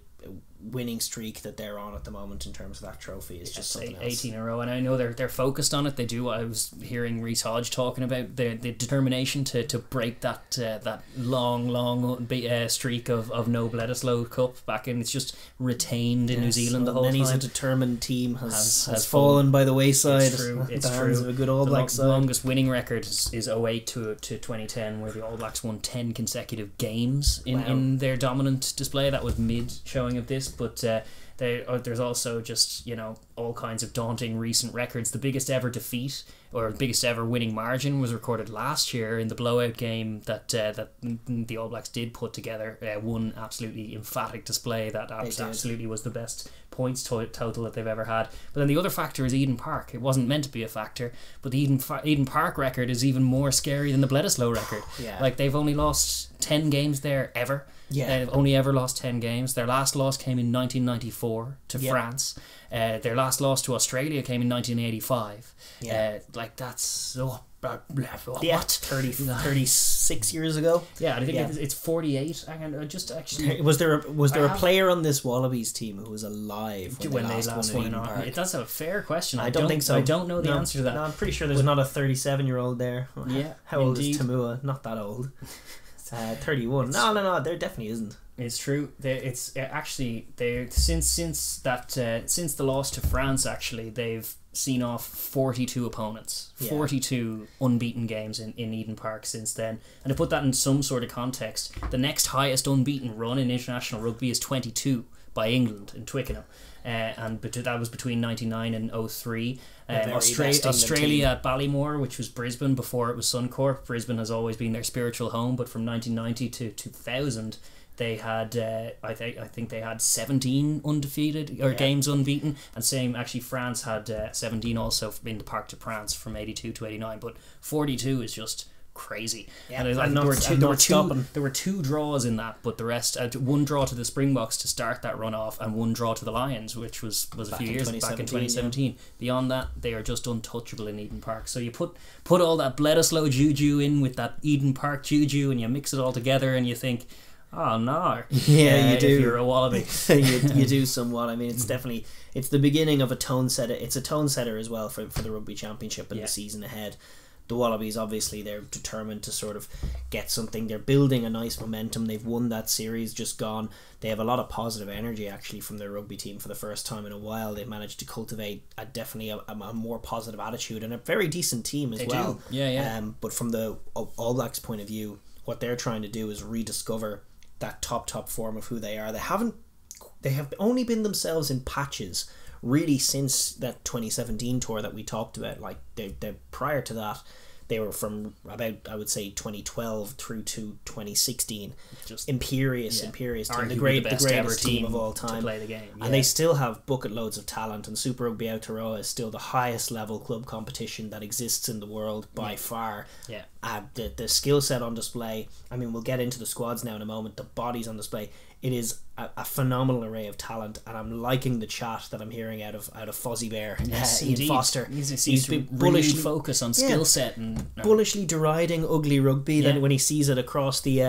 winning streak that they're on at the moment in terms of that trophy is just something else. 18 in a row, and I know they're focused on it. They do. I was hearing Rhys Hodge talking about the determination to break that long streak of no Bledisloe Cup back in. It's just retained in New Zealand the whole time. Many's a determined team has fallen by the wayside. It's true. It's true. Of a good All Black side. The longest winning record is 08 to 2010, where the All Blacks won 10 consecutive games in their dominant display. That was mid showing of this, but there's also just, you know, all kinds of daunting recent records. The biggest ever defeat or biggest ever winning margin was recorded last year in the blowout game that the All Blacks did put together. One absolutely emphatic display that absolutely was the best points total that they've ever had. But then the other factor is Eden Park. It wasn't meant to be a factor, but the Eden Park record is even more scary than the Bledisloe record. Like, they've only lost 10 games there ever. They've only ever lost 10 games. Their last loss came in 1994 to France. Their last loss to Australia came in 1985. Like, that's... what? 36 years ago. Yeah, I think it's 48. I just actually... Was there a player on this Wallabies team who was alive when they last won Eden Park? That's a fair question. I don't think so. I don't know the answer to that. No, I'm pretty sure there's not a 37-year-old there. How old is Tamua? Not that old. 31. No, there definitely isn't. It's true. It's actually since the loss to France, actually they've seen off 42 opponents, 42 unbeaten games in Eden Park since then. And to put that in some sort of context, the next highest unbeaten run in international rugby is 22 by England in Twickenham. And that was between 99 and 03. Australia at Ballymore, which was Brisbane before it was Suncorp. Brisbane has always been their spiritual home, but from 1990 to 2000 they had I think they had 17 undefeated or games unbeaten, and same actually France had 17 also in the Parc des Princes from 82 to 89, but 42 is just crazy. And there were two draws in that, but the rest, one draw to the Springboks to start that run off, and one draw to the Lions, which was a few years back in 2017. Beyond that, they are just untouchable in Eden Park. So you put all that Bledisloe juju in with that Eden Park juju, and you mix it all together, and you think, oh no. You do. If you're a Wallaby. you do somewhat. I mean, it's the beginning of a tone setter. It's a tone setter as well for the Rugby Championship and the season ahead. The Wallabies, obviously, they're determined to sort of get something. They're building a nice momentum. They've won that series just gone. They have a lot of positive energy, actually, from their rugby team for the first time in a while. They've managed to cultivate definitely a more positive attitude and a very decent team as well. But from the All Blacks' point of view, what they're trying to do is rediscover that top form of who they are. They have only been themselves in patches really since that 2017 tour that we talked about. Like, they prior to that, they were from about, I would say, 2012 through to 2016. Just imperious team, the greatest team of all time to play the game. And they still have bucket loads of talent, and Super Rugby Aotearoa is still the highest level club competition that exists in the world by far. The skill set on display, I mean, we'll get into the squads now in a moment, the bodies on display. It is a phenomenal array of talent, and I'm liking the chat that I'm hearing out of Fozzie Bear. Ian Foster. He's been bullishly focused on skill set and bullishly deriding ugly rugby. Then when he sees it across the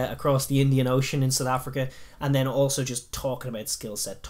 Indian Ocean in South Africa, and then also just talking about skill set,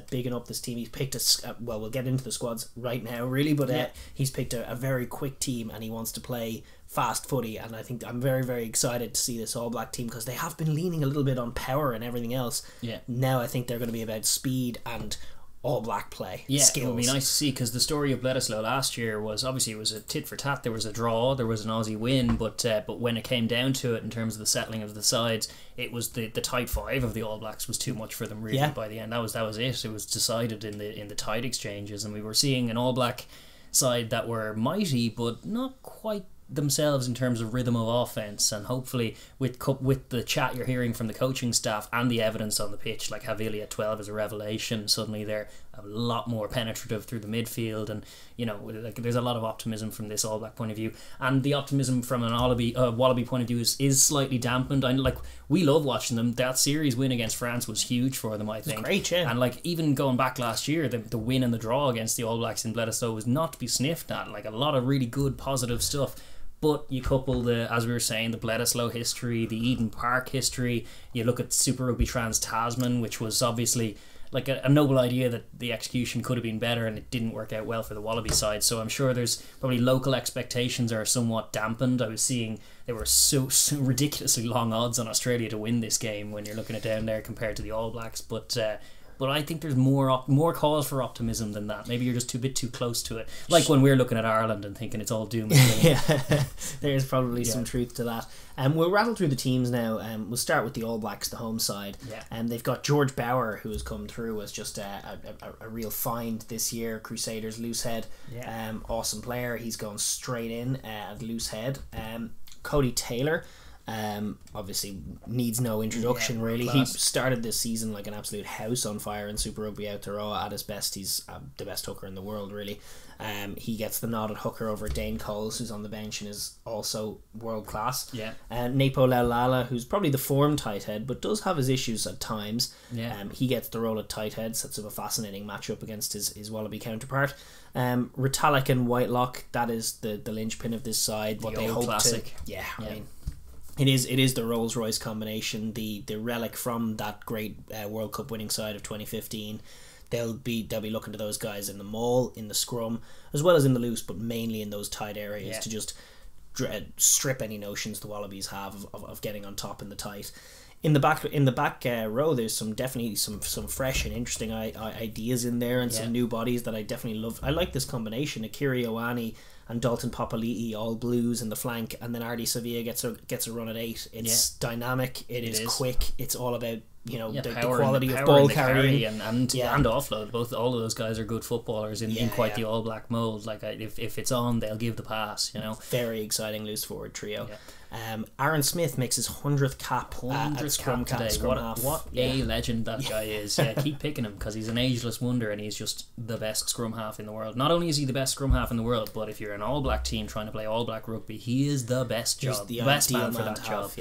bigging up this team. He's picked we'll get into the squads right now, really, but he's picked a very quick team, and he wants to play fast footy, and I think I'm very, very excited to see this All Black team, because they have been leaning a little bit on power and everything else. Now I think they're going to be about speed and All Black play. Skills. It would be nice to see, because the story of Bledisloe last year was obviously it was a tit for tat. There was a draw, there was an Aussie win, but when it came down to it in terms of the settling of the sides, it was the tight five of the All Blacks was too much for them really by the end. That was it. It was decided in the tight exchanges, and we were seeing an All Black side that were mighty but not quite themselves in terms of rhythm of offense, and hopefully with the chat you're hearing from the coaching staff and the evidence on the pitch, like Havili at 12 is a revelation. Suddenly they're a lot more penetrative through the midfield, and like there's a lot of optimism from this All Black point of view, and the optimism from an Wallaby point of view is slightly dampened. And like, we love watching them. That series win against France was huge for them, I think. It's great, yeah. And like, even going back last year, the win and the draw against the All Blacks in Bledisloe was not to be sniffed at. Like, a lot of really good positive stuff. But you couple as we were saying, the Bledisloe history, the Eden Park history. You look at Super Rugby Trans Tasman, which was obviously like a noble idea that the execution could have been better, and it didn't work out well for the Wallaby side. So I'm sure there's probably local expectations are somewhat dampened. I was seeing there were so ridiculously long odds on Australia to win this game when you're looking at down there compared to the All Blacks. But I think there's more cause for optimism than that. Maybe you're just a bit too close to it. Like when we're looking at Ireland and thinking it's all doom and gloom. Yeah, there's probably some truth to that. We'll rattle through the teams now. We'll start with the All Blacks, the home side. Yeah. They've got George Bower, who has come through as just a real find this year. Crusaders loose head. Yeah. Awesome player. He's gone straight in at loose head. Cody Taylor. Obviously needs no introduction, really. He started this season like an absolute house on fire in Super Rugby Aotearoa. At his best, he's the best hooker in the world, really. He gets the nod at hooker over Dane Coles, who's on the bench and is also world class. Nepo Laulala, who's probably the form tight head, but does have his issues at times. He gets the role at tight head, sets up a fascinating matchup against his Wallaby counterpart. Retallick and Whitelock, that is the linchpin of this side. What they hope classic. I mean, it is the Rolls Royce combination, the relic from that great World Cup winning side of 2015. They'll be looking to those guys in the maul, in the scrum, as well as in the loose, but mainly in those tight areas to just strip any notions the Wallabies have of getting on top in the tight. In the back row, there's definitely some fresh and interesting ideas in there, and some new bodies that I definitely love. I like this combination: Akiri Ioane and Dalton Papali'i, all blues in the flank, and then Ardi Sevilla gets a run at 8. It's dynamic. It is quick. It's all about the quality of ball carrying and offload. All of those guys are good footballers in quite the All Black mould. Like, if it's on, they'll give the pass. Very exciting loose forward trio. Aaron Smith makes his 100th cap at scrum today. Half. What a legend that guy is. Keep picking him, because he's an ageless wonder, and he's just the best scrum half in the world. Not only is he the best scrum half in the world, but if you're an All Black team trying to play All Black rugby, he is the best job. He's the best man for that job.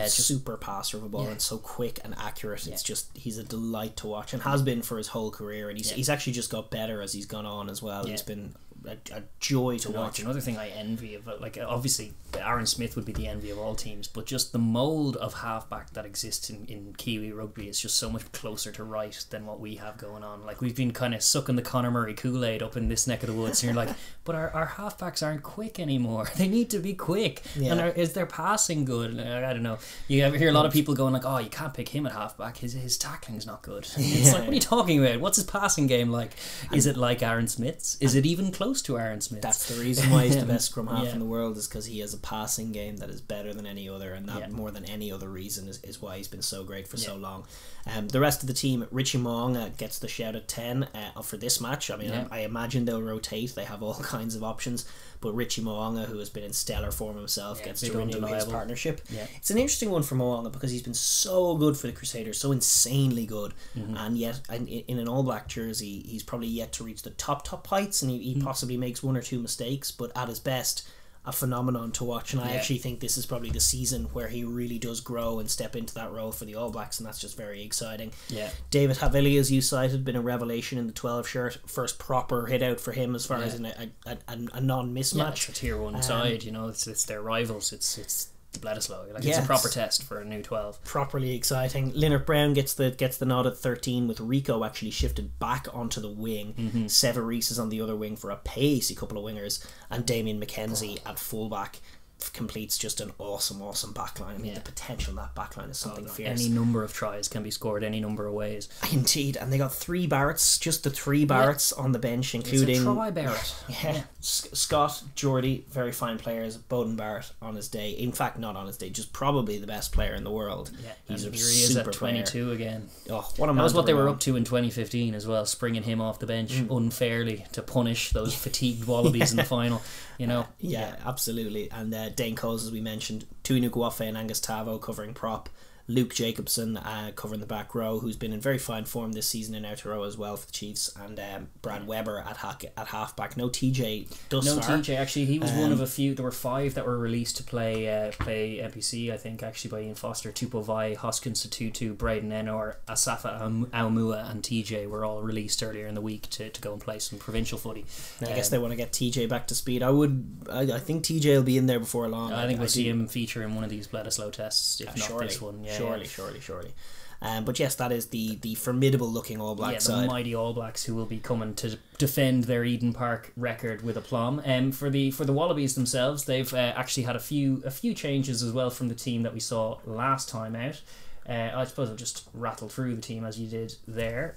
Super passer of a ball, and so quick and accurate. It's just, he's a delight to watch, and has been for his whole career, and he's actually just got better as he's gone on as well. He's been a joy to watch. Another thing I envy of, like, obviously Aaron Smith would be the envy of all teams, but just the mould of halfback that exists in Kiwi rugby is just so much closer to right than what we have going on. Like, we've been kind of sucking the Conor Murray Kool-Aid up in this neck of the woods, and you're like, but our halfbacks aren't quick anymore. They need to be quick. And is their passing good? I don't know. You hear a lot of people going like, oh, you can't pick him at halfback. His tackling's not good. It's like, what are you talking about? What's his passing game like? Is it like Aaron Smith's? Is it even close to Aaron Smith? That's the reason why he's the best scrum half in the world, is because he has a passing game that is better than any other, and that more than any other reason is why he's been so great for so long. The rest of the team, Richie Mo'unga gets the shout at 10 for this match. I mean, I imagine they'll rotate. They have all kinds of options, but Richie Mo'unga, who has been in stellar form himself, gets to renew his partnership. It's an interesting one for Mo'unga, because he's been so good for the Crusaders, so insanely good, and yet in an All Black jersey, he's probably yet to reach the top heights, and he possibly makes one or two mistakes, but at his best, a phenomenon to watch. And I actually think this is probably the season where he really does grow and step into that role for the All Blacks, and that's just very exciting. David Havili, as you cited, been a revelation in the 12 shirt. First proper hit out for him as far as a non-mismatch. It's a tier 1 side, it's their rivals. It's the Bledisloe. It's a proper test for a new 12. Properly exciting. Leonard Brown gets the nod at 13, with Rico actually shifted back onto the wing. Severis is on the other wing for a pacey couple of wingers, and Damien McKenzie at fullback completes just an awesome backline. I mean, the potential in that backline is something fierce. Any number of tries can be scored any number of ways. Indeed, and they got 3 Barretts, just the 3 Barretts on the bench, including... It's a try Barrett. Scott, Geordie, very fine players. Bowden Barrett on his day. In fact, not on his day, just probably the best player in the world. He's a super at 22 player. Again. Oh, what a man. That was what they were up to in 2015 as well, springing him off the bench unfairly to punish those fatigued Wallabies in the final. you know. Absolutely. And Dane Coles, as we mentioned, Tui Nukuafe and Angus Tavo covering prop. Luke Jacobson covering the back row, who's been in very fine form this season in outer row as well for the Chiefs, and Brad Weber at halfback. No TJ thus far. TJ, actually, he was one of a few. There were 5 that were released to play NPC, I think, actually, by Ian Foster. Tupou Vai, Hoskins Tutu, Braden Enor, Asafa Aumua and TJ were all released earlier in the week to go and play some provincial footy. I guess they want to get TJ back to speed. I think TJ will be in there before long. I think we'll see him feature in one of these Bledisloe tests, if not surely, this one. Surely. But yes, that is the formidable looking All Blacks side. The mighty All Blacks who will be coming to defend their Eden Park record with aplomb. For the Wallabies themselves, they've actually had a few changes as well from the team that we saw last time out. I suppose I'll just rattle through the team as you did there.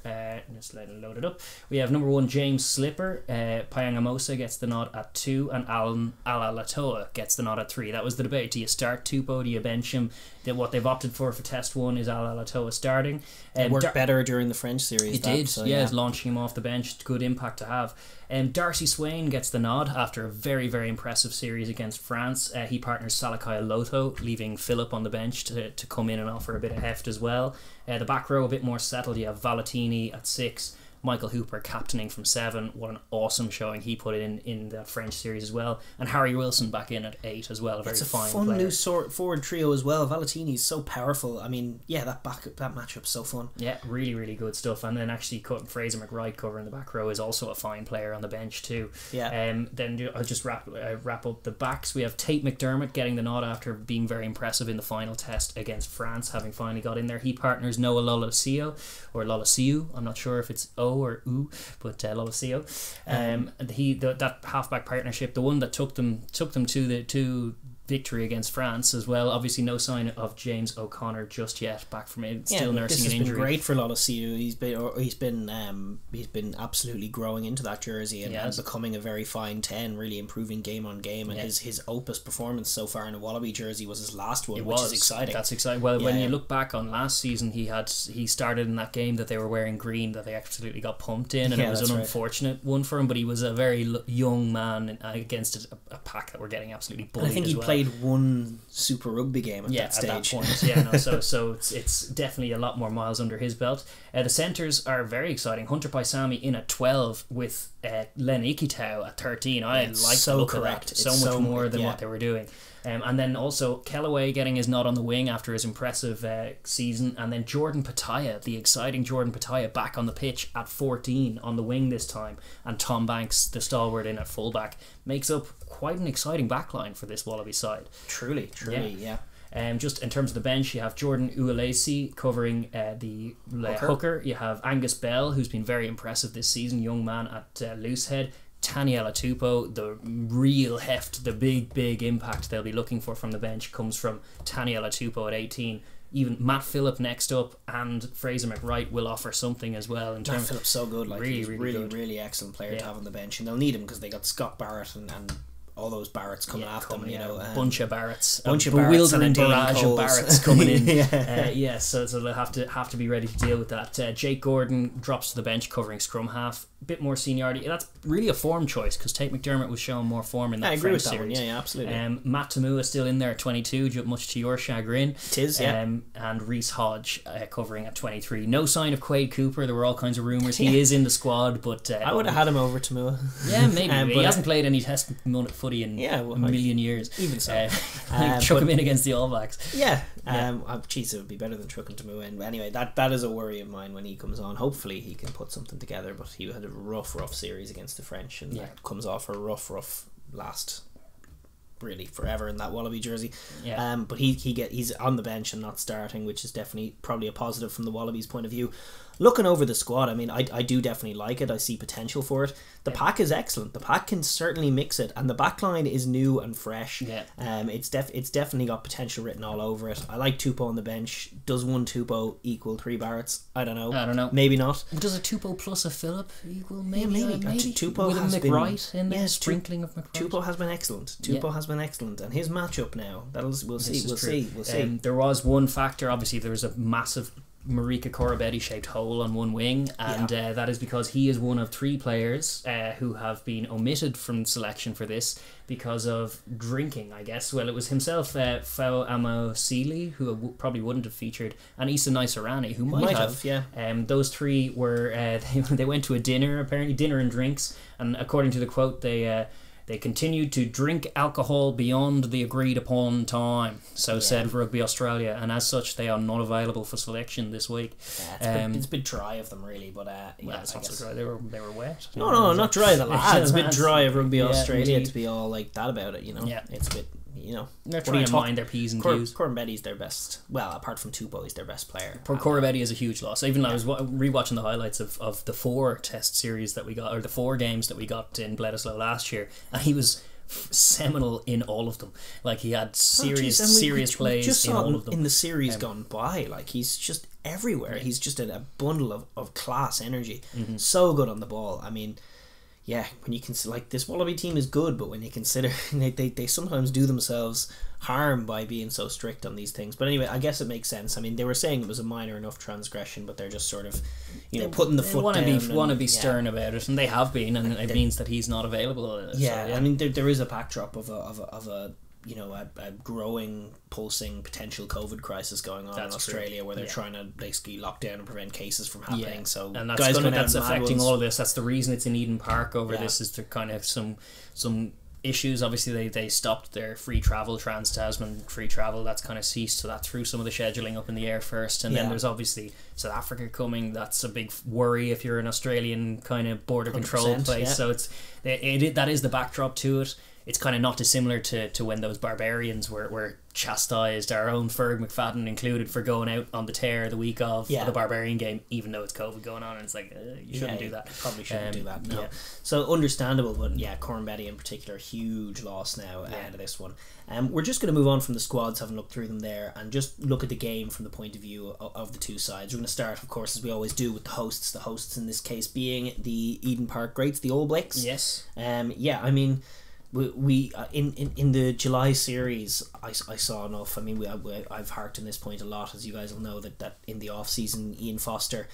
Just let it load it up. We have number 1 James Slipper, Payangamosa gets the nod at 2, and Alan Alalatoa gets the nod at 3. That was the debate. Do you start Tupou? Do you bench him? What they've opted for test 1 is Alalatoa starting. It worked better during the French series. It did, so, yeah. Launching him off the bench, good impact to have. Darcy Swain gets the nod after a very, very impressive series against France. He partners Salakai Loto, leaving Philip on the bench to come in and offer a bit of heft as well. The back row a bit more settled. You have Valentini at 6, Michael Hooper captaining from 7. What an awesome showing he put in that French series as well. And Harry Wilson back in at 8 as well. It's a fine fun player. New forward trio as well. Valentini's so powerful. I mean, that matchup's so fun. Yeah, really, really good stuff. And then actually Fraser McWright covering the back row is also a fine player on the bench too. Yeah. Then I'll just wrap up the backs. We have Tate McDermott getting the nod after being very impressive in the final test against France, having finally got in there. He partners Noah Lolasiu. I'm not sure if it's O or U, but Lolasiu. That halfback partnership, the one that took them to victory against France as well. Obviously no sign of James O'Connor just yet, back from it, still nursing an injury. This has been great for Lolasiu. He's been absolutely growing into that jersey and becoming a very fine 10, really improving game on game, and his opus performance so far in a Wallaby jersey was his last one, which is exciting. That's exciting. Well, when you look back on last season, he started in that game that they were wearing green, that they absolutely got pumped in, and it was an unfortunate one for him, but he was a very young man against a pack that were getting absolutely bullied. I think he played one Super Rugby game at that stage. At that point. So it's definitely a lot more miles under his belt. The centres are very exciting. Hunter Paisami in at 12 with Len Ikitau at 13. I like the look of that so much more than what they were doing. And then also Kellaway getting his nod on the wing after his impressive season, and then Jordan Pataya, the exciting Jordan Pataya, back on the pitch at 14 on the wing this time, and Tom Banks, the stalwart, in at fullback, makes up quite an exciting backline for this Wallaby side. Truly, yeah. Just in terms of the bench, you have Jordan Uelese covering the hooker. You have Angus Bell, who's been very impressive this season, young man at loosehead. Taniela Tupou, the real heft, the big impact they'll be looking for from the bench comes from Taniela Tupou at 18. Even Matt Phillip next up and Fraser McWright will offer something as well. Matt Phillip's so good, he's really good. Really excellent player to have on the bench, and they'll need him because they got Scott Barrett and all those Barretts coming after them, bunch of Barretts, bewildering barrage of Barretts coming in. So they'll have to be ready to deal with that. Jake Gordon drops to the bench covering scrum half, a bit more seniority. That's really a form choice because Tate McDermott was showing more form in that French series. Yeah, absolutely. Matt Tamua still in there at 22, much to your chagrin. It is, and Reece Hodge covering at 23. No sign of Quade Cooper. There were all kinds of rumours. He is in the squad, but I would have had him over Tamua. Yeah, maybe. But he hasn't played any test footy in a million years. Even so. Chuck him in against the All Blacks. It would be better than chucking Tamua in. But anyway, that is a worry of mine when he comes on. Hopefully he can put something together, but he had a rough series against the French, and that comes off a rough last really forever in that Wallaby jersey. But he's on the bench and not starting, which is definitely probably a positive from the Wallabies point of view. Looking over the squad, I mean, I do definitely like it. I see potential for it. The pack is excellent. The pack can certainly mix it, and the backline is new and fresh. It's definitely got potential written all over it. I like Tupou on the bench. Does one Tupou equal 3 Barretts? I don't know. Maybe not. Does a Tupou plus a Phillip equal? Maybe. Tupou with has a McWright in there, sprinkling of McWright. Tupou has been excellent. Has been excellent, and his matchup now. We'll see. There was one factor. Obviously, there was a massive Marika Korobetti shaped hole on one wing, and that is because he is one of 3 players who have been omitted from selection for this because of drinking, I guess. Well, it was himself, Fao Amosili, who probably wouldn't have featured, and Issa Naisarani, who might have. Those 3 were they went to a dinner, apparently dinner and drinks, and according to the quote, they continued to drink alcohol beyond the agreed upon time, said Rugby Australia, and as such they are not available for selection this week. It's a bit dry of them, really, but it's not so dry. They were wet. No, not dry of the lads. It's a bit dry of Rugby Australia to be all like that about it, you know. It's a bit, you know. They're trying to mind their P's and Q's. Korobett's their best, well, apart from Tupou, he's their best player. Korobetti is a huge loss. Even I was rewatching the highlights of the 4 test series that we got, or the 4 games that we got in Bledisloe last year, and he was seminal in all of them. Like, he had serious plays in all of them. In the series gone by, like, he's just everywhere. He's just a bundle of class energy. So good on the ball. I mean, when you consider, like, this Wallaby team is good, but when you consider they sometimes do themselves harm by being so strict on these things. But anyway, I guess it makes sense. I mean, they were saying it was a minor enough transgression, but they're just sort of, putting the foot down. They want to be stern about it, and they have been, and it means that he's not available. I mean, there is a backdrop of a growing, pulsing potential COVID crisis going on in Australia, where they're trying to basically lock down and prevent cases from happening. So, and that's affecting all of this. That's the reason it's in Eden Park over this, is to kind of some issues. Obviously, they stopped their free travel, trans-Tasman free travel. That's kind of ceased, so that threw some of the scheduling up in the air first. And then there's obviously South Africa coming. That's a big worry if you're an Australian kind of border control place. So that is the backdrop to it. It's kind of not dissimilar to when those barbarians were chastised, our own Ferg McFadden included, for going out on the tear the week of the Barbarian game, even though it's COVID going on, and it's like, you shouldn't do that. Probably shouldn't do that, no. So understandable, but Korobetti in particular, huge loss now out of this one. We're just going to move on from the squads, having looked through them there, and just look at the game from the point of view of the 2 sides. We're going to start, of course, as we always do, with the hosts. The hosts in this case being the Eden Park greats, the All Blacks. Yes. I mean, we in the July series, I saw enough. I mean, I've harked on this point a lot, as you guys will know, that in the off season, Ian Foster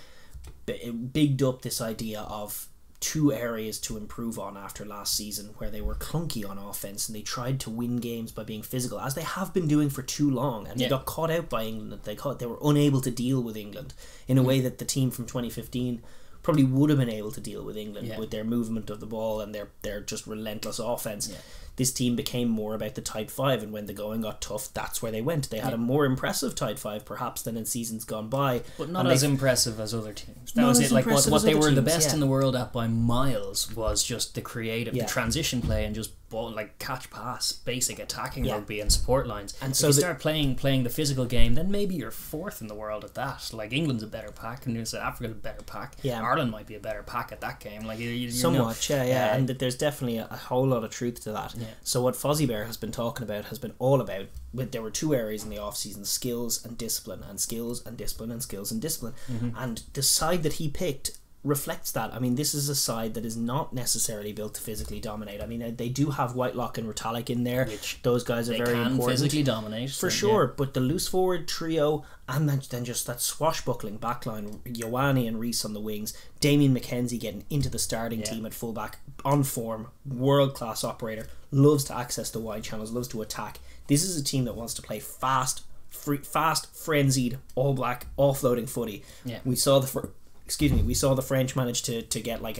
bigged up this idea of 2 areas to improve on after last season, where they were clunky on offense and they tried to win games by being physical, as they have been doing for too long, and they got caught out by England. They were unable to deal with England in a way that the team from 2015 probably would have been able to deal with England with their movement of the ball and their just relentless offense. This team became more about the tight 5, and when the going got tough, that's where they went. They had a more impressive tight 5 perhaps than in seasons gone by, but not as impressive as other teams. That was it. Like, what they were the best in the world at by miles was just the creative, the transition play, and just catch pass, basic attacking rugby and support lines. And so if you start playing the physical game, then maybe you're 4th in the world at that. Like, England's a better pack, and South Africa's a better pack. Ireland might be a better pack at that game. Like, somewhat, and there's definitely a whole lot of truth to that. So what Fozzie Bear has been talking about has been all about, there were 2 areas in the off season: skills and discipline, and skills and discipline, and skills and discipline. And the side that he picked reflects that. I mean, this is a side that is not necessarily built to physically dominate. I mean, they do have Whitelock and Retallick in there. Those guys are very important. Physically dominate. For sure, but the loose forward trio, and then just that swashbuckling backline, Ioane and Reese on the wings, Damien McKenzie getting into the starting team at fullback, on form, world-class operator, loves to access the wide channels, loves to attack. This is a team that wants to play fast, frenzied, all black, offloading footy. We saw the French manage to get like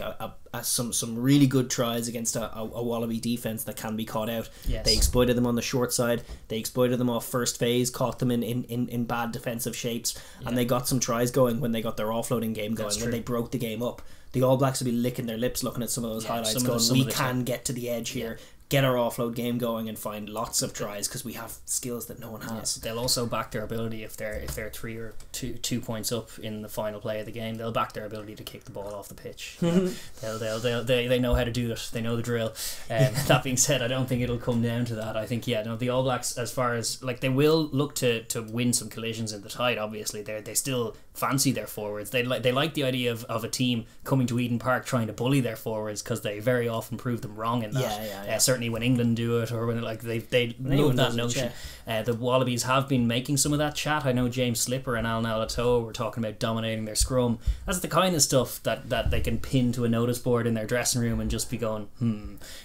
some really good tries against a Wallaby defence that can be caught out. They exploited them on the short side. They exploited them off first phase, caught them in bad defensive shapes, and they got some tries going when they got their offloading game going, when they broke the game up. The All Blacks would be licking their lips looking at some of those highlights, going, we can get to the edge here, get our offload game going, and find lots of tries, because we have skills that no one has. They'll also back their ability, if they're 3 or 2 points up in the final play of the game, they'll back their ability to kick the ball off the pitch. They know how to do it. They know the drill. That being said, I don't think it'll come down to that. I think the All Blacks, as far as, like, they will look to win some collisions in the tide. Obviously, they still fancy their forwards. They like the idea of a team coming to Eden Park trying to bully their forwards, because they very often prove them wrong in that. Certainly certainly when England do it, or when they love that notion. The Wallabies have been making some of that chat. I know James Slipper and Al Nalatoa were talking about dominating their scrum. That's the kind of stuff that they can pin to a notice board in their dressing room and just be going,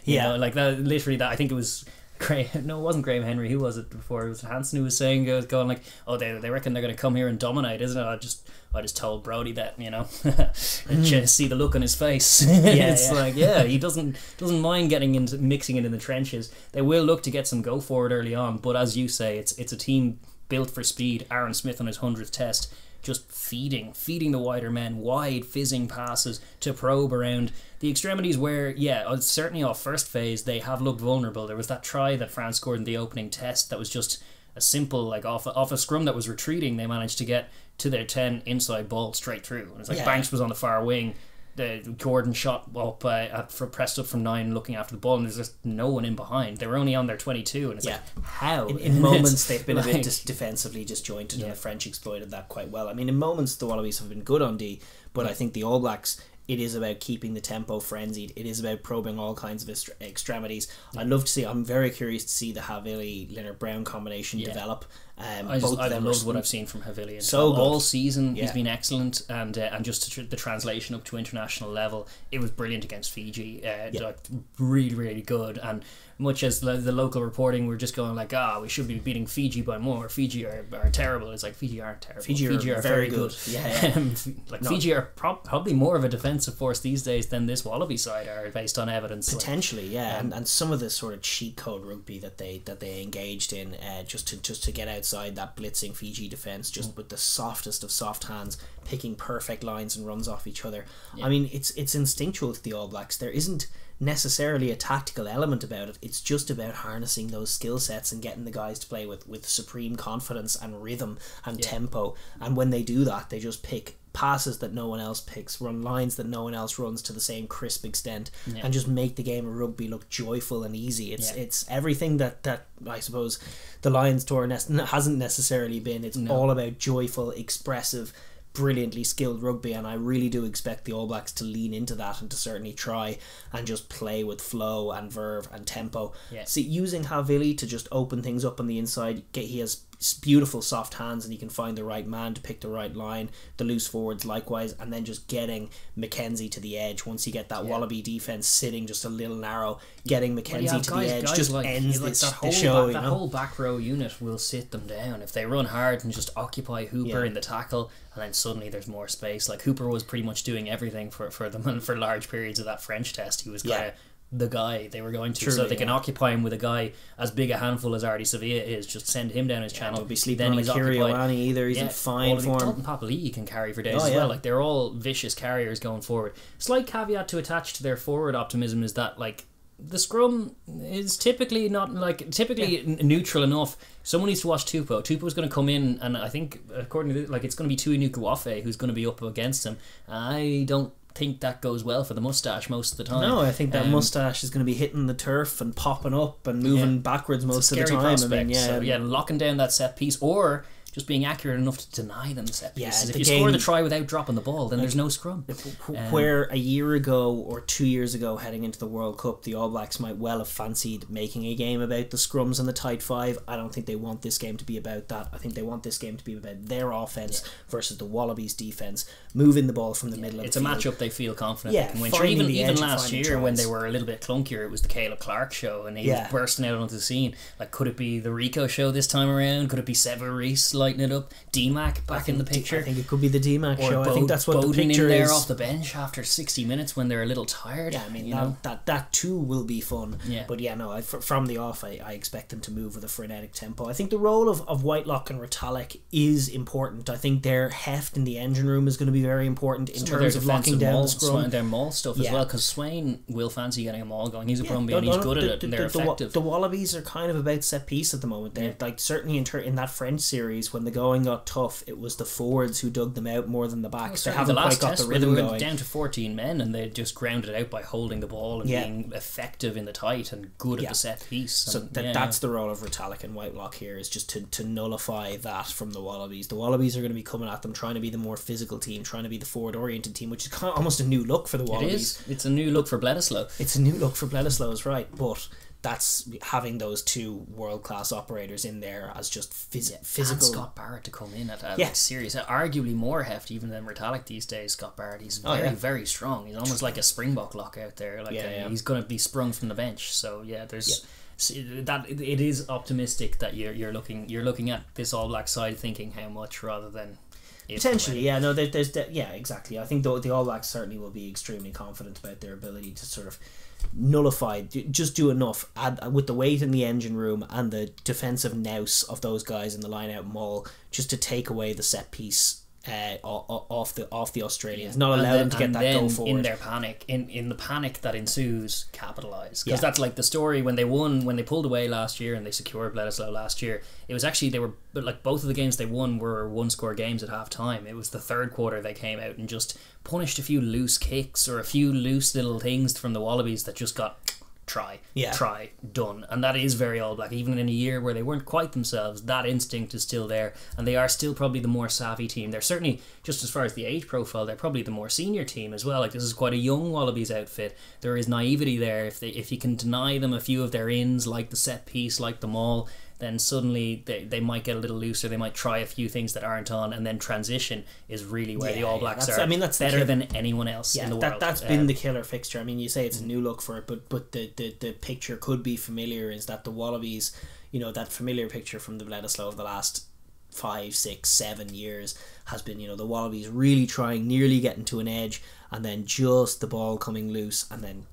you know, like that. Literally, that I think it was. No, it wasn't Graham Henry. Who was it before? It was Hansen who was saying, going like, "Oh, they reckon they're going to come here and dominate, isn't it?" I just told Brodie that, you know, and just see the look on his face. Like, he doesn't mind mixing it in the trenches. They will look to get some go forward early on, but as you say, it's a team built for speed. Aaron Smith on his 100th test, just feeding the wider men, wide fizzing passes to probe around the extremities where, certainly off first phase, they have looked vulnerable. There was that try that France scored in the opening test that was just a simple, like off a scrum that was retreating, they managed to get to their 10 inside ball straight through. And it's like Banks was on the far wing, Gordon shot up pressed up from 9 looking after the ball, and there's just no one in behind. They were only on their 22, and it's like, how? In moments they've been a bit defensively disjointed, and the French exploited that quite well. I mean, in moments the Wallabies have been good on D, but I think the All Blacks, it is about keeping the tempo frenzied. It is about probing all kinds of extremities. I'd love to see. I'm very curious to see the Havili-Leonard-Brown combination develop. I love what I've seen from Havili. So all season he's been excellent, and just the translation up to international level, it was brilliant against Fiji. Like really, really good. And much as the local reporting, we're just going like, we should be beating Fiji by more. Fiji are terrible. It's like, Fiji aren't terrible. Fiji are very good. Fiji are probably more of a defensive force these days than this Wallaby side are, based on evidence. Potentially, and some of the sort of cheat code rugby that they engaged in, just to get outside that blitzing Fiji defence, just with the softest of soft hands, picking perfect lines and runs off each other. I mean, it's instinctual to the All Blacks. There isn't necessarily a tactical element about it. It's just about harnessing those skill sets and getting the guys to play with supreme confidence and rhythm and tempo. And when they do that, they just pick passes that no one else picks, run lines that no one else runs to the same crisp extent, and just make the game of rugby look joyful and easy. It's everything that I suppose the Lions tour hasn't necessarily been. It's all about joyful, expressive, brilliantly skilled rugby, and I really do expect the All Blacks to lean into that and to certainly try and just play with flow and verve and tempo. See, using Havili to just open things up on the inside, he has beautiful soft hands, and he can find the right man to pick the right line, the loose forwards likewise, and then just getting Mackenzie to the edge. Once you get that Wallaby defence sitting just a little narrow, getting Mackenzie to the edge just ends the show. That whole back row unit will sit them down if they run hard and just occupy Hooper in the tackle, and then suddenly there's more space. Like, Hooper was pretty much doing everything for them, and for large periods of that French test he was kind of the guy they were going to. Truly, so they can occupy him with a guy as big a handful as Artie Sevilla is. Just send him down his channel. Be sleeping on a Kirioani either. He's in fine form. Dalton Papali'i can carry for days as well. Like, they're all vicious carriers going forward. Slight caveat to attach to their forward optimism is that, like, the scrum is typically neutral enough. Someone needs to watch Tupou. Tupou's going to come in, and I think according to it's going to be Tui Nukuafe who's going to be up against him. I don't think that goes well for the moustache most of the time. No, I think that moustache is going to be hitting the turf and popping up and moving backwards most of the time. Prospect. I mean, so locking down that set piece, or just being accurate enough to deny them the set pieces. If you score the try without dropping the ball, then there's no scrum. Where a year ago or 2 years ago, heading into the World Cup, the All Blacks might well have fancied making a game about the scrums and the tight five. I don't think they want this game to be about that. I think they want this game to be about their offense versus the Wallabies defense, moving the ball from the middle of the field. It's a matchup they feel confident they can win. Sure, even last year when they were a little bit clunkier, it was the Caleb Clark show, and he was bursting out onto the scene. Like, could it be the Rico show this time around? Could it be Sever Reese lighting it up? DMAC back in the picture. I think it could be the DMAC show. I think that's what the picture in there is. Off the bench after 60 minutes when they're a little tired. Yeah, I mean, that too will be fun. But from the off, I expect them to move with a frenetic tempo. I think the role of Whitelock and Retallick is important. I think their heft in the engine room is going to be very important in terms of locking down the scrum. Their maul stuff as well, because Swain will fancy getting a maul going. He's a Brumby and he's good at it, and they're effective. The Wallabies are kind of about set piece at the moment. They're like, certainly in that French series, when the going got tough, it was the forwards who dug them out more than the backs. They haven't quite got the rhythm going. They were down to 14 men, and they just grounded it out by holding the ball and being effective in the tight and good at the set piece. So that's the role of Retallick and Whitelock here, is just to nullify that from the Wallabies. The Wallabies are going to be coming at them, trying to be the more physical team, trying to be the forward-oriented team, which is kind of almost a new look for the Wallabies. It is. It's a new look for Bledisloe. It's a new look for Bledisloe, is right, but that's having those two world-class operators in there as just physical. And Scott Barrett to come in at like serious, arguably more heft even than Retallick these days. Scott Barrett, he's very strong. He's almost like a Springbok lock out there. He's going to be sprung from the bench. So that it is optimistic that you're looking at this All Black side thinking how much rather than. Potentially, there's exactly. I think the All Blacks certainly will be extremely confident about their ability to sort of nullify, just do enough with the weight in the engine room and the defensive nous of those guys in the line out maul, just to take away the set piece off the Australians, not allow them to get that go forward. In their panic, in the panic that ensues, capitalise, because that's like the story when they pulled away last year and they secured Bledisloe last year. It was actually, they were like, both of the games they won were one-score games at half time. It was the third quarter they came out and just punished a few loose kicks or a few loose little things from the Wallabies that just got try, done. And that is very All Black. Even in a year where they weren't quite themselves, that instinct is still there, and they are still probably the more savvy team. They're certainly, just as far as the age profile, they're probably the more senior team as well. Like, this is quite a young Wallabies outfit. There is naivety there. If you can deny them a few of their ins, like the set piece, like the maul, then suddenly they might get a little looser. They might try a few things that aren't on, and then transition is really where the All Blacks are. That's better than anyone else in the world. That's been the killer fixture. I mean, you say it's a new look for it, but the picture could be familiar. Is that the Wallabies, that familiar picture from the Bledisloe of the last 5, 6, 7 years has been, the Wallabies really trying, nearly getting to an edge, and then just the ball coming loose, and then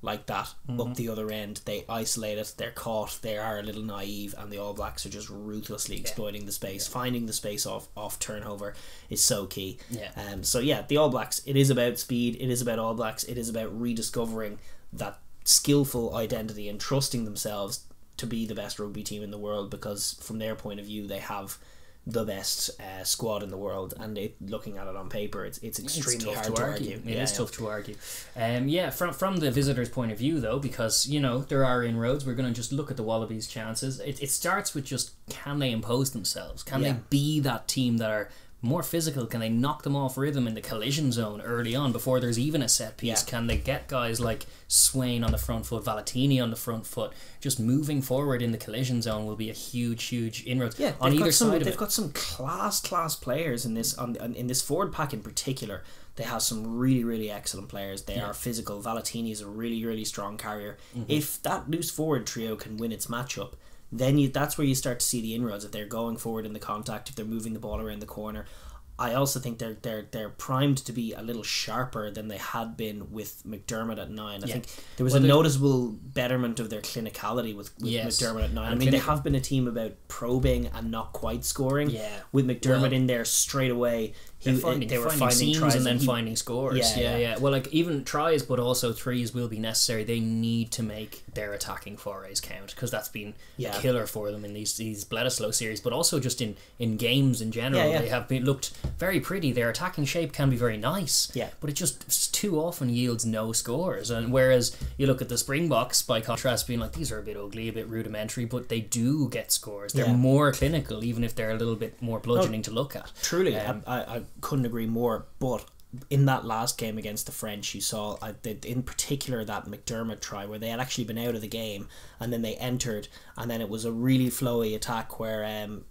like that, up the other end, they isolate it, they're caught, they are a little naive, and the All Blacks are just ruthlessly exploiting the space. Finding the space off turnover is so key. The All Blacks, it is about speed, it is about All Blacks, it is about rediscovering that skillful identity and trusting themselves to be the best rugby team in the world, because from their point of view they have the best squad in the world, and looking at it on paper, it's extremely hard to argue. It is tough to argue. From the visitors' point of view, though, because there are inroads, we're going to just look at the Wallabies' chances. It starts with just, can they impose themselves? Can they be that team that are more physical? Can they knock them off rhythm in the collision zone early on before there's even a set piece? Can they get guys like Swain on the front foot, Valentini on the front foot? Just moving forward in the collision zone will be a huge inroad on either side of it. They've got some class players in this in this forward pack in particular. They have some really excellent players. They are physical. Valentini is a really strong carrier. If that loose forward trio can win its matchup, then that's where you start to see the inroads. If they're going forward in the contact, if they're moving the ball around the corner. I also think they're primed to be a little sharper than they had been with McDermott at 9. I think there was a noticeable betterment of their clinicality with McDermott at 9. I mean, they have been a team about probing and not quite scoring. With McDermott in there straight away, they were finding tries and then finding scores. Well, like, even tries, but also threes will be necessary. They need to make their attacking forays count, because that's been a killer for them in these Bledisloe series, but also just in games in general. They have looked very pretty. Their attacking shape can be very nice, but it just too often yields no scores. And whereas you look at the Springboks, by contrast, being like, these are a bit ugly, a bit rudimentary, but they do get scores. They're more clinical, even if they're a little bit more bludgeoning to look at. Truly, I couldn't agree more. But in that last game against the French, you saw in particular that McDermott try where they had actually been out of the game and then they entered, and then it was a really flowy attack where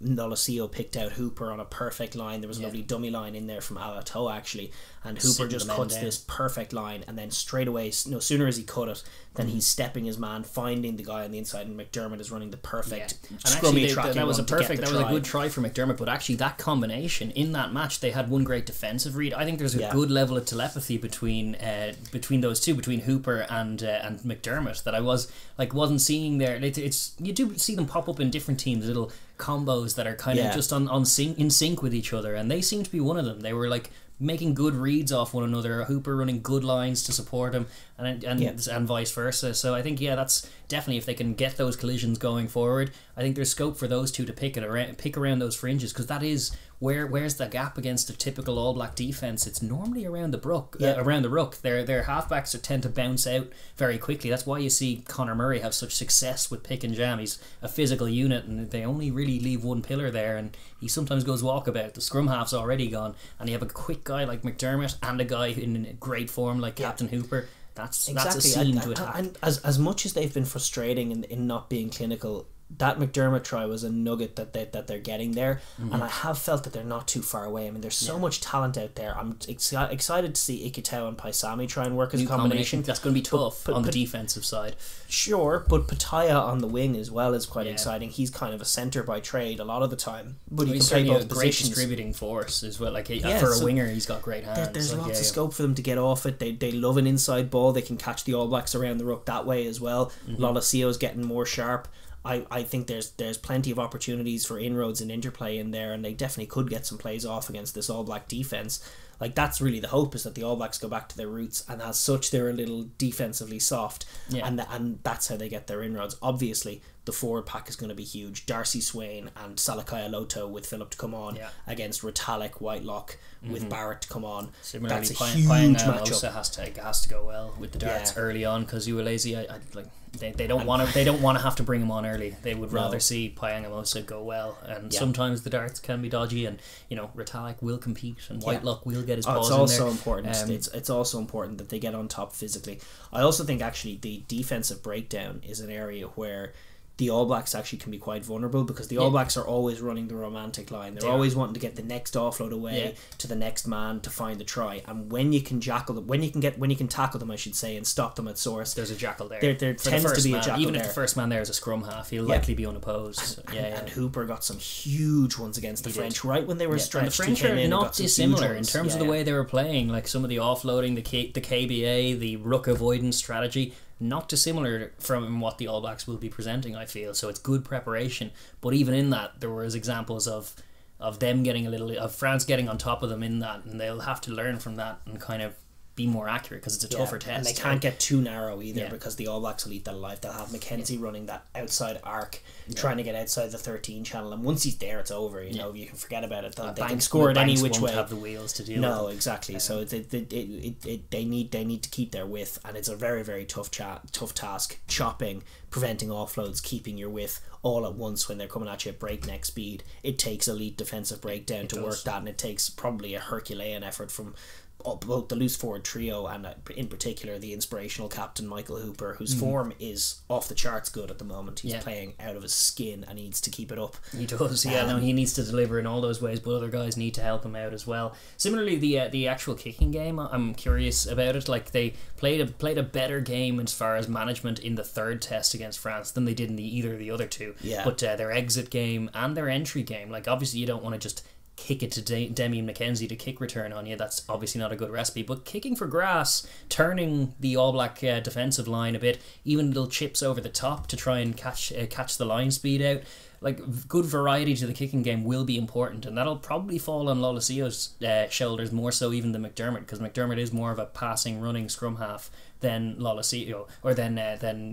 Nolosio picked out Hooper on a perfect line. There was a lovely dummy line in there from Alato actually, and Hooper just cuts this perfect line, and then straight away, no sooner as he cut it, then he's stepping his man, finding the guy on the inside, and McDermott is running the perfect scrummy tracking. That was a good try for McDermott, but actually that combination in that match, they had one great defensive read. I think there's a good level of telepathy between those two, between Hooper and McDermott, that I wasn't seeing there. It's you do see them pop up in different teams, little combos that are kind of just in sync with each other, and they seem to be one of them. They were like making good reads off one another, Hooper running good lines to support him, and vice versa. So I think that's definitely, if they can get those collisions going forward, I think there's scope for those two to pick around those fringes, because that is where's the gap against a typical All Black defense. It's normally around the ruck. Their halfbacks tend to bounce out very quickly. That's why you see Conor Murray have such success with pick and jam. He's a physical unit, and they only really leave one pillar there, and he sometimes goes walkabout. The scrum half's already gone, and you have a quick guy like McDermott and a guy in great form like Captain Hooper. That's a scene to attack. And as much as they've been frustrating in not being clinical, that McDermott try was a nugget that they're getting there, and I have felt that they're not too far away. I mean, there's so much talent out there. I'm excited to see Ikitau and Paisami try and work as a combination. That's going to be tough on the defensive side. Sure, but Pataya on the wing as well is quite exciting. He's kind of a centre by trade a lot of the time, but he can play both positions. Great distributing force as well. Like for a winger, he's got great hands. There's lots of scope for them to get off it. They love an inside ball. They can catch the All Blacks around the ruck that way as well. Lolasio's getting more sharp. I think there's plenty of opportunities for inroads and interplay in there, and they definitely could get some plays off against this All Black defence. Like, that's really the hope, is that the All Blacks go back to their roots, and as such they're a little defensively soft, and that's how they get their inroads. Obviously the forward pack is going to be huge. Darcy Swain and Salakaya Loto with Philip to come on against Ritalik, Whitelock with Barrett to come on. Similarly, that's a huge matchup. has to go well with the darts early on, because Uwalezi, they don't want to have to bring him on early. They would rather see Payangamosa go well, and sometimes the darts can be dodgy, and Ritalik will compete, and Whitelock will get his paws in there. It's also important. It's also important that they get on top physically. I also think actually the defensive breakdown is an area where the All Blacks actually can be quite vulnerable, because the All Blacks are always running the romantic line. They're always wanting to get the next offload away to the next man to find the try. And when you can tackle them, I should say, and stop them at source, there's a jackal there. There tends to be a jackal even there. If the first man there is a scrum half, he'll likely be unopposed. And Hooper got some huge ones against the French right when they were stretched. And the French are not dissimilar in terms of the way they were playing. Like some of the offloading, the KBA, the ruck avoidance strategy, not dissimilar from what the All Blacks will be presenting, I feel. So it's good preparation, but even in that, there was examples of them getting of France getting on top of them in that, and they'll have to learn from that and kind of be more accurate, because it's a tougher test. And they can't get too narrow either, because the All Blacks will eat that alive. They'll have Mackenzie running that outside arc, trying to get outside the 13 channel, and once he's there, it's over. You know, you can forget about it. They can score it any which way. Have the wheels to deal with. No, exactly. So they need to keep their width, and it's a very, very tough task. Chopping, preventing offloads, keeping your width all at once when they're coming at you at breakneck speed. It takes elite defensive breakdown to work that, and it takes probably a Herculean effort from both the loose forward trio and in particular the inspirational captain Michael Hooper, whose form is off the charts good at the moment. He's playing out of his skin and he needs to keep it up. He does, he needs to deliver in all those ways, but other guys need to help him out as well. Similarly, the actual kicking game, I'm curious about it. Like, they played a better game as far as management in the third test against France than they did in either of the other two. But their exit game and their entry game, like, obviously you don't want to just kick it to Demi McKenzie to kick return on you. That's obviously not a good recipe, but kicking for grass, turning the All Black defensive line a bit, even little chips over the top to try and catch the line speed out. Like, good variety to the kicking game will be important, and that'll probably fall on Lolasio's shoulders more so even than McDermott, because McDermott is more of a passing, running scrum half than Lolasio, or than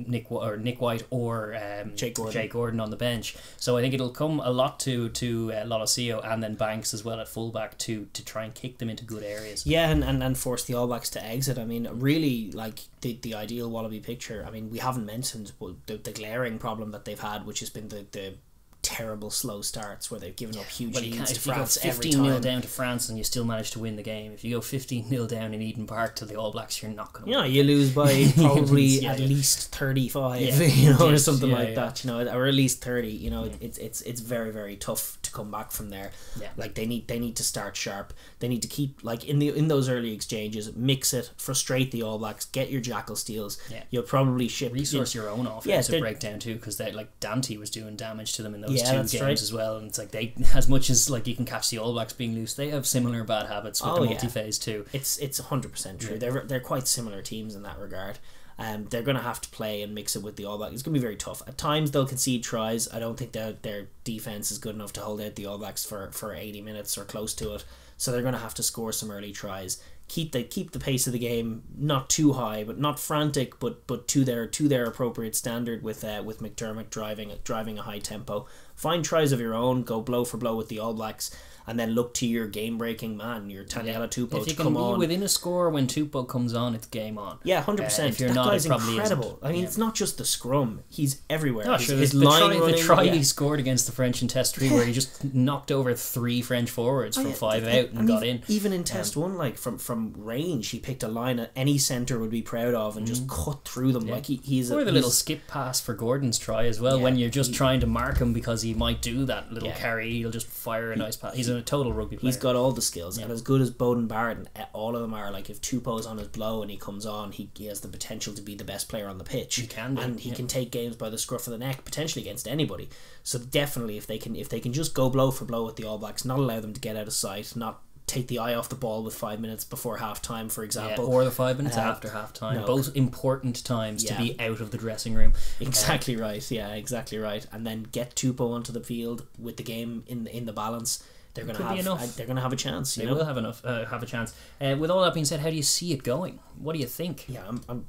Nick White or Jake Gordon on the bench. So I think it'll come a lot to Lolasio and then Banks as well at fullback to try and kick them into good areas. Yeah, and force the All Blacks to exit. I mean, really, like, the ideal Wallaby picture, I mean, we haven't mentioned the glaring problem that they've had, which has been the terrible slow starts where they've given up huge leads to France every time. If you go 15-0 down to France and you still manage to win the game, if you go 15-0 down in Eden Park to the All Blacks, you're not going to win. You lose by probably at least 35, or something like that, or at least 30. It's very, very tough to come back from there. Like, they need to start sharp. They need to keep, like, in those early exchanges, mix it, frustrate the All Blacks, get your jackal steals. You'll probably resource your own offensive breakdown too, because Dante was doing damage to them in those two games as well, and it's like they, as much as like you can catch the All Blacks being loose, they have similar bad habits with the multi-phase too. It's 100% true. They're quite similar teams in that regard. They're going to have to play and mix it with the All Blacks. It's going to be very tough. At times they'll concede tries. I don't think their defense is good enough to hold out the All Blacks for 80 minutes or close to it. So they're going to have to score some early tries. Keep the pace of the game not too high, but not frantic, but to their appropriate standard with McDermott driving a high tempo. Find tries of your own, go blow for blow with the All Blacks, and then look to your game-breaking man, your Taniela Tupou, to come on. If you can be within a score when Tupou comes on, it's game on. Yeah, 100%. If you're that not, guy's it probably incredible. isn't. I mean, it's not just the scrum. He's everywhere. Oh, sure, the try he scored against the French in Test 3 where he just knocked over 3 French forwards from 5 out and got in. Even in Test 1, like from from range. He picked a line that any centre would be proud of and just cut through them. Like he's or the little skip pass for Gordon's try as well. When you're just trying to mark him because he might do that little carry, he'll just fire a nice pass. He's a total rugby player. He's got all the skills, and as good as Beauden Barrett, and all of them are, like, if Tupou's on his blow and he comes on, he has the potential to be the best player on the pitch. He can do, and he can take games by the scruff of the neck, potentially against anybody. So definitely, if they can just go blow for blow with the All Blacks, not allow them to get out of sight, not take the eye off the ball with 5 minutes before half time, for example, or the 5 minutes after half time, both important times to be out of the dressing room. Exactly right. And then get Tupou onto the field with the game in the balance. They're going to have a chance. They will have a chance. With all that being said, how do you see it going? What do you think? Yeah, I'm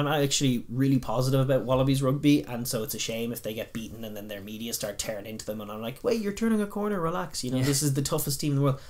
actually really positive about Wallabies rugby, and so it's a shame if they get beaten and then their media start tearing into them, and I'm like, wait, you're turning a corner, relax. This is the toughest team in the world.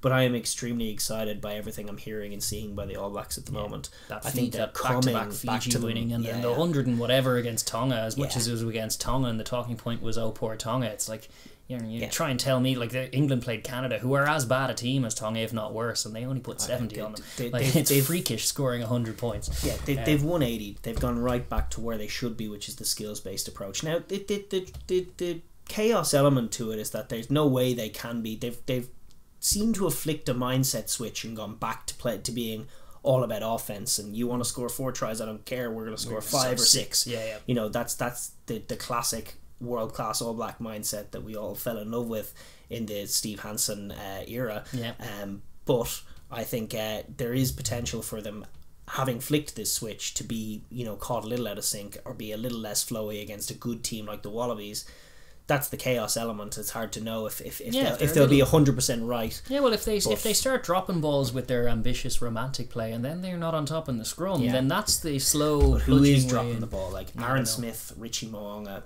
But I am extremely excited by everything I'm hearing and seeing by the All Blacks at the moment. I think that back-to-back Fiji winning and the 100 and whatever against Tonga, as much as it was against Tonga, and the talking point was, oh, poor Tonga. It's like, you try and tell me, like, England played Canada, who are as bad a team as Tonga, if not worse, and they only put 70 on them. It's freakish scoring 100 points. Yeah, they've won 80. They've gone right back to where they should be, which is the skills-based approach. Now, the chaos element to it is that there's no way they can be. They've seemed to have flicked a mindset switch and gone back to being all about offense, and you want to score 4 tries, I don't care, we're going to score 5 or 6. That's the classic world-class All Black mindset that we all fell in love with in the Steve Hansen era. But I think there is potential for them, having flicked this switch, to be caught a little out of sync or be a little less flowy against a good team like the Wallabies. That's the chaos element. It's hard to know if they'll be 100% right. Yeah, well, if they start dropping balls with their ambitious romantic play, and then they're not on top in the scrum, then that's the slow. But who is dropping the ball? Like Aaron Smith, Richie Mo'unga,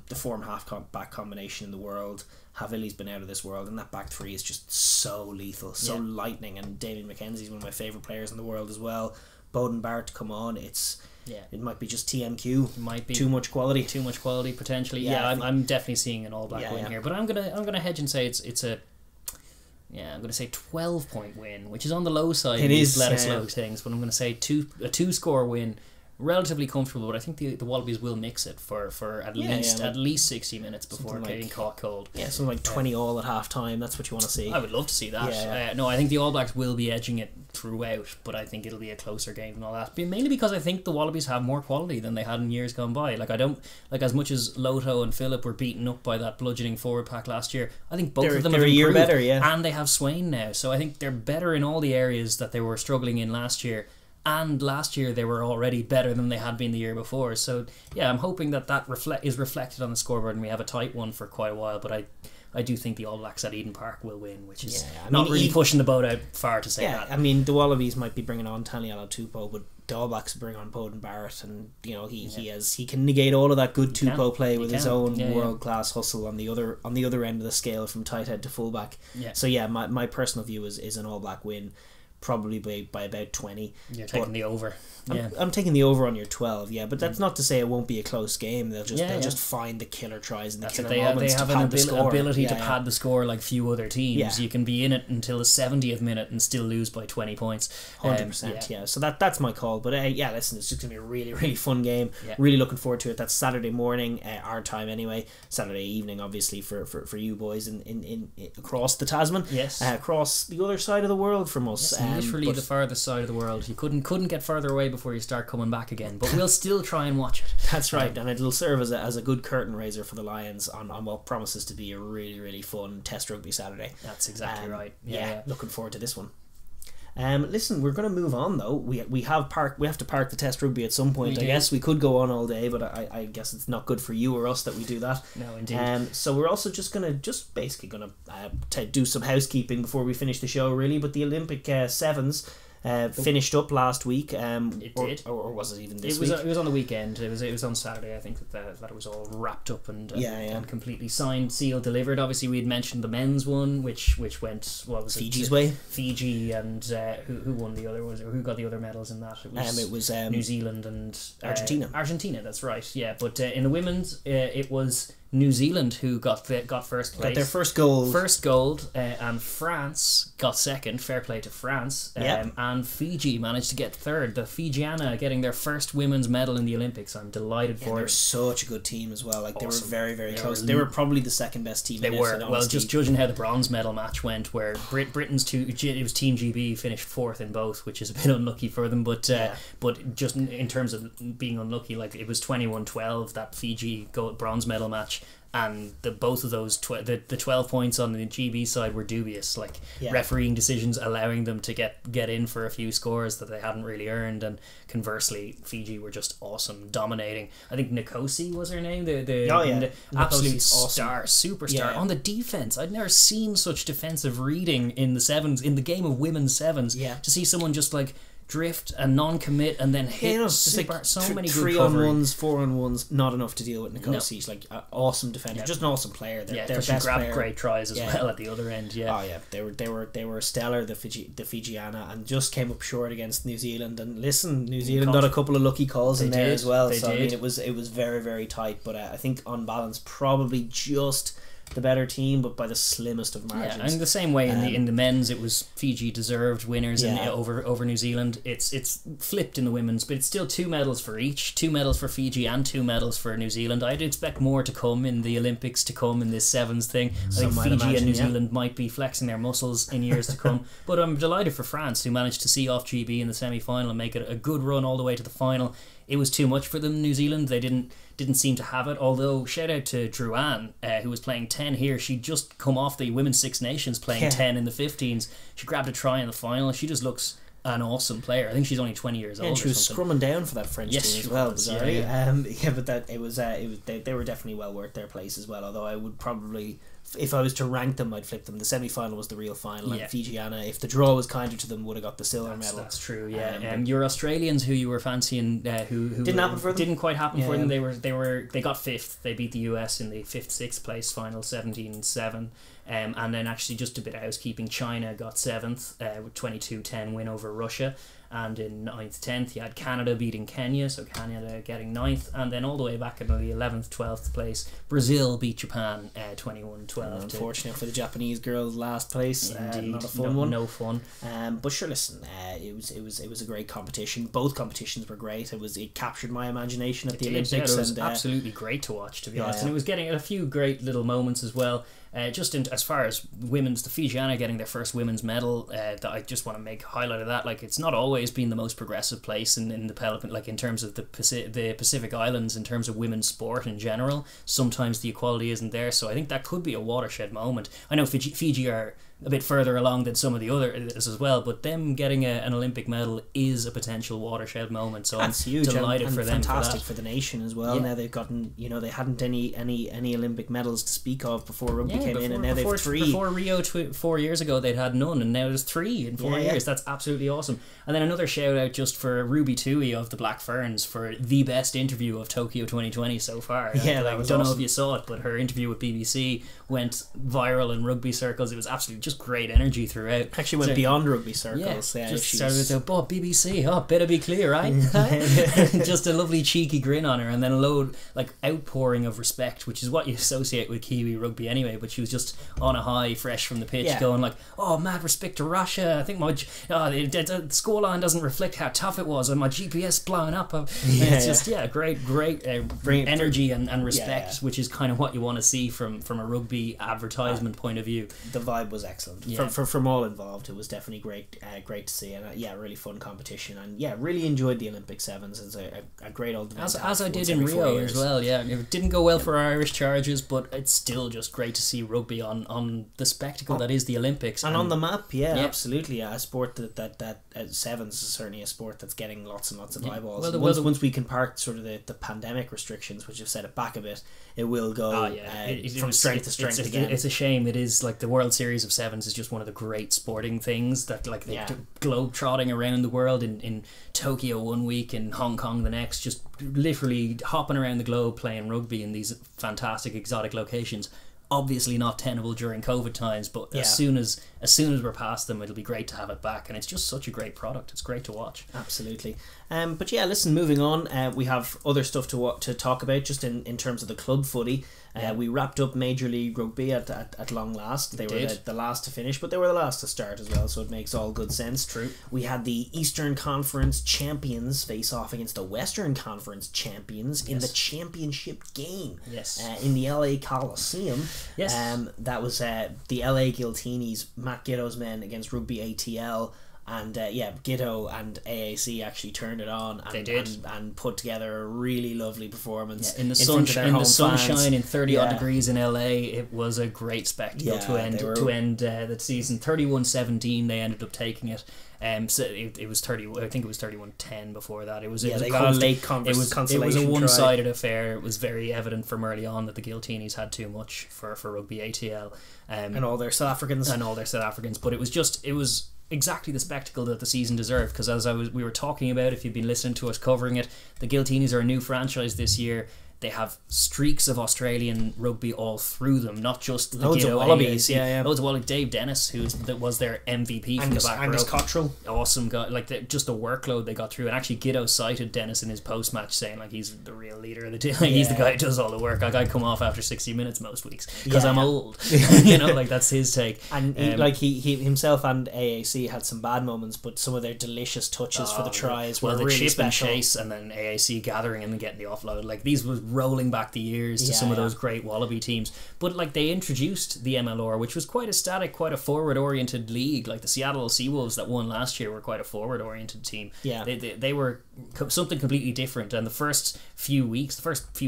the form half-back combination in the world. Havili's been out of this world, and that back three is just so lethal, so lightning. And Damien McKenzie's one of my favourite players in the world as well. Beauden Barrett to come on, it might be just TMQ. It might be too much quality potentially. I'm definitely seeing an All Black win here, but I'm gonna hedge and say it's a. Yeah, I'm going to say 12-point win, which is on the low side of these Bledisloe things, but I'm going to say a 2-score win, relatively comfortable, but I think the Wallabies will mix it for at least 60 minutes before getting caught cold. Yeah, something like 20-all at half time. That's what you want to see. I would love to see that. No, I think the All Blacks will be edging it throughout, but I think it'll be a closer game and all that. Mainly because I think the Wallabies have more quality than they had in years gone by. Like, I don't like, as much as Loto and Phillip were beaten up by that bludgeoning forward pack last year, I think both of them have improved, a year better, and they have Swain now. So I think they're better in all the areas that they were struggling in last year. And last year they were already better than they had been the year before. So yeah, I'm hoping that is reflected on the scoreboard and we have a tight one for quite a while. But I do think the All Blacks at Eden Park will win, which is not really pushing the boat out far to say that. I mean, the Wallabies might be bringing on Taniela Tupou, but the All Blacks bring on Beauden Barrett, and he can negate all of that good Tupou play with his own world class hustle on the other end of the scale from tight head to fullback. So yeah, my personal view is an All Black win. Probably by about 20. You're taking the over. I'm taking the over on your 12, but that's not to say it won't be a close game. They'll just find the killer tries and the killer moments to pad the score. They have an ability to pad the score like few other teams. You can be in it until the 70th minute and still lose by 20 points. 100%, So that's my call. But listen, it's just going to be a really, really fun game. Really looking forward to it. That's Saturday morning, our time anyway. Saturday evening, obviously, for you boys in across the Tasman. Yes. Across the other side of the world from us. Literally the farthest side of the world. You couldn't get further away before you start coming back again, but we'll still try and watch it. That's right, and it'll serve as a good curtain raiser for the Lions on what promises to be a really, really fun Test Rugby Saturday. That's exactly right. Looking forward to this one. Listen, we're going to move on though. We have to park the Test Rugby at some point. I guess we could go on all day, but I guess it's not good for you or us that we do that. No, indeed. So we're also basically going to do some housekeeping before we finish the show, really. But the Olympic sevens finished up last week. It did, or was it even this week? It was on the weekend. It was on Saturday. I think that it was all wrapped up and completely signed, sealed, delivered. Obviously, we had mentioned the men's one, which went Fiji's way. Fiji and who won the other? Who got the other medals in that? It was New Zealand and Argentina. Argentina, that's right. Yeah, but in the women's, it was New Zealand, who got first place. Got their first gold. And France got second. Fair play to France. And Fiji managed to get third. The Fijiana getting their first women's medal in the Olympics. I'm delighted for they're it. such a good team as well. Like Awesome. They were very, very close. They were probably the second best team. They were. Well, just judging how the bronze medal match went, where Britain's it was Team GB finished fourth in both, which is a bit unlucky for them. But just in terms of being unlucky, like it was 21-12 that Fiji bronze medal match. And both of those the 12 points on the GB side were dubious, like refereeing decisions allowing them to get in for a few scores that they hadn't really earned, and conversely Fiji were just awesome, dominating. I think Nkosi was her name, the absolute star, superstar on the defense. I'd never seen such defensive reading in the sevens, in the game of women's sevens. To see someone just like drift and non-commit and then hit so many good 3-on-1s, 4-on-1s, not enough to deal with Nkosi. He's like an awesome defender, just an awesome player. Their best grabbed player. Great tries as well at the other end. They were stellar, the Fijiana, and just came up short against New Zealand. And listen, New Zealand got a couple of lucky calls in there as well. I mean, it was very, very tight, but I think on balance probably just the better team, but by the slimmest of margins. And the same way in the men's, it was Fiji deserved winners over New Zealand. It's flipped in the women's, but it's still 2 medals for each. 2 medals for Fiji and 2 medals for New Zealand. I'd expect more to come in the Olympics to come in this sevens thing. I think Fiji and New Zealand might be flexing their muscles in years to come. But I'm delighted for France, who managed to see off GB in the semi-final and make it a good run all the way to the final. It was too much for them, New Zealand. They didn't seem to have it, although shout out to Druan, who was playing 10 here. She'd just come off the Women's Six Nations playing 10 in the 15s. She grabbed a try in the final. She just looks an awesome player. I think she's only 20 years old. And she was scrumming down for that French team as well. But they were definitely well worth their place as well, although I would probably, if I was to rank them, I'd flip them. The semi-final was the real final, and Fijiana, if the draw was kinder to them, would have got the silver medal. That's true. Your Australians, who you were fancying, who didn't happen for them. Didn't quite happen for them. They got 5th. They beat the US in the 5th-6th place final, 17-7. And then actually just a bit of housekeeping, China got 7th with 22-10 win over Russia. And in 9th, 10th, you had Canada beating Kenya, so Canada getting 9th. And then all the way back in the 11th, 12th place, Brazil beat Japan 21-12. Unfortunate for the Japanese girls, last place. Indeed, not a fun one. No fun. But sure, listen, it was a great competition. Both competitions were great. It captured my imagination at the Olympics. It was absolutely great to watch, to be honest. And it was getting a few great little moments as well. As far as women's, the Fijiana getting their first women's medal, that I just want to make a highlight of that. Like, it's not always been the most progressive place in the Pelican, like in terms of the Pacific Islands, in terms of women's sport in general. Sometimes the equality isn't there, so I think that could be a watershed moment. I know Fiji are a bit further along than some of the others as well, but them getting an Olympic medal is a potential watershed moment, so that's I'm huge delighted and for them. Fantastic for the nation as well. Now they've gotten, they hadn't any Olympic medals to speak of before rugby came in, and now they've 3. Before Rio 4 years ago they'd had none, and now there's 3 in 4 years. That's absolutely awesome. And then another shout out just for Ruby Tui of the Black Ferns for the best interview of Tokyo 2020 so far. I don't know if you saw it, but her interview with BBC went viral in rugby circles. It was absolutely just great energy throughout. Actually went beyond rugby circles. Just started with BBC, better be clear, right? Just a lovely cheeky grin on her, and then a load, like, outpouring of respect, which is what you associate with Kiwi rugby anyway. But she was just on a high, fresh from the pitch, going like, mad respect to Russia. I think the scoreline doesn't reflect how tough it was, and my GPS blowing up. Great energy and respect, which is kind of what you want to see from a rugby advertisement point of view. The vibe was excellent. From all involved, it was definitely great to see, and really fun competition, and really enjoyed the Olympic Sevens. It's a great old event, as I did in Rio as well. It didn't go well for our Irish Chargers, but it's still just great to see rugby on the spectacle that is the Olympics, and on the map. Absolutely. A sport that sevens is certainly a sport that's getting lots and lots of eyeballs. Once we can park sort of the pandemic restrictions, which have set it back a bit, it will go from strength to strength again. It's a shame. It is like the World Series of Sevens is just one of the great sporting things that, like, globe trotting around the world in Tokyo one week, in Hong Kong the next, just literally hopping around the globe playing rugby in these fantastic exotic locations. Obviously not tenable during COVID times, but as soon as we're past them, it'll be great to have it back, and it's just such a great product. It's great to watch. Absolutely. But listen, moving on, we have other stuff to talk about just in terms of the club footy. We wrapped up Major League Rugby at long last. They were the last to finish, but they were the last to start as well, so it makes all good sense. True. We had the Eastern Conference champions face off against the Western Conference champions in the championship game. Yes. In the LA Coliseum. Yes. That was the LA Giltinis, Matt Giddo's men, against Rugby ATL. And Giddo and AAC actually turned it on and put together a really lovely performance in the sunshine in 30 odd degrees in LA. It was a great spectacle to end the season. 31-17 they ended up taking it. So it was 30. I think it was 31-10 before that. It was they got a late consolation. It was a one-sided affair. It was very evident from early on that the Giltinis had too much for Rugby ATL and all their South Africans. But it was exactly the spectacle that the season deserved, because as we were talking about, if you've been listening to us covering it, the Giltinis are a new franchise this year. They have streaks of Australian rugby all through them, not just the loads of Wallabies. Loads of Wallabies. Dave Dennis, that was their MVP from the back row. Angus Cottrell, awesome guy. Like just the workload they got through, and actually Giddo cited Dennis in his post match, saying like he's the real leader of the team. Like, he's the guy who does all the work. Like I come off after 60 minutes most weeks because I'm old. Like that's his take. And he himself and AAC had some bad moments, but some of their delicious touches for the tries were really chip special. And chase, and then AAC gathering and then getting the offload. Like these was rolling back the years to some of those great Wallaby teams. But like they introduced the MLR, which was quite a static, quite a forward oriented league. Like the Seattle Seawolves that won last year were quite a forward oriented team. They were something completely different, and the first few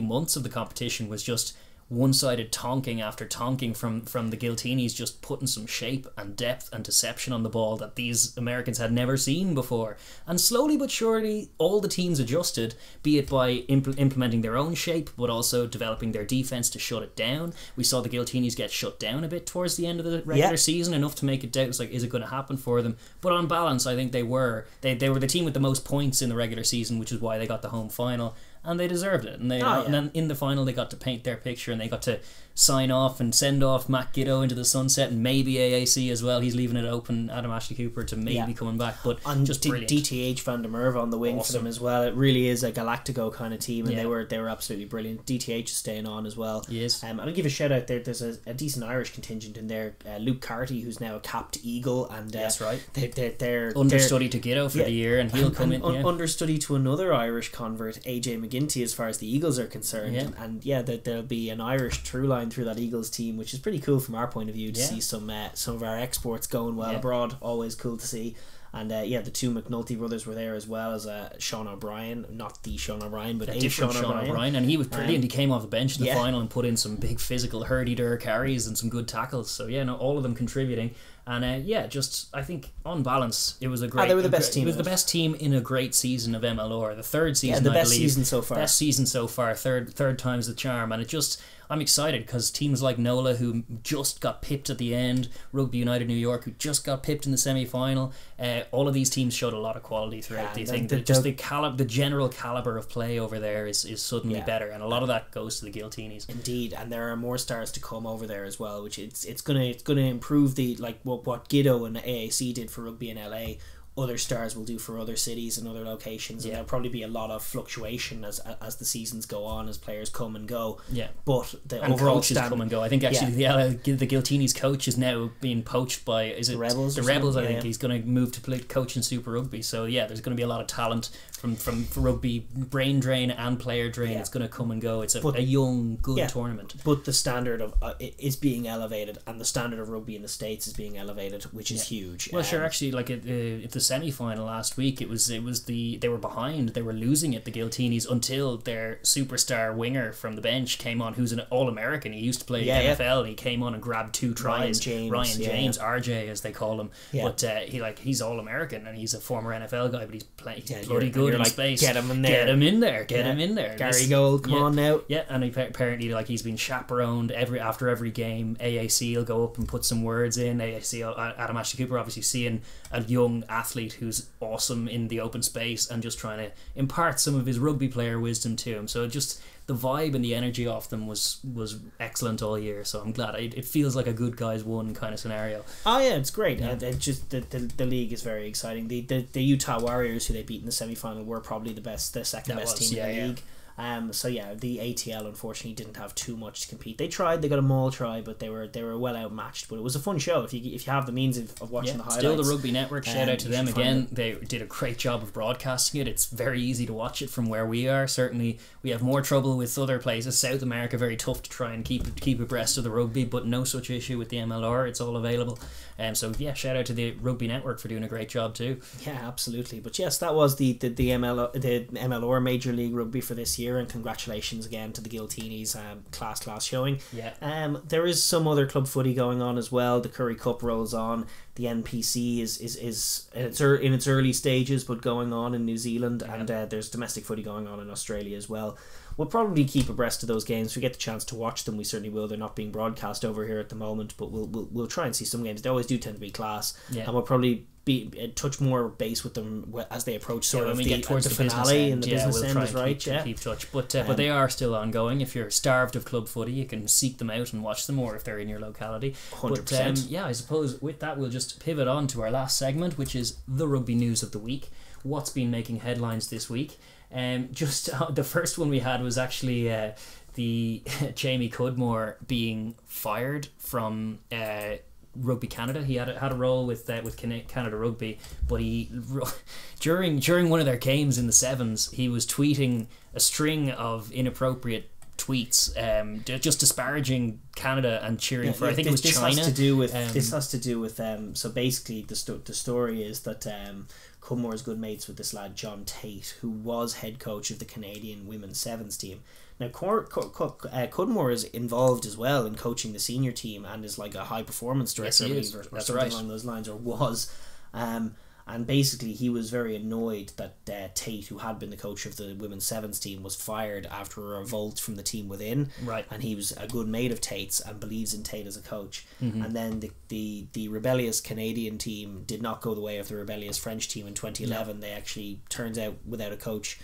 months of the competition was just one-sided tonking after tonking from the Giltinis, just putting some shape and depth and deception on the ball that these Americans had never seen before. And slowly but surely all the teams adjusted, be it by implementing their own shape but also developing their defence to shut it down. We saw the Giltinis get shut down a bit towards the end of the regular season, enough to make it doubt, like, is it going to happen for them? But on balance, I think they were the team with the most points in the regular season, which is why they got the home final. And they deserved it, and and then in the final they got to paint their picture, and they got to sign off and send off Matt Giddo into the sunset, and maybe AAC as well. He's leaving it open, Adam Ashley Cooper, to maybe coming back, but and just brilliant. DTH Van der Merwe on the wing for them as well. It really is a Galactico kind of team, and they were absolutely brilliant. DTH is staying on as well. Yes. I'll give a shout out there. There's a decent Irish contingent in there. Luke Carty, who's now a capped Eagle, and that's right. They're understudy to Giddo for the year, and he'll come in. Understudy to another Irish convert, AJ McGinty, as far as the Eagles are concerned, and there'll be an Irish through line through that Eagles team, which is pretty cool from our point of view to see some of our exports going well abroad. Always cool to see. And the two McNulty brothers were there, as well as Sean O'Brien, not the Sean O'Brien, but a Sean O'Brien, and he was brilliant. He came off the bench in the final and put in some big physical hurdy-dur carries and some good tackles. So all of them contributing. And I think on balance, it was a great. They were the best team. It was the best team in a great season of MLR. The third season, the best season so far. Best season so far. Third time's the charm, and I'm excited because teams like NOLA, who just got pipped at the end, Rugby United New York, who just got pipped in the semi-final, all of these teams showed a lot of quality throughout the thing. The general calibre of play over there is suddenly better, and a lot of that goes to the Giltinis. Indeed, and there are more stars to come over there as well, which it's gonna improve the what Giddo and AAC did for rugby in LA. Other stars will do for other cities and other locations, and there'll probably be a lot of fluctuation as the seasons go on, as players come and go. But the overall coaches come and go. I think actually the Giltinis coach is now being poached by the Rebels. The Rebels. I think he's going to move to play coach in Super Rugby. So there's going to be a lot of talent from rugby, brain drain and player drain. It's going to come and go. It's a young, good tournament. But the standard of is being elevated, and the standard of rugby in the States is being elevated, which is huge. Well, sure. Actually, like if the semi-final last week, it was they were behind, they were losing it, the Giltinis, until their superstar winger from the bench came on, who's an All-American. He used to play NFL. He came on and grabbed 2 tries. Ryan James, RJ as they call him. But he's All-American, and he's a former NFL guy, but he's bloody good in space. Get him in there. Get him in there. Gary Gold, come on now. Yeah, and apparently he's been chaperoned after every game. AAC will go up and put some words in. AAC, Adam Ashley Cooper, obviously seeing a young athlete who's awesome in the open space and just trying to impart some of his rugby player wisdom to him. So just the vibe and the energy off them was excellent all year. So I'm glad. It feels like a good guys won kind of scenario. Oh yeah, it's great. Just the league is very exciting. The Utah Warriors, who they beat in the semi-final, were probably the second best team in the league. So yeah, the ATL unfortunately didn't have too much to compete. They tried, they got a maul try, but they were well outmatched. But it was a fun show if you have the means of watching the highlights. Still the Rugby Network, shout out to them again. They did a great job of broadcasting it. It's very easy to watch it from where we are. Certainly we have more trouble with other places. South America, very tough to try and keep abreast of the rugby, but no such issue with the MLR. It's all available. So yeah, shout out to the Rugby Network for doing a great job too. Yeah, absolutely. But yes, that was the MLR Major League Rugby for this year, and congratulations again to the Giltinis. Class showing. Yeah. There is some other club footy going on as well. The Curry Cup rolls on. The NPC is in its early stages, but going on in New Zealand, and there's domestic footy going on in Australia as well. We'll probably keep abreast of those games. If we get the chance to watch them, we certainly will. They're not being broadcast over here at the moment, but we'll try and see some games. They always do tend to be class, and we'll probably be touch more base with them as they approach sort of when we get towards the finale and the business we'll end try is and right. Keep touch, but they are still ongoing. If you're starved of club footy, you can seek them out and watch them, or if they're in your locality. 100%. But I suppose with that we'll just pivot on to our last segment, which is the rugby news of the week. What's been making headlines this week? Just the first one we had was actually the Jamie Cudmore being fired from Rugby Canada. He had a role with Canada Rugby, but he during one of their games in the sevens, he was tweeting a string of inappropriate tweets, just disparaging Canada and cheering for. I think it was China. This has to do with so basically the story is that Cudmore is good mates with this lad John Tate, who was head coach of the Canadian women's sevens team. Now Cudmore is involved as well in coaching the senior team and is like a high performance director, or something along those lines, or was. And basically he was very annoyed that Tate, who had been the coach of the women's sevens team, was fired after a revolt from the team within. Right. And he was a good mate of Tate's and believes in Tate as a coach. And then the rebellious Canadian team did not go the way of the rebellious French team in 2011. No. They actually, turns out, without a coach,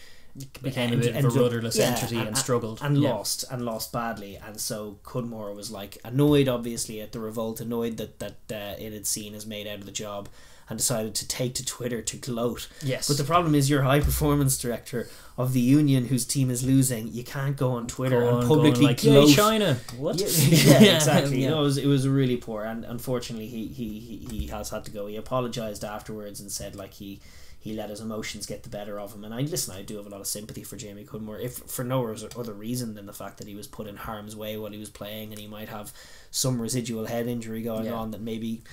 became a bit of a rudderless entity and struggled and lost badly. And so Cudmore was like annoyed, obviously, at the revolt, annoyed that it had seen as made out of the job, and decided to take to Twitter to gloat. Yes. But the problem is, you're high performance director of the union whose team is losing. You can't go on Twitter and publicly gloat. China. What? Yeah, exactly. Yeah. It was really poor, and unfortunately he has had to go. He apologized afterwards and said like he let his emotions get the better of him. And I do have a lot of sympathy for Jamie Cudmore, if for no other reason than the fact that he was put in harm's way while he was playing, and he might have some residual head injury going on that maybe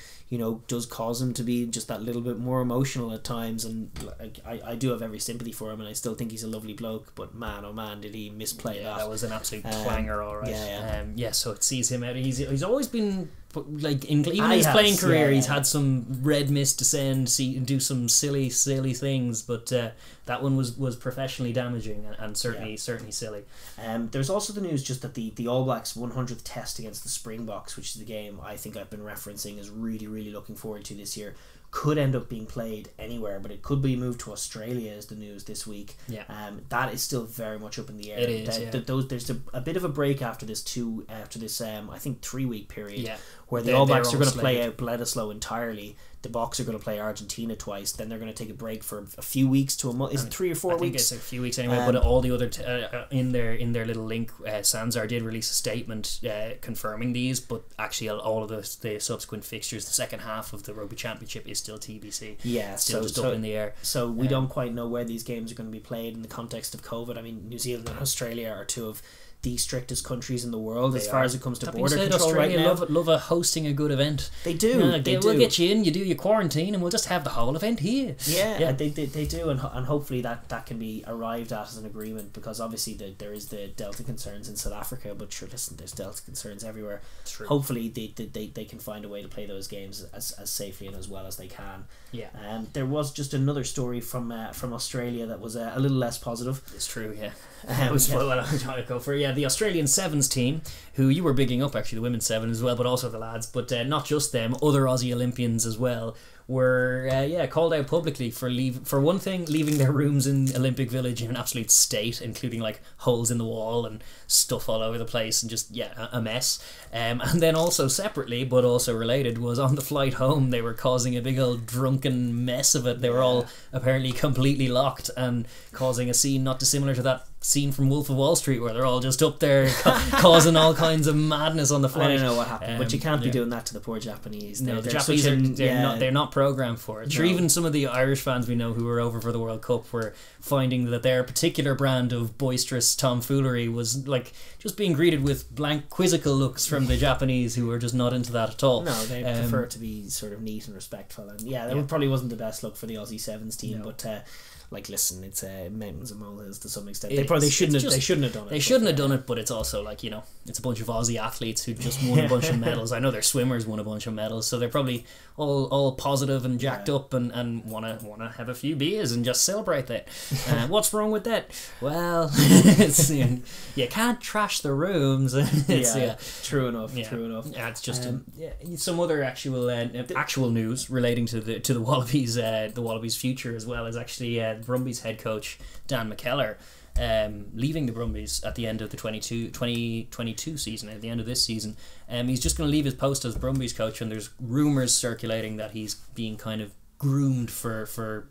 does cause him to be just that little bit more emotional at times. And I do have every sympathy for him, and I still think he's a lovely bloke, but man, oh man, did he misplay that. That was an absolute clanger, alright. So it sees him out. He's always been like even in his playing career, he's had some red mist descend, do some silly things, but that one was professionally damaging and certainly silly. There's also the news just that the All Blacks 100th test against the Springboks, which is the game I think I've been referencing, is really looking forward to this year, could end up being played anywhere, but it could be moved to Australia, is the news this week. That is still very much up in the air. It is. There's a bit of a break after this I think 3-week period where the All Blacks are going to play out Bledisloe entirely. The Boks are going to play Argentina twice. Then they're going to take a break for a few weeks to a month. Is it 3 or 4 weeks? I think it's a few weeks anyway. But all the other in their little link, Sanzar did release a statement confirming these. But actually, all of the subsequent fixtures, the second half of the Rugby Championship, is still TBC. Yeah, still just up in the air. So we don't quite know where these games are going to be played in the context of COVID. I mean, New Zealand and Australia are two of the strictest countries in the world as far as it comes to border control. Australia right now, love hosting a good event. They do. We'll get you in. You do your quarantine, and we'll just have the whole event here. They do, and hopefully that can be arrived at as an agreement, because obviously there is the Delta concerns in South Africa, but sure, listen, there's Delta concerns everywhere. True. Hopefully they can find a way to play those games as safely and as well as they can. There was just another story from Australia that was a little less positive. It's true. That was what I'm trying to go for. The Australian Sevens team, who you were bigging up, actually, the women's seven as well, but also the lads, but not just them, other Aussie Olympians as well, were called out publicly for one thing, leaving their rooms in Olympic Village in an absolute state, including like holes in the wall and stuff all over the place, and just a mess. And then also separately, but also related, was on the flight home they were causing a big old drunken mess of it. They were all apparently completely locked and causing a scene not dissimilar to that scene from Wolf of Wall Street where they're all just up there causing all kinds of madness on the flight. I don't know what happened, but you can't be doing that to the poor Japanese. No, the Japanese they're not programmed for it. Sure, even some of the Irish fans we know who were over for the World Cup were finding that their particular brand of boisterous tomfoolery was like just being greeted with blank quizzical looks from the Japanese, who were just not into that at all. No, they prefer to be sort of neat and respectful, and that probably wasn't the best look for the Aussie Sevens team, but like, listen, it's mountains and molehills to some extent. They shouldn't have done it. They shouldn't have done it, but it's also like, it's a bunch of Aussie athletes who just won a bunch of medals. I know their swimmers won a bunch of medals, so they're probably all positive and jacked up and wanna have a few beers and just celebrate that. What's wrong with that? Well, it's, you can't trash the rooms. True enough. Yeah, it's just some other actual news relating to the Wallabies. The Wallabies' future as well is actually Brumbies head coach Dan McKellar leaving the Brumbies at the end of the 2022 season, at the end of this season. He's just going to leave his post as Brumbies coach, and there's rumours circulating that he's being kind of groomed for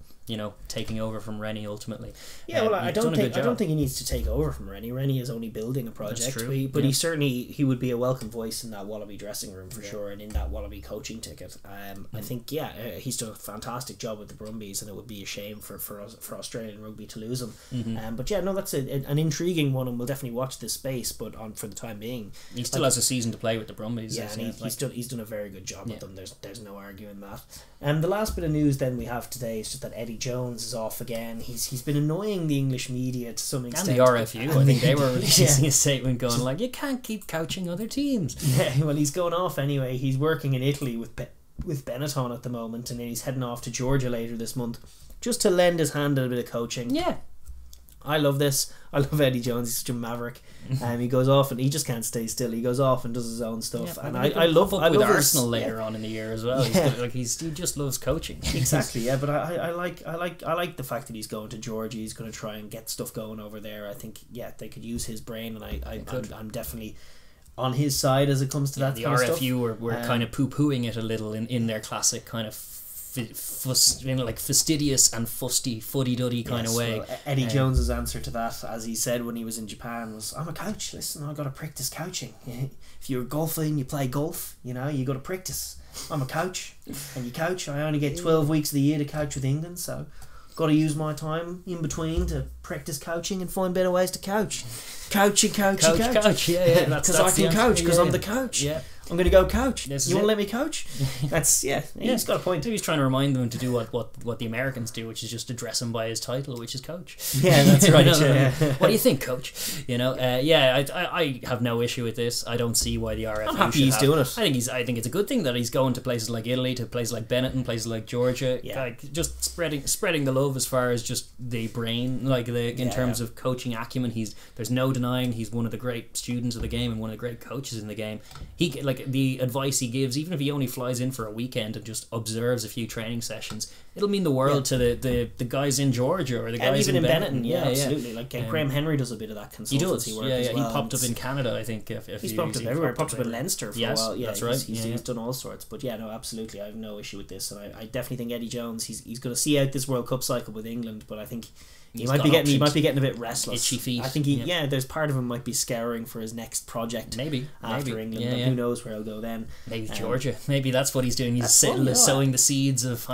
taking over from Rennie ultimately. Yeah, well, I don't think he needs to take over from Rennie. Rennie is only building a project, but he would be a welcome voice in that Wallaby dressing room for sure, and in that Wallaby coaching ticket. I think he's done a fantastic job with the Brumbies, and it would be a shame for Australian rugby to lose him. But that's an intriguing one, and we'll definitely watch this space. But for the time being, he still has a season to play with the Brumbies. Yeah, and he's done a very good job with them. There's no arguing that. And the last bit of news then we have today is just that Eddie Jones is off again. He's been annoying the English media to some extent. And the RFU, I think they were releasing a statement going like, you can't keep coaching other teams. Yeah, well, he's going off anyway. He's working in Italy with Benetton at the moment, and then he's heading off to Georgia later this month just to lend his hand at a bit of coaching. Yeah. I love this. I love Eddie Jones. He's such a maverick. He goes off and he just can't stay still. He goes off and does his own stuff. And I love Arsenal later on in the year as well. Yeah. He just loves coaching. Exactly. Yeah, but I like the fact that he's going to Georgia. He's going to try and get stuff going over there. I think they could use his brain, and I'm definitely on his side as it comes to that kind of stuff. The RFU were kind of poo-pooing it a little in their classic kind of fastidious and fuddy-duddy kind of way. Well, Eddie Jones's answer to that, as he said when he was in Japan, was, I'm a coach, listen, I've got to practice coaching. If you're golfing, you play golf, you got to practice. I'm a coach, and you coach. I only get 12 weeks of the year to coach with England, so got to use my time in between to practice coaching and find better ways to coach. Coach. Yeah. Because I can coach, because I'm the coach. Yeah. I'm going to go coach. You want to let me coach? He's got a point. He's trying to remind them to do what the Americans do, which is just address him by his title, which is coach. Yeah, that's right. What do you think, coach? I have no issue with this. I don't see why the RFU I'm happy he's doing it. I think it's a good thing that he's going to places like Italy, to places like Benetton, places like Georgia. Yeah. Just spreading the love as far as just the brain, in terms of coaching acumen. There's no denying he's one of the great students of the game and one of the great coaches in the game. The advice he gives, even if he only flies in for a weekend and just observes a few training sessions, it'll mean the world to the guys in Georgia or the guys even in Benetton. Yeah, absolutely. Like Graham Henry does a bit of that consultancy work as well. He popped up in Canada, I think. He's popped up everywhere. Popped up in Leinster for a while. Yeah, that's right. He's done all sorts. But no, absolutely, I have no issue with this, and I definitely think Eddie Jones, he's going to see out this World Cup cycle with England, but I think he might be getting a bit restless. Itchy feet. I think there's part of him might be scouring for his next project. Maybe after England. Yeah. Who knows where he'll go then? Maybe Georgia. Maybe that's what he's doing. He's sowing the seeds of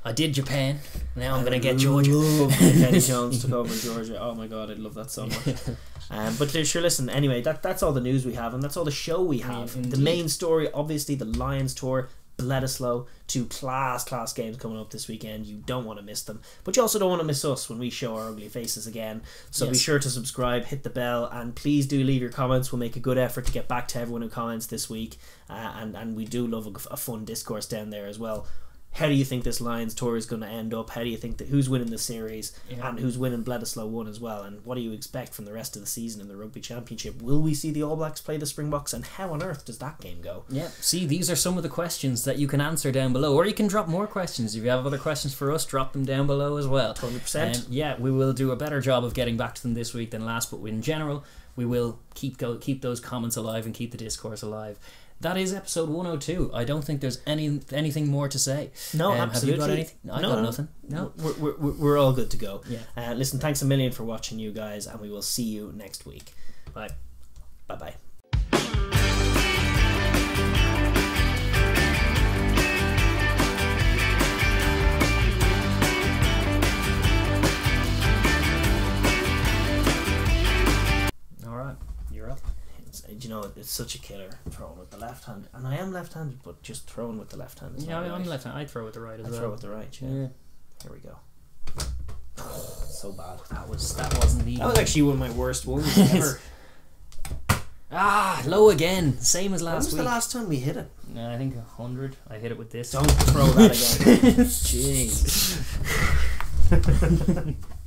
I did Japan. Now I'm gonna get Georgia. Eddie Jones took over Georgia. Oh my god, I'd love that so much. But sure, listen. Anyway, that's all the news we have, and that's all the show we have. The main story, obviously, the Lions tour. Bledisloe, 2 class games coming up this weekend. You don't want to miss them, but you also don't want to miss us when we show our ugly faces again. So be sure to subscribe, hit the bell, and please do leave your comments. We'll make a good effort to get back to everyone who comments this week, and we do love a fun discourse down there as well. How do you think this Lions tour is going to end up? How do you think that who's winning the series and who's winning Bledisloe 1 as well? And what do you expect from the rest of the season in the Rugby Championship? Will we see the All Blacks play the Springboks? And how on earth does that game go? Yeah, see, these are some of the questions that you can answer down below, or you can drop more questions. If you have other questions for us, drop them down below as well. 100%. We will do a better job of getting back to them this week than last, but in general, we will keep those comments alive and keep the discourse alive. That is episode 102. I don't think there's anything more to say. No, absolutely. Have you got anything? No, I got nothing. No, we're all good to go. Yeah. Listen, thanks a million for watching, you guys, and we will see you next week. Bye. Bye. You know, it's such a killer throwing with the left hand, and I am left-handed, but just throwing with the left hand is I'm right. left-handed. I throw with the right as well. I throw with the right. Yeah. Here we go. So bad. That wasn't easy. That was actually one of my worst ones ever. Low again. Same as last week. When was the last time we hit it? I think 100. I hit it with this. Don't throw that again. Jeez.